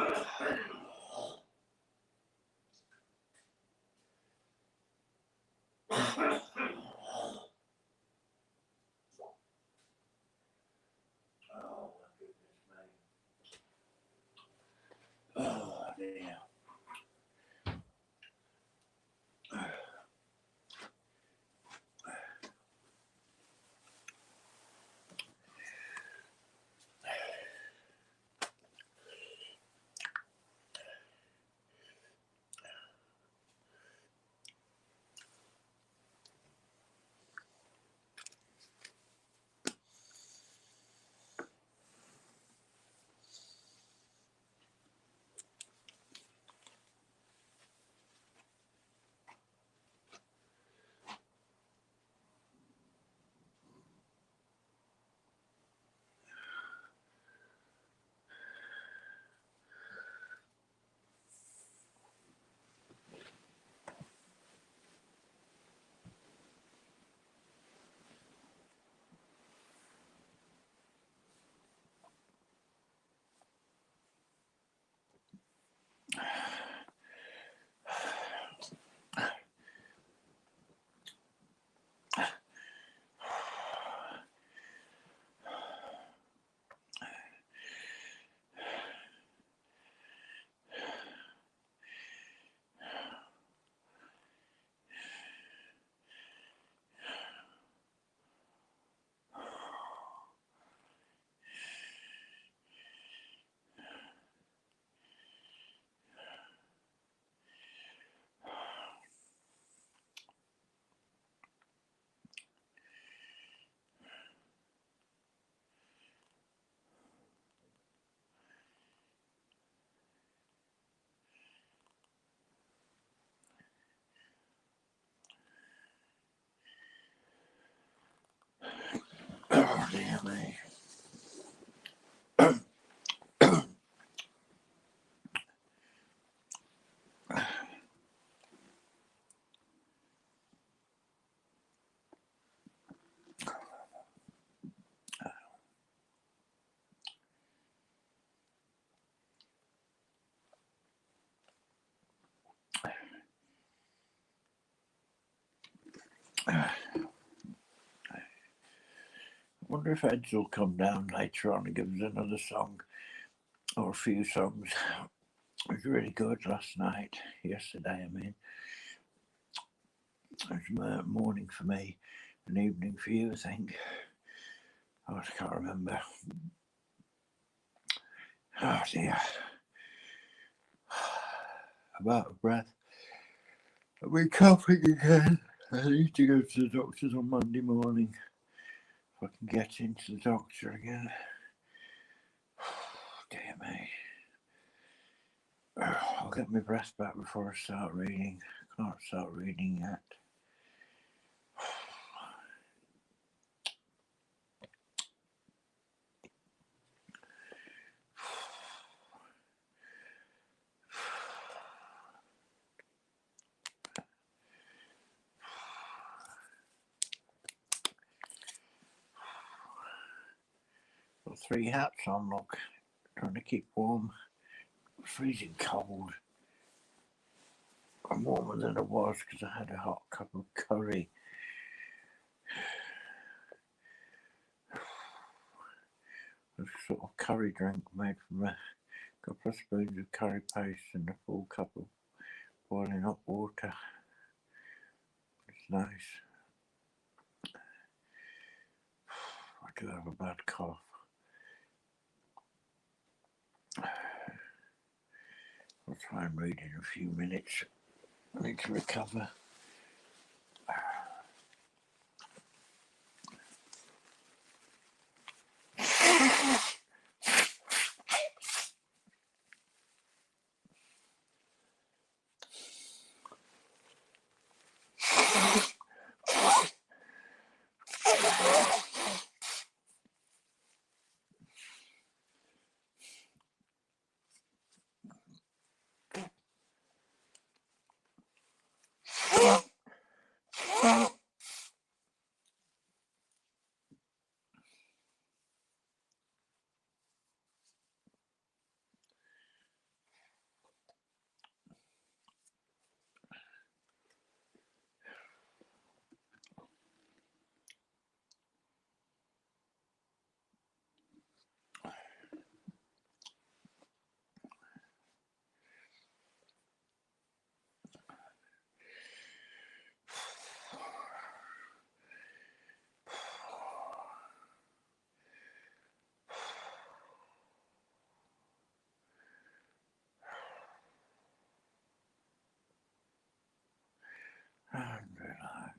Oh dear. Oh dear me. I wonder if Eds will come down later on and give us another song or a few songs. It was really good last night, yesterday I mean. It was morning for me, an evening for you I think. Oh, I can't remember. Oh dear. I'm out of breath. I'll be coughing again. I need to go to the doctor's on Monday morning. If I can get into the doctor again. Dear me. I'll get my breath back before I start reading. I can't start reading yet. Got 3 hats on, look. Trying to keep warm. Freezing cold. I'm warmer than I was because I had a hot cup of curry. A sort of curry drink made from a couple of spoons of curry paste and a full cup of boiling hot water. It's nice. I do have a bad cough. I'll try and read in a few minutes. I need to recover. and relax.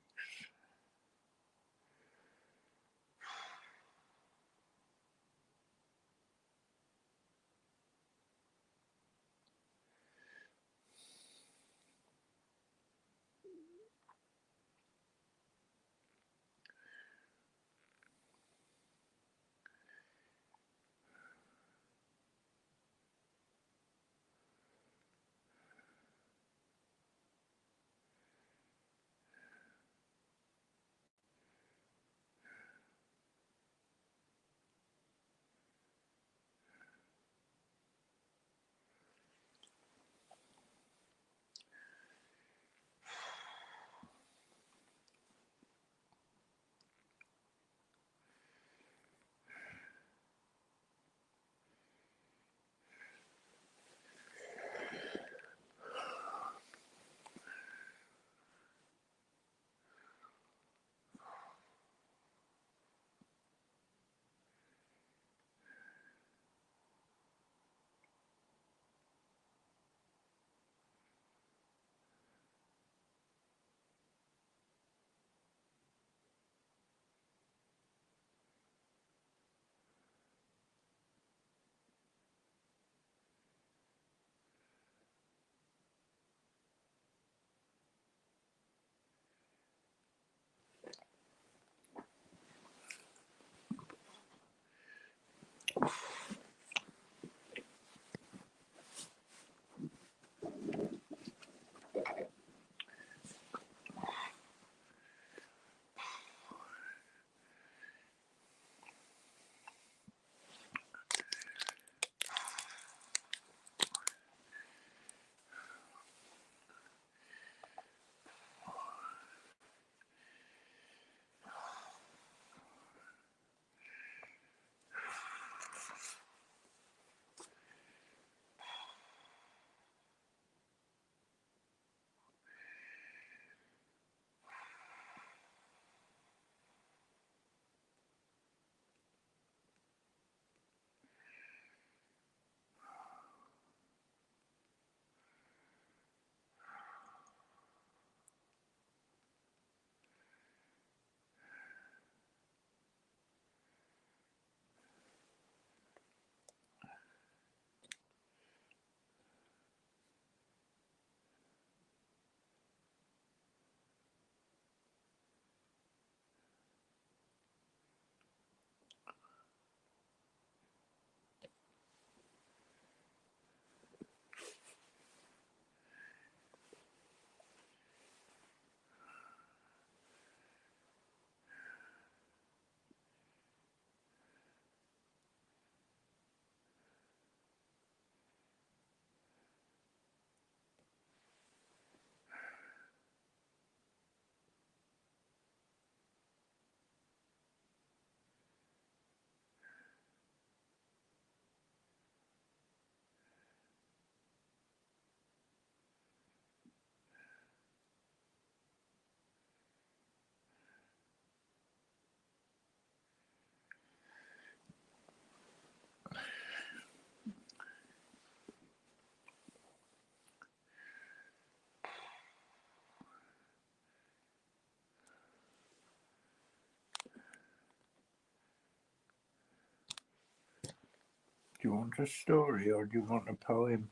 Do you want a story or do you want a poem?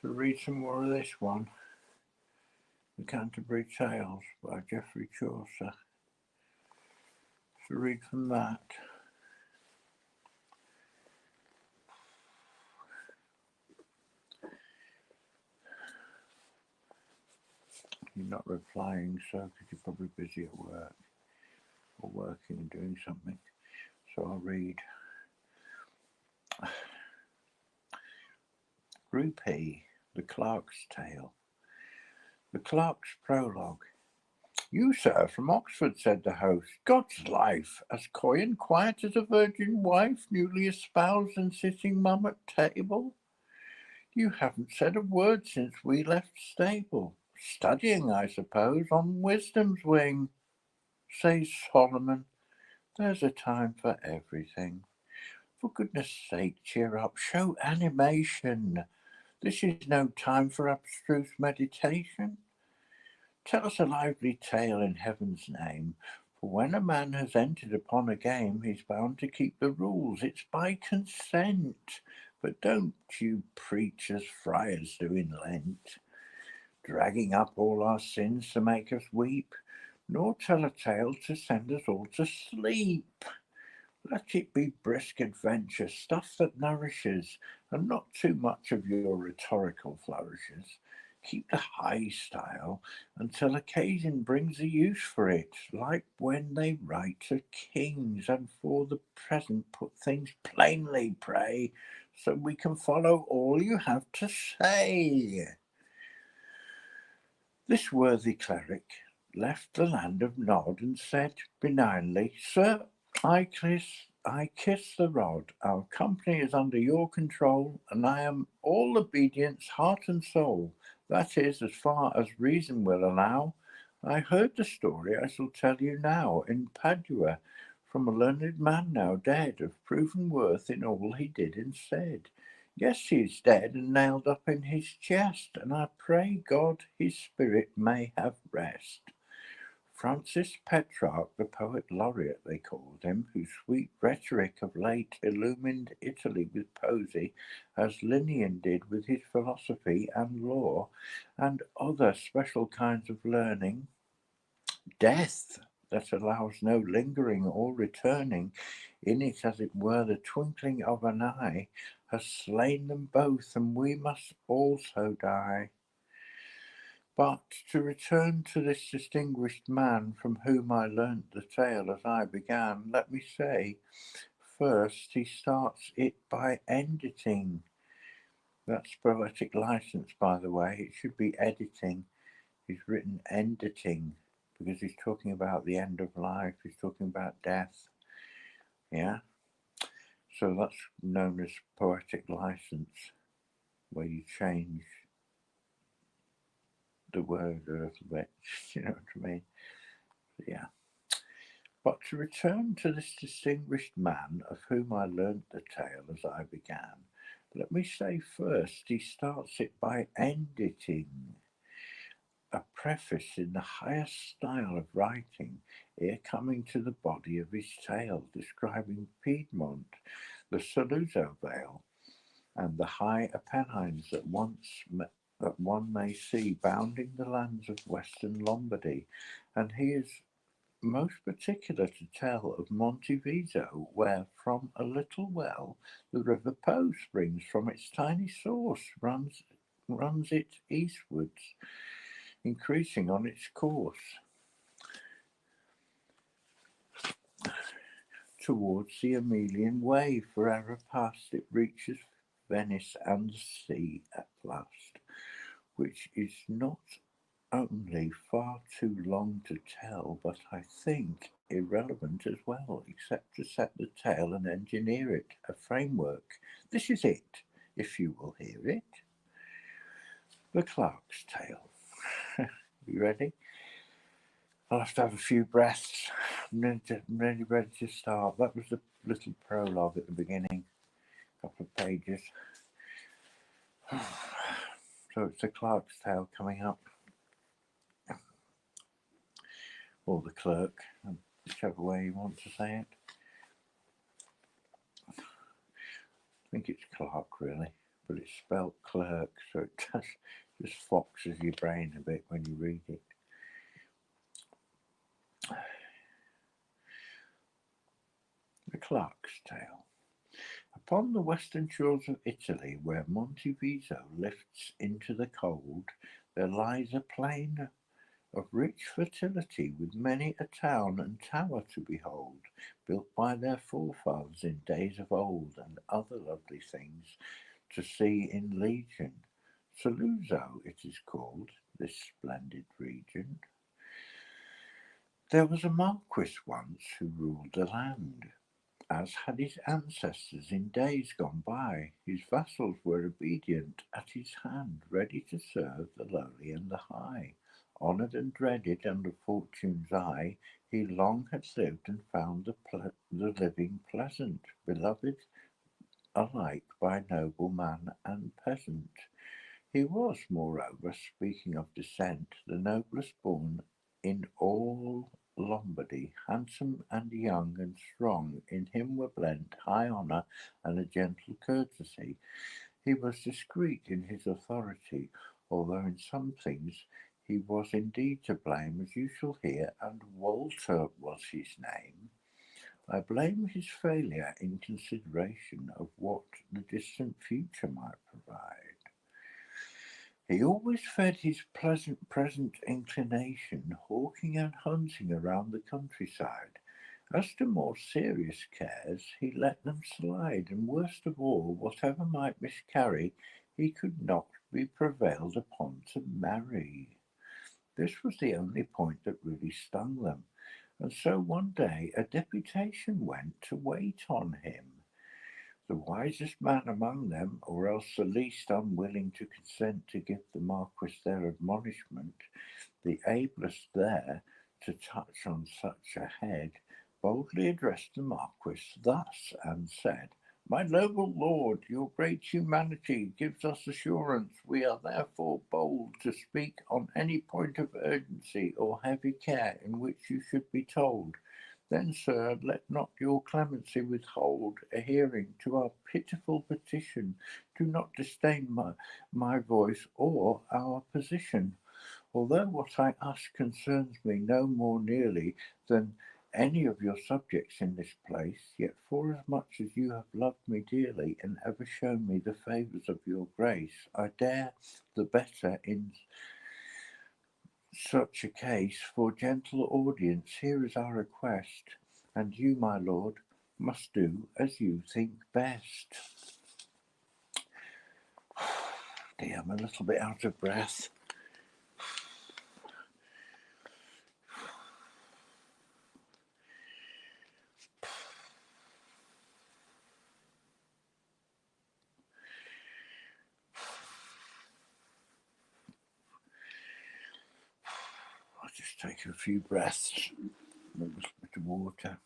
So read some more of this one. The Canterbury Tales by Geoffrey Chaucer. So read from that. You're not replying, so because you're probably busy at work or working and doing something. So I'll read. Group E, The Clerk's Tale. The Clerk's Prologue. You, sir, from Oxford, said the host. God's life, as coy and quiet as a virgin wife, newly espoused and sitting mum at table. You haven't said a word since we left stable. Studying, I suppose, on wisdom's wing. Says Solomon, there's a time for everything. For goodness sake, cheer up, show animation. This is no time for abstruse meditation. Tell us a lively tale in heaven's name, for when a man has entered upon a game, he's bound to keep the rules. It's by consent. But don't you preach as friars do in Lent, dragging up all our sins to make us weep, nor tell a tale to send us all to sleep. Let it be brisk adventure, stuff that nourishes, and not too much of your rhetorical flourishes. Keep the high style until occasion brings a use for it, like when they write to kings, and for the present put things plainly, pray, so we can follow all you have to say. This worthy cleric left the land of Nod and said benignly, Sir, I kiss the rod. Our company is under your control, and I am all obedience, heart and soul. That is, as far as reason will allow. I heard the story I shall tell you now in Padua, from a learned man now dead, of proven worth in all he did and said. Yes, he is dead and nailed up in his chest, and I pray God his spirit may have rest. Francis Petrarch, the poet laureate they called him, whose sweet rhetoric of late illumined Italy with poesy, as Linnean did with his philosophy and law, and other special kinds of learning. Death, that allows no lingering or returning, in it as it were the twinkling of an eye, has slain them both, and we must also die. But to return to this distinguished man from whom I learnt the tale as I began, let me say, first he starts it by editing. That's poetic license, by the way. It should be editing. He's written editing because he's talking about the end of life. He's talking about death. Yeah? So that's known as poetic license, where you change the word a little bit. You know what I mean? Yeah. But to return to this distinguished man of whom I learnt the tale as I began, let me say first he starts it by editing. A preface in the highest style of writing, ere coming to the body of his tale, describing Piedmont, the Saluzzo Vale, and the high Apennines that one may see bounding the lands of western Lombardy, and he is most particular to tell of Monteviso, where from a little well the river Po springs from its tiny source, runs it eastwards, increasing on its course towards the Emilian Way. Forever past it reaches Venice and the sea at last, which is not only far too long to tell, but I think irrelevant as well, except to set the tale and engineer it, a framework. This is it, if you will hear it. The Clerk's Tale. You ready? I'll have to have a few breaths. I'm really ready to start. That was the little prologue at the beginning, a couple of pages. So it's the Clerk's Tale coming up. Or the clerk, whichever way you want to say it. I think it's clerk really, but it's spelled clerk, so it just foxes your brain a bit when you read it. The Clerk's Tale. Upon the western shores of Italy, where Monteviso lifts into the cold, there lies a plain of rich fertility, with many a town and tower to behold, built by their forefathers in days of old, and other lovely things to see in legion. Saluzzo it is called, this splendid region. There was a marquis once who ruled the land, as had his ancestors in days gone by. His vassals were obedient at his hand, ready to serve the lowly and the high. Honoured and dreaded under fortune's eye, he long had lived and found the living pleasant, beloved alike by nobleman and peasant. He was, moreover, speaking of descent, the noblest born in all Lombardy, handsome and young and strong. In him were blent high honour and a gentle courtesy. He was discreet in his authority, although in some things he was indeed to blame, as you shall hear, and Walter was his name. I blame his failure in consideration of what the distant future might provide. He always fed his pleasant present inclination, hawking and hunting around the countryside. As to more serious cares, he let them slide, and worst of all, whatever might miscarry, he could not be prevailed upon to marry. This was the only point that really stung them, and so one day a deputation went to wait on him. The wisest man among them, or else the least unwilling to consent to give the Marquis their admonishment, the ablest there to touch on such a head, boldly addressed the Marquis thus, and said, My noble lord, your great humanity gives us assurance. We are therefore bold to speak on any point of urgency or heavy care in which you should be told. Then, sir, let not your clemency withhold a hearing to our pitiful petition. Do not disdain my voice or our position. Although what I ask concerns me no more nearly than any of your subjects in this place, yet forasmuch as you have loved me dearly and ever shown me the favours of your grace, I dare the better in such a case for gentle audience. Here is our request, and you, my lord, must do as you think best. Dear, I'm a little bit out of breath. I'll just take a few breaths, a little bit of water.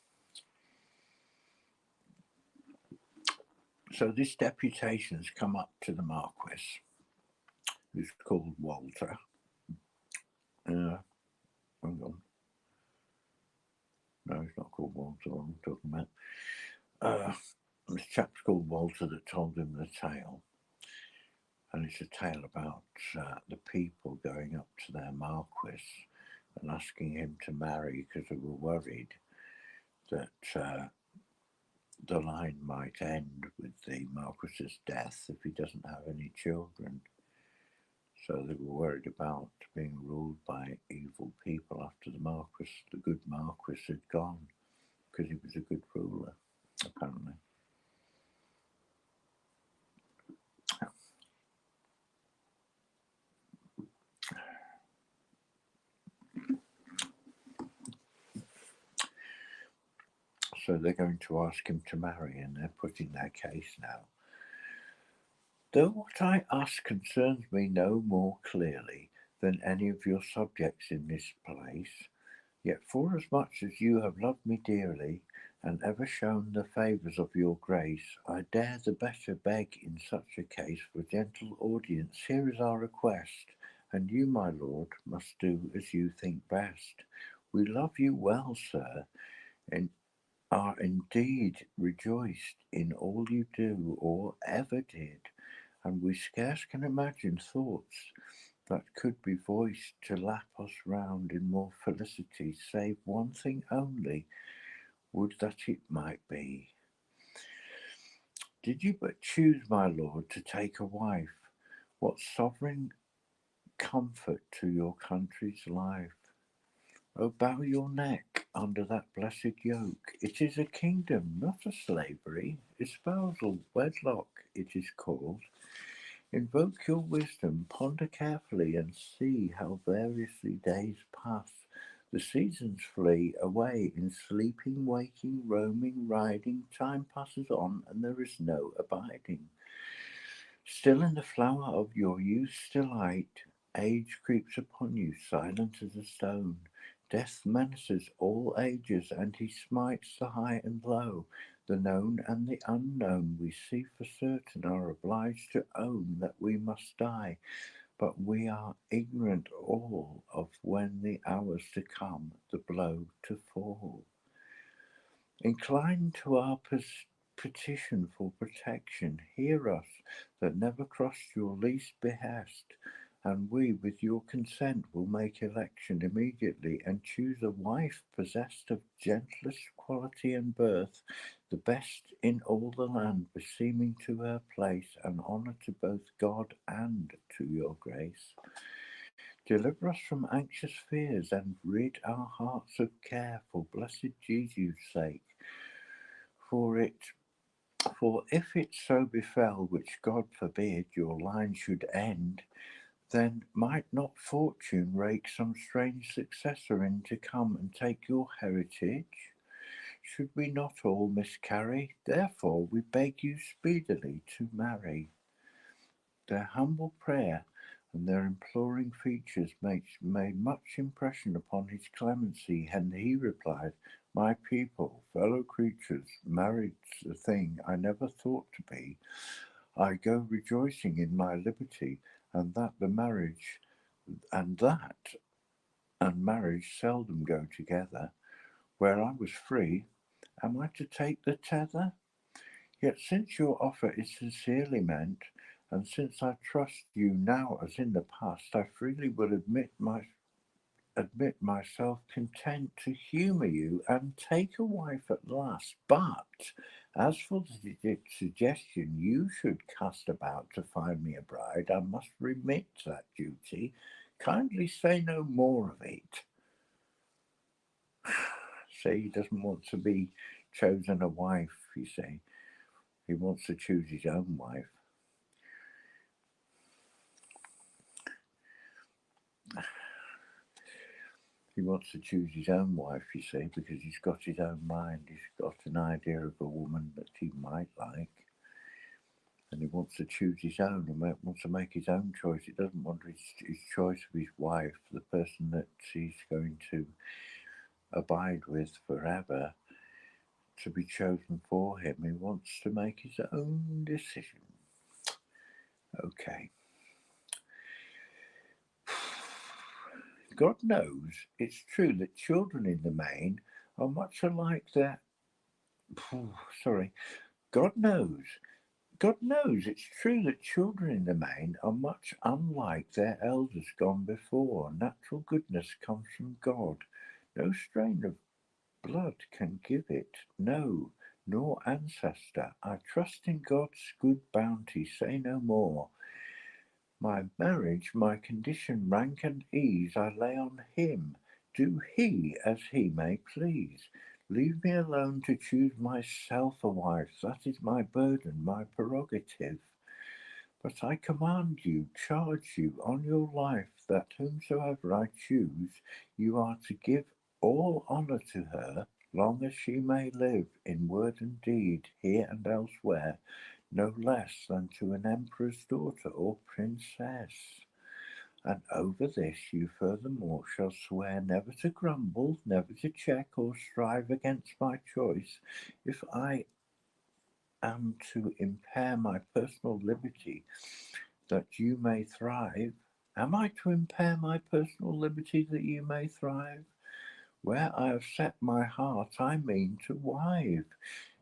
So this deputation's come up to the Marquis, who's called Walter. Hang on. No, he's not called Walter. What I'm talking about. This chap's called Walter that told him the tale. And it's a tale about the people going up to their Marquis and asking him to marry because they were worried that the line might end with the Marquis's death if he doesn't have any children. So they were worried about being ruled by evil people after the good Marquis had gone, because he was a good ruler, apparently. So they're going to ask him to marry, and they're putting their case now. Though what I ask concerns me no more clearly than any of your subjects in this place, yet forasmuch as you have loved me dearly, and ever shown the favours of your grace, I dare the better beg in such a case for gentle audience. Here is our request, and you, my lord, must do as you think best. We love you well, sir, and are indeed rejoiced in all you do or ever did, and we scarce can imagine thoughts that could be voiced to lap us round in more felicity, save one thing only, would that it might be. Did you but choose, my lord, to take a wife, what sovereign comfort to your country's life! Oh, bow your neck under that blessed yoke. It is a kingdom, not a slavery. Espousal, wedlock, it is called. Invoke your wisdom, ponder carefully, and see how variously days pass. The seasons flee away in sleeping, waking, roaming, riding. Time passes on, and there is no abiding. Still in the flower of your youth's delight, age creeps upon you, silent as a stone. Death menaces all ages, and he smites the high and low. The known and the unknown we see for certain are obliged to own that we must die, but we are ignorant all of when the hours to come, the blow to fall. Incline to our petition for protection, hear us that never crossed your least behest, and we, with your consent, will make election immediately and choose a wife possessed of gentlest quality and birth, the best in all the land, beseeming to her place, and honour to both God and to your grace. Deliver us from anxious fears, and rid our hearts of care, for blessed Jesus' sake. For if it so befell, which God forbid, your line should end, then might not fortune rake some strange successor in to come and take your heritage? Should we not all miscarry? Therefore we beg you speedily to marry. Their humble prayer and their imploring features made much impression upon his clemency, and he replied, My people, fellow creatures, married's a thing I never thought to be. I go rejoicing in my liberty, and that and marriage seldom go together. Where I was free, am I to take the tether? Yet since your offer is sincerely meant, and since I trust you now as in the past, I freely will admit myself content to humour you and take a wife at last. But as for the suggestion you should cast about to find me a bride, I must remit that duty. Kindly say no more of it. See, he doesn't want to be chosen a wife, you see. He wants to choose his own wife. He wants to choose his own wife, you see, because he's got his own mind. He's got an idea of a woman that he might like. And he wants to choose his own and wants to make his own choice. He doesn't want his choice of his wife, the person that he's going to abide with forever, to be chosen for him. He wants to make his own decision. Okay. God knows it's true that children in the main are much alike their. God knows it's true that children in the main are much unlike their elders gone before. Natural goodness comes from God. No strain of blood can give it, no, nor ancestor. I trust in God's good bounty, say no more. My marriage, my condition, rank and ease, I lay on him. Do he as he may please. Leave me alone to choose myself a wife. That is my burden, my prerogative. But I command you, charge you on your life, that whomsoever I choose, you are to give all honour to her, long as she may live, in word and deed, here and elsewhere, no less than to an emperor's daughter or princess. And over this you furthermore shall swear never to grumble, never to check or strive against my choice, if I am to impair my personal liberty, that you may thrive. Am I to impair my personal liberty that you may thrive? Where I have set my heart, I mean to wive.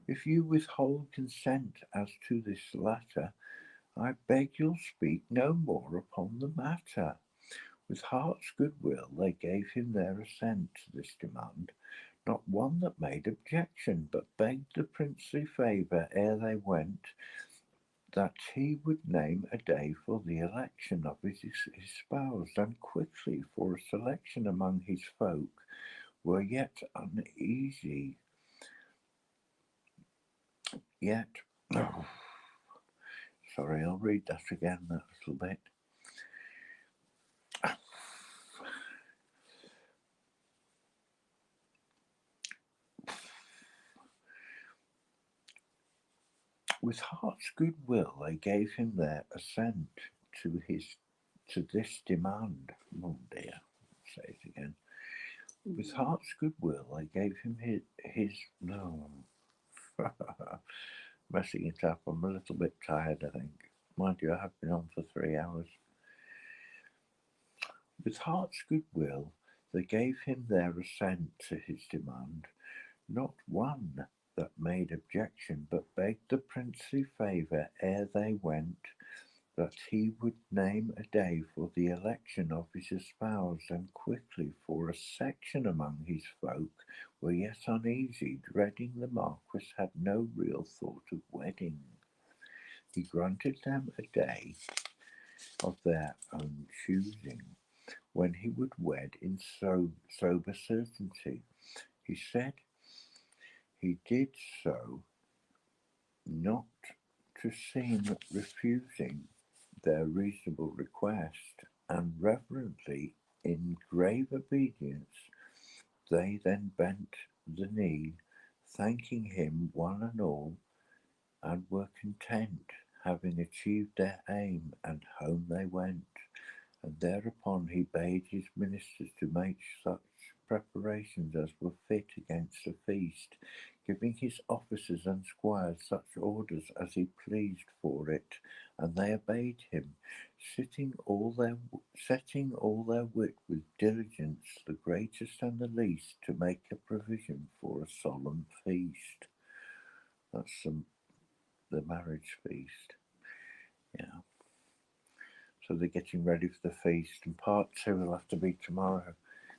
If you withhold consent as to this latter, I beg you'll speak no more upon the matter. With heart's goodwill they gave him their assent to this demand, not one that made objection, but begged the princely favour ere they went, that he would name a day for the election of his espoused, and quickly, for a selection among his folk were yet uneasy. Yet, oh, sorry, I'll read that again, that little bit. With heart's goodwill they gave him their assent to this demand. Oh dear, say it again. With heart's goodwill they gave him his no. Messing it up. I'm a little bit tired, I think. Mind you, I have been on for 3 hours. With heart's goodwill, they gave him their assent to his demand. Not one that made objection, but begged the princely favour ere they went, that he would name a day for the election of his espoused, and quickly, for a section among his folk were yet uneasy, dreading the Marquis had no real thought of wedding. He granted them a day of their own choosing, when he would wed in sober certainty. He said he did so not to seem refusing their reasonable request, and reverently, in grave obedience, they then bent the knee, thanking him one and all, and were content, having achieved their aim, and home they went. And thereupon he bade his ministers to make such preparations as were fit against the feast, giving his officers and squires such orders as he pleased for it, and they obeyed him, setting all their wit with diligence, the greatest and the least, to make a provision for a solemn feast. That's the marriage feast. Yeah. So they're getting ready for the feast, and part 2 will have to be tomorrow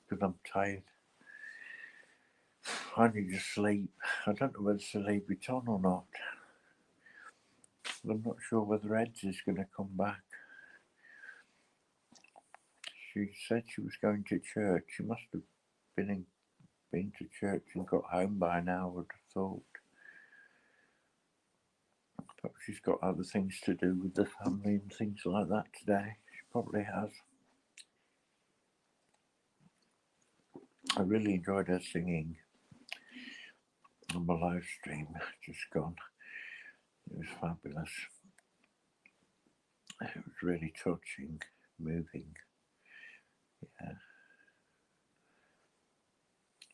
because I'm tired. I need to sleep. I don't know whether to leave it on or not. I'm not sure whether Eds is going to come back. She said she was going to church. She must have been to church and got home by now, I would have thought. But she's got other things to do with the family and things like that today. She probably has. I really enjoyed her singing on my live stream, just gone. It was fabulous. It was really touching, moving. Yeah.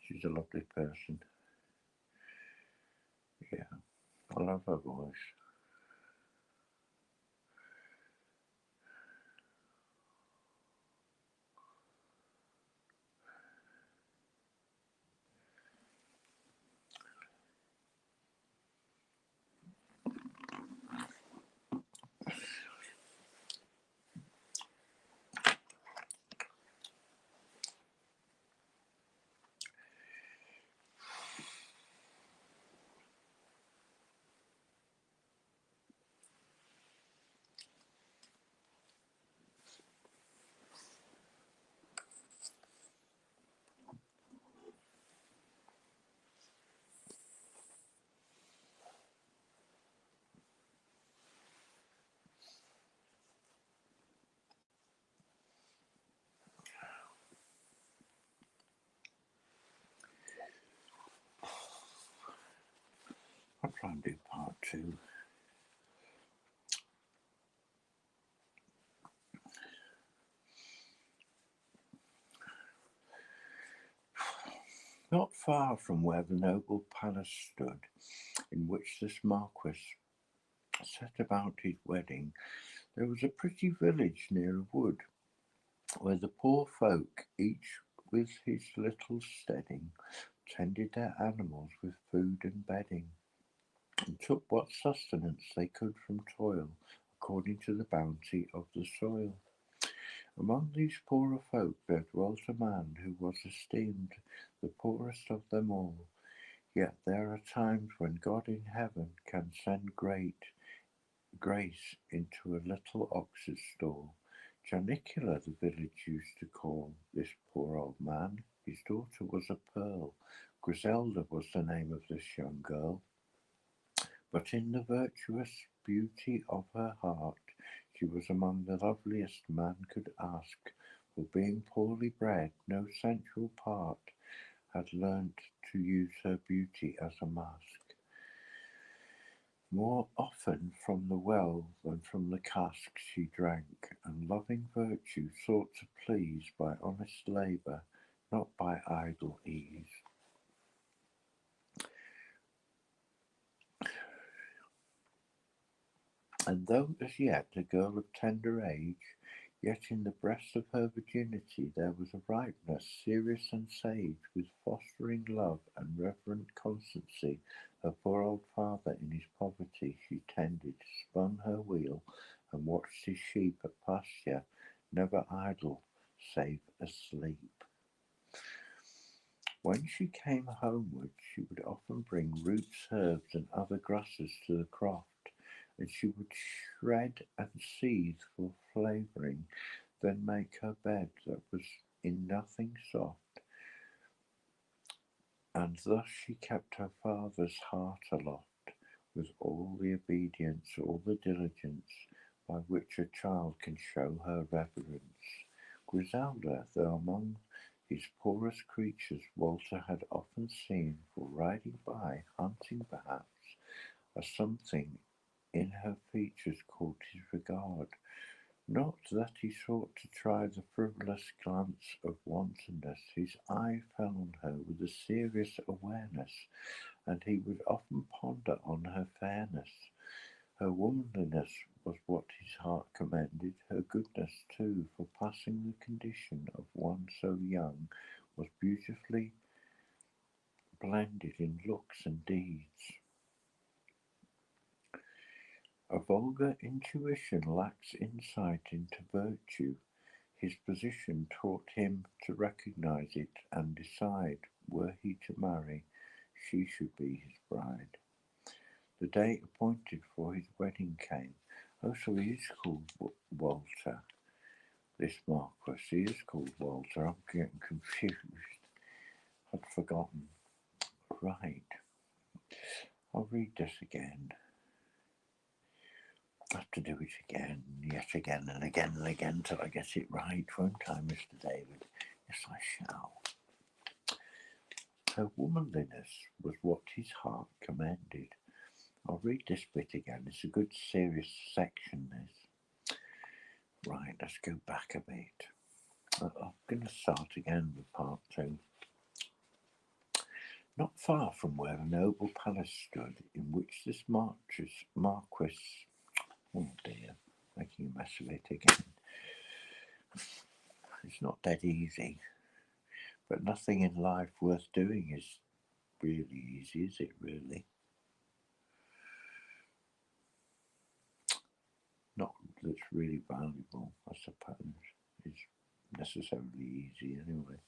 She's a lovely person. Yeah. I love her voice. I'll try and do part 2. Not far from where the noble palace stood, in which this Marquis set about his wedding, there was a pretty village near a wood, where the poor folk, each with his little steading, tended their animals with food and bedding, and took what sustenance they could from toil, according to the bounty of the soil. Among these poorer folk there dwelt a man who was esteemed the poorest of them all. Yet there are times when God in heaven can send great grace into a little ox's stall. Janicula the village used to call this poor old man. His daughter was a pearl. Griselda was the name of this young girl. But in the virtuous beauty of her heart, she was among the loveliest man could ask, for being poorly bred, no sensual part had learnt to use her beauty as a mask. More often from the well than from the cask she drank, and loving virtue sought to please by honest labour, not by idle ease. And though as yet a girl of tender age, yet in the breast of her virginity there was a ripeness serious and sage, with fostering love and reverent constancy. Her poor old father in his poverty she tended, spun her wheel, and watched his sheep at pasture, never idle, save asleep. When she came homeward, she would often bring roots, herbs, and other grasses to the croft, and she would shred and seethe for flavouring, then make her bed that was in nothing soft, and thus she kept her father's heart aloft, with all the obedience, all the diligence, by which a child can show her reverence. Griselda, though among his poorest creatures, Walter had often seen, for riding by, hunting perhaps, a something in her features caught his regard. Not that he sought to try the frivolous glance of wantonness, his eye fell on her with a serious awareness, and he would often ponder on her fairness. Her womanliness was what his heart commended, her goodness too, for passing the condition of one so young, was beautifully blended in looks and deeds. A vulgar intuition lacks insight into virtue. His position taught him to recognize it and decide, were he to marry, she should be his bride. The day appointed for his wedding came. Oh, so he is called Walter, this Marquis. He is called Walter. I'm getting confused. I'd forgotten. Right. I'll read this again. I have to do it again, yet again and again and again till I get it right, won't I, Mr. David? Yes, I shall. Her womanliness was what his heart commended. I'll read this bit again. It's a good serious section, this. Right, let's go back a bit. I'm going to start again with part 2. Not far from where a noble palace stood, in which this Marquis, oh dear, making a mess of it again. It's not dead easy, but nothing in life worth doing is really easy, is it really? Not that's really valuable, I suppose, is necessarily easy anyway.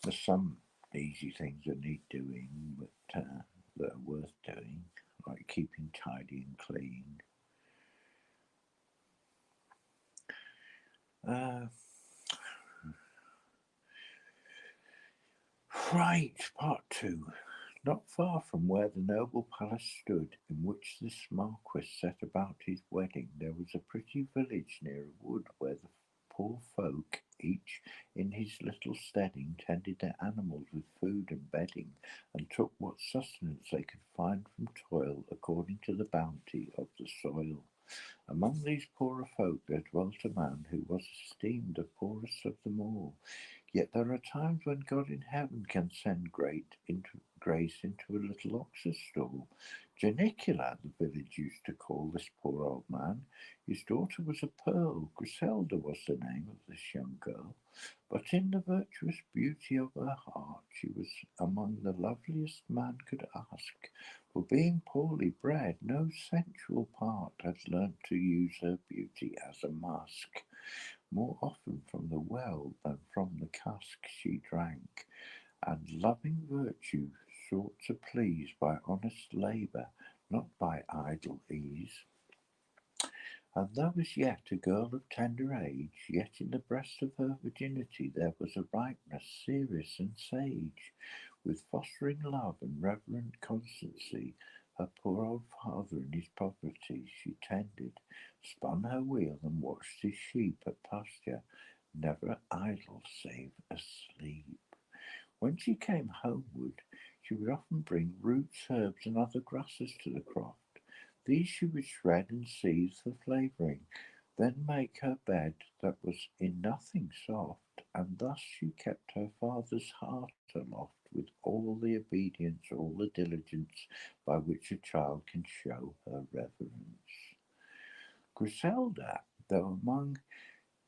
There's some easy things that need doing, but that are worth doing, like keeping tidy and clean. Right, part 2. Not far from where the noble palace stood, in which this Marquis set about his wedding, there was a pretty village near a wood, where the poor folk, each in his little steading, tended their animals with food and bedding, and took what sustenance they could find from toil, according to the bounty of the soil. Among these poorer folk there dwelt a man who was esteemed the poorest of them all. Yet there are times when God in heaven can send grace into a little ox's stall. Janicula, the village used to call this poor old man. His daughter was a pearl. Griselda was the name of this young girl. But in the virtuous beauty of her heart she was among the loveliest man could ask. For being poorly bred, no sensual part has learnt to use her beauty as a mask. More often from the well than from the cask she drank, and loving virtue sought to please by honest labour, not by idle ease. And though as yet a girl of tender age, yet in the breast of her virginity there was a ripeness serious and sage, with fostering love and reverent constancy. Her poor old father in his poverty she tended, spun her wheel and watched his sheep at pasture, never idle save asleep. When she came homeward, she would often bring roots, herbs, and other grasses to the croft. These she would shred and seethe for flavouring, then make her bed that was in nothing soft, and thus she kept her father's heart aloft with all the obedience, all the diligence by which a child can show her reverence. Griselda, though among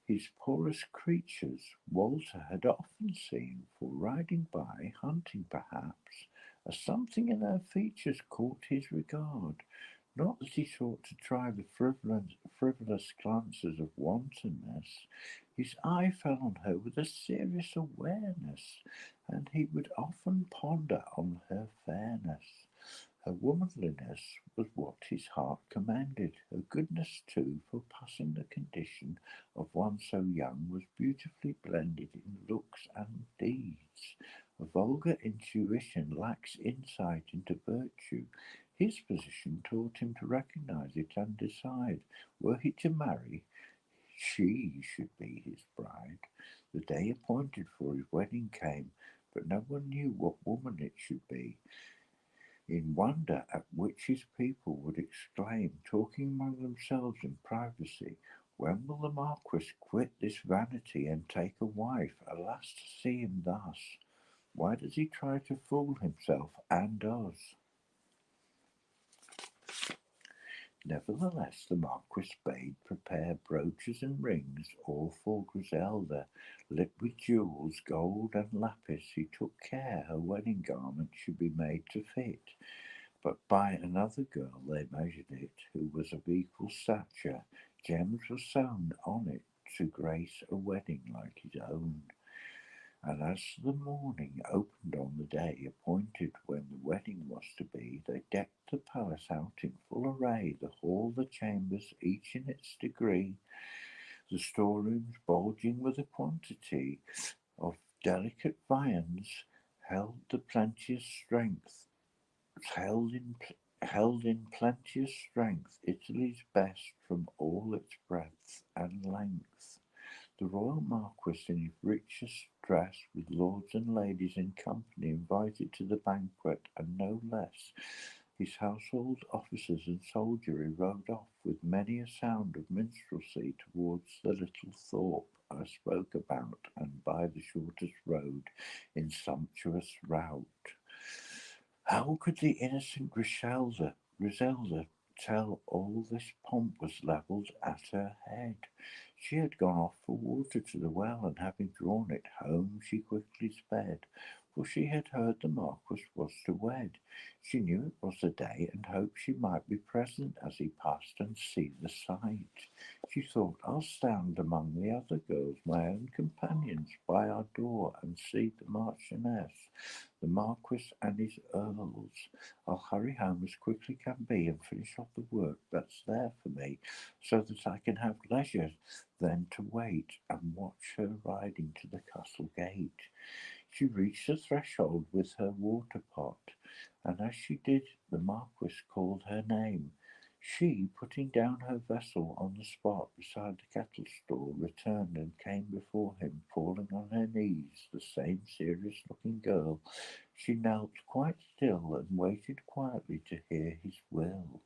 his poorest creatures, Walter had often seen, for riding by, hunting perhaps, as something in her features caught his regard. Not that he sought to try the frivolous glances of wantonness. His eye fell on her with a serious awareness, and he would often ponder on her fairness. Her womanliness was what his heart commanded. Her goodness, too, for passing the condition of one so young, was beautifully blended in looks and deeds. A vulgar intuition lacks insight into virtue. His position taught him to recognize it and decide. Were he to marry, she should be his bride. The day appointed for his wedding came, but no one knew what woman it should be. In wonder at which his people would exclaim, talking among themselves in privacy, "When will the Marquis quit this vanity and take a wife? Alas, to see him thus! Why does he try to fool himself and us?" Nevertheless, the Marquis bade prepare brooches and rings, all for Griselda, lit with jewels, gold, and lapis. He took care her wedding garment should be made to fit. But by another girl they measured it, who was of equal stature. Gems were sewn on it to grace a wedding like his own. And as the morning opened on the day appointed when the wedding was to be, they decked the palace out in full array, the hall, the chambers, each in its degree, the storerooms bulging with a quantity of delicate viands, held the plenteous strength held in plenteous strength Italy's best from all its breadth and length. The royal Marquis, in his richest dress, with lords and ladies in company, invited to the banquet, and no less. His household officers and soldiery rode off with many a sound of minstrelsy towards the little thorp I spoke about, and by the shortest road in sumptuous rout. How could the innocent Griselda tell all this pomp was levelled at her head? She had gone off for water to the well, and having drawn it home, she quickly sped, for she had heard the Marquis was to wed. She knew it was the day, and hoped she might be present as he passed and see the sight. She thought, "I'll stand among the other girls, my own companions, by our door, and see the Marchioness, the Marquis and his earls. I'll hurry home as quickly can be and finish off the work that's there for me, so that I can have leisure then to wait and watch her riding to the castle gate." She reached the threshold with her water pot, and as she did, the Marquis called her name. She, putting down her vessel on the spot beside the cattle stall, returned and came before him, falling on her knees, the same serious-looking girl. She knelt quite still and waited quietly to hear his will.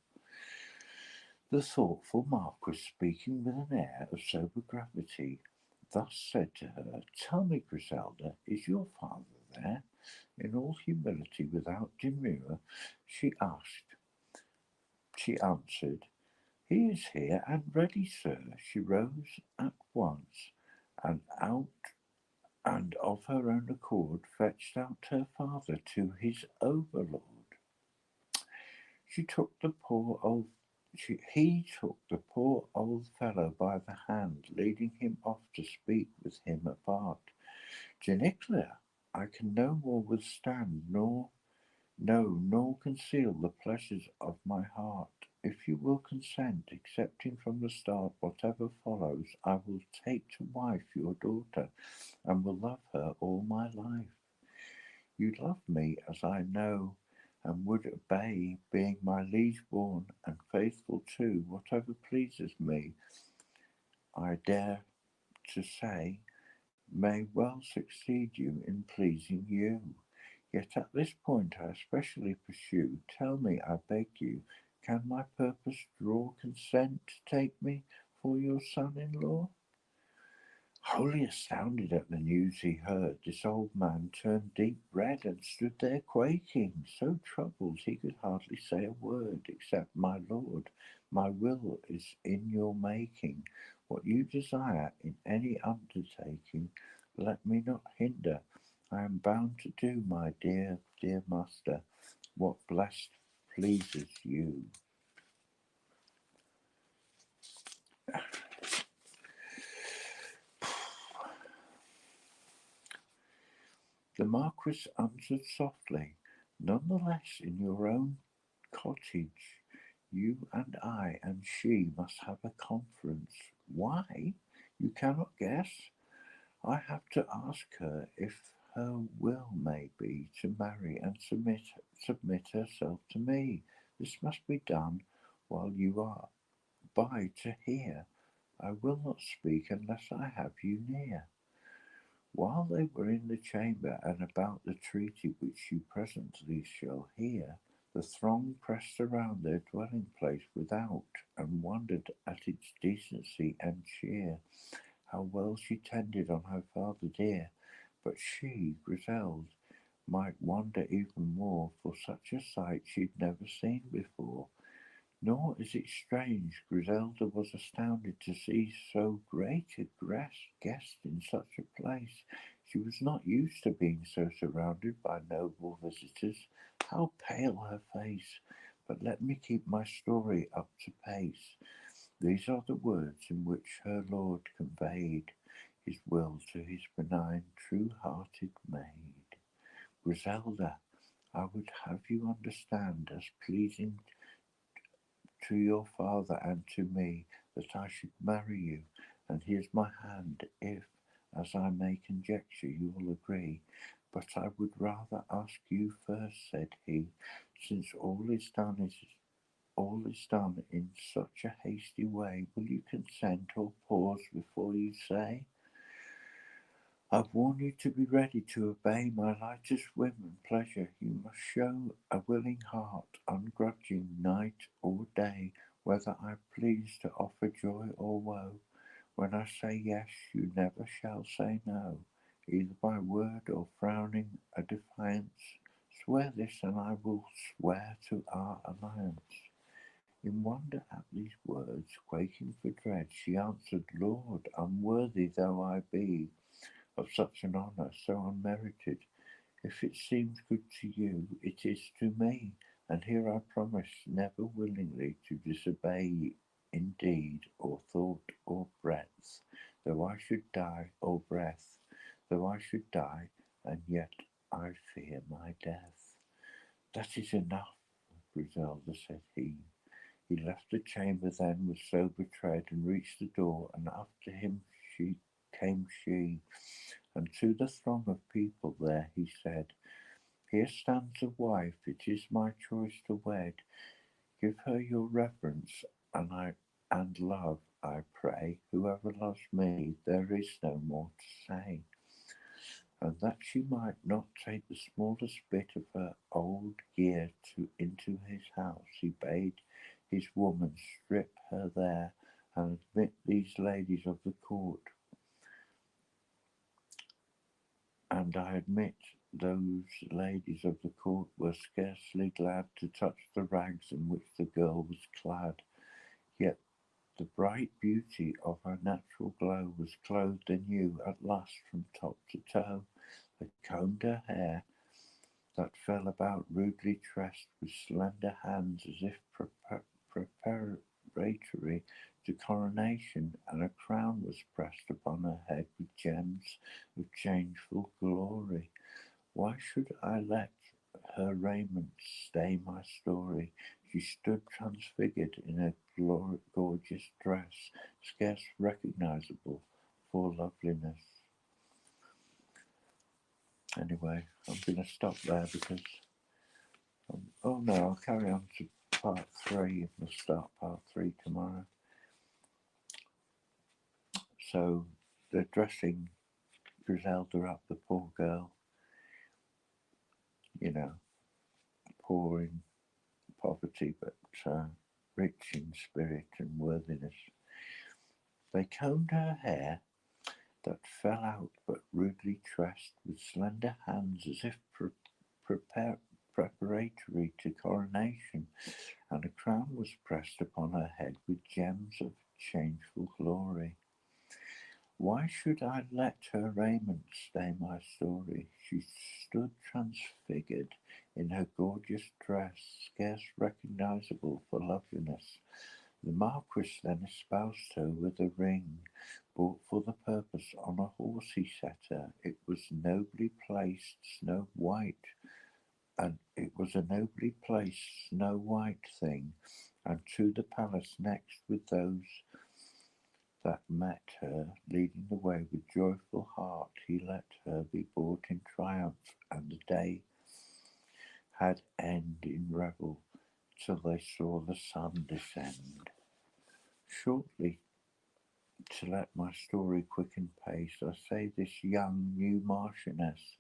The thoughtful Marquis, speaking with an air of sober gravity, thus said to her, "Tell me, Griselda, is your father there?" In all humility, without demur, she answered, "He is here and ready, sir." She rose at once, and of her own accord fetched out her father to his overlord. She took the poor old He took the poor old fellow by the hand, leading him off to speak with him apart. "Janicula, I can no more withstand, nor conceal the pleasures of my heart. If you will consent, accepting from the start whatever follows, I will take to wife your daughter, and will love her all my life. You love me, as I know, and would obey, being my liege born, and faithful too. Whatever pleases me, I dare to say, may well succeed you in pleasing you. Yet at this point I especially pursue. Tell me, I beg you, can my purpose draw consent to take me for your son-in-law?" Wholly astounded at the news he heard, this old man turned deep red and stood there quaking, so troubled he could hardly say a word, except, "My lord, my will is in your making. What you desire in any undertaking, let me not hinder. I am bound to do, my dear, dear master, what blessed pleases you." The Marquis answered softly, "Nonetheless, in your own cottage, you and I and she must have a conference. Why? You cannot guess. I have to ask her if her will may be to marry and submit herself to me. This must be done while you are by to hear. I will not speak unless I have you near." While they were in the chamber and about the treaty which you presently shall hear, the throng pressed around their dwelling place without, and wondered at its decency and cheer, how well she tended on her father dear. But she, Griselda, might wonder even more, for such a sight she'd never seen before. Nor is it strange Griselda was astounded to see so great a guest in such a place. She was not used to being so surrounded by noble visitors. How pale her face! But let me keep my story up to pace. These are the words in which her lord conveyed his will to his benign, true-hearted maid. "Griselda, I would have you understand, as pleasing to your father and to me, that I should marry you, and here's my hand, if, as I may conjecture, you will agree. But I would rather ask you first," said he, "since all is done in such a hasty way, will you consent or pause before you say? I've warned you to be ready to obey my lightest whim and pleasure. You must show a willing heart, ungrudging night or day, whether I please to offer joy or woe. When I say yes, you never shall say no, either by word or frowning a defiance. Swear this, and I will swear to our alliance." In wonder at these words, quaking for dread, she answered, "Lord, unworthy though I be of such an honour so unmerited, if it seems good to you, it is to me, and here I promise never willingly to disobey in deed or thought or breath, though I should die, or breath, though I should die, and yet I fear my death." "That is enough, Griselda," said he. He left the chamber then with sober tread, and reached the door, and after him she, and to the throng of people there he said, "Here stands a wife, it is my choice to wed. Give her your reverence and love, I pray. Whoever loves me, there is no more to say." And that she might not take the smallest bit of her old gear into his house, he bade his woman strip her there, and admit these ladies of the court. And I admit those ladies of the court were scarcely glad to touch the rags in which the girl was clad. Yet the bright beauty of her natural glow was clothed anew at last from top to toe. They combed her hair, that fell about rudely tressed with slender hands, as if preparatory to coronation, and a crown was pressed upon her head with gems of changeful glory. Why should I let her raiment stay my story? She stood transfigured in a gorgeous dress, scarce recognizable for loveliness. Anyway, I'm going to stop there because, oh no, I'll carry on to part 3. We'll start part 3 tomorrow. So they're dressing Griselda up, the poor girl, you know, poor in poverty, but rich in spirit and worthiness. They combed her hair, that fell out but rudely tressed, with slender hands as if preparatory to coronation, and a crown was pressed upon her head with gems of changeful glory. Why should I let her raiment stay my story? She stood transfigured in her gorgeous dress, scarce recognizable for loveliness. The Marquis then espoused her with a ring, bought for the purpose. On a horse he set her. It was nobly placed, snow white, and it was a nobly placed snow white thing, and to the palace next with those that met her, leading the way with joyful heart, he let her be brought in triumph, and the day had end in revel till they saw the sun descend. Shortly, to let my story quicken pace, I say this young new Marchioness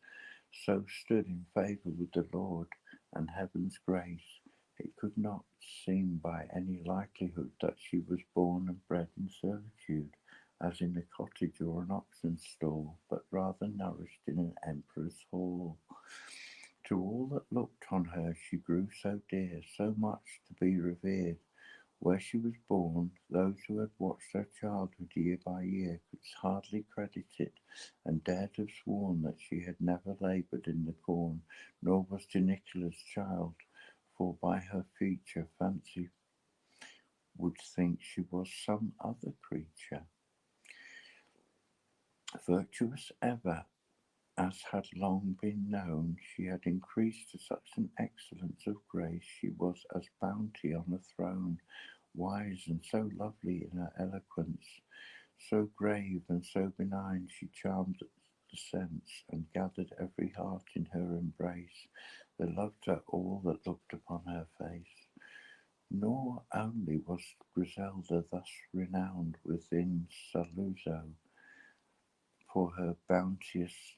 so stood in favour with the Lord and heaven's grace, it could not seem by any likelihood that she was born and bred in servitude, as in a cottage or an oxen stall, but rather nourished in an emperor's hall. To all that looked on her she grew so dear, so much to be revered. Where she was born, those who had watched her childhood year by year could hardly credit it, and dared have sworn that she had never laboured in the corn, nor was Janicula's child, for by her feature fancy would think she was some other creature. Virtuous ever, as had long been known, she had increased to such an excellence of grace, she was as bounty on a throne, wise and so lovely in her eloquence, so grave and so benign, she charmed the sense, and gathered every heart in her embrace. They loved her all that looked upon her face. Nor only was Griselda thus renowned within Saluzzo, for her bounteous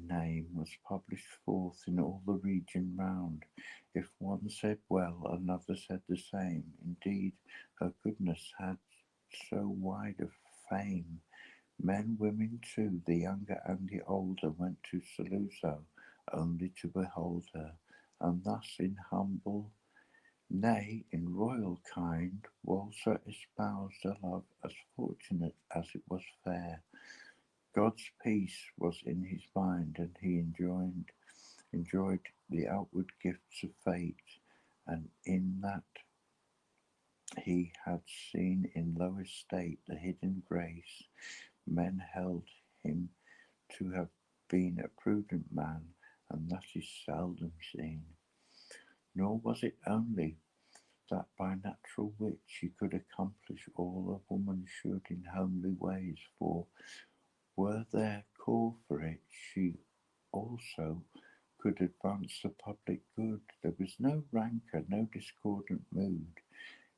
name was published forth in all the region round. If one said well, another said the same. Indeed, her goodness had so wide a fame. Men, women too, the younger and the older, went to Saluzzo only to behold her, and thus in humble, nay, in royal kind, Walter espoused a love as fortunate as it was fair. God's peace was in his mind, and he enjoyed the outward gifts of fate, and in that he had seen in low estate the hidden grace. Men held him to have been a prudent man, and that is seldom seen. Nor was it only that by natural wit she could accomplish all a woman should in homely ways, for were there call for it, she also could advance the public good. There was no rancour, no discordant mood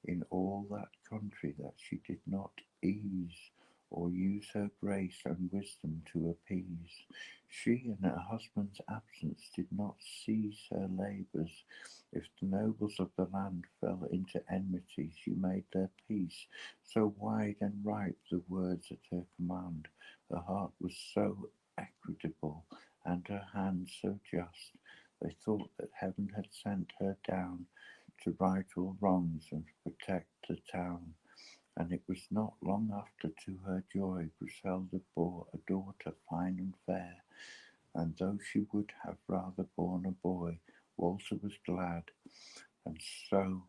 in all that country that she did not ease, or use her grace and wisdom to appease. She, in her husband's absence, did not cease her labours. If the nobles of the land fell into enmity, she made their peace. So wide and ripe the words at her command, her heart was so equitable, and her hand so just, they thought that heaven had sent her down to right all wrongs and protect the town. And it was not long after, to her joy, Griselda bore a daughter fine and fair, and though she would have rather borne a boy, Walter was glad, and so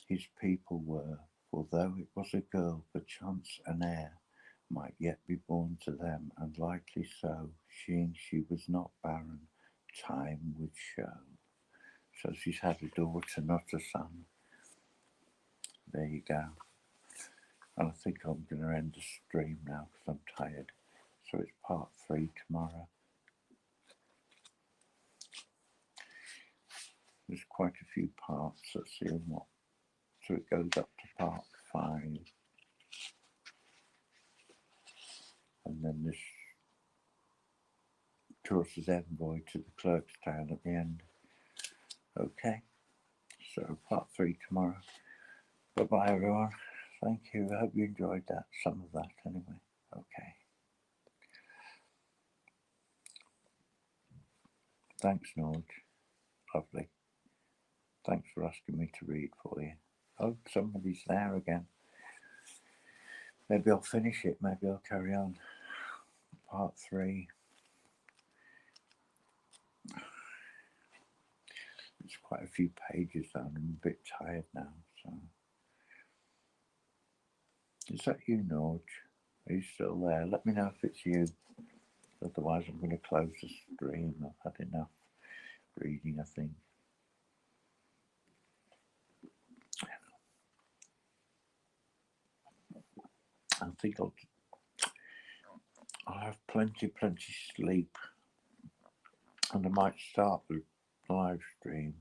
his people were, for though it was a girl, perchance an heir might yet be born to them, and likely so, seeing she was not barren, time would show. So she's had a daughter, not a son. There you go. And I think I'm going to end the stream now because I'm tired. So it's part 3 tomorrow. There's quite a few parts. Let's see what. So it goes up to part 5. And then this Chaucer's envoy to the clerk's town at the end. Okay. So part 3 tomorrow. Bye bye everyone. Thank you. I hope you enjoyed that. Some of that anyway. Okay. Thanks, Norge. Lovely. Thanks for asking me to read for you. Oh, somebody's there again. Maybe I'll finish it. Maybe I'll carry on. Part 3. It's quite a few pages down. I'm a bit tired now. So, is that you, Norge? Are you still there? Let me know if it's you. Otherwise, I'm going to close the stream. I've had enough reading, I think. I think I'll have plenty sleep, and I might start the live stream,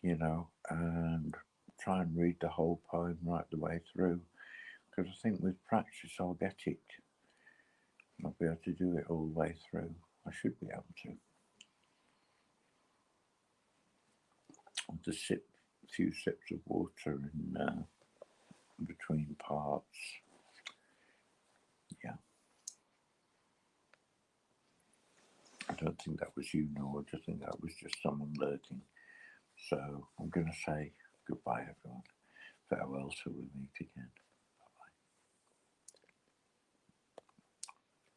you know, and try and read the whole poem right the way through, because I think with practice I'll get it. I'll be able to do it all the way through. I should be able to. I'll just sip a few sips of water in between parts. Yeah. I don't think that was you, Norge. I think that was just someone lurking. So I'm going to say goodbye, everyone. Farewell till we meet again.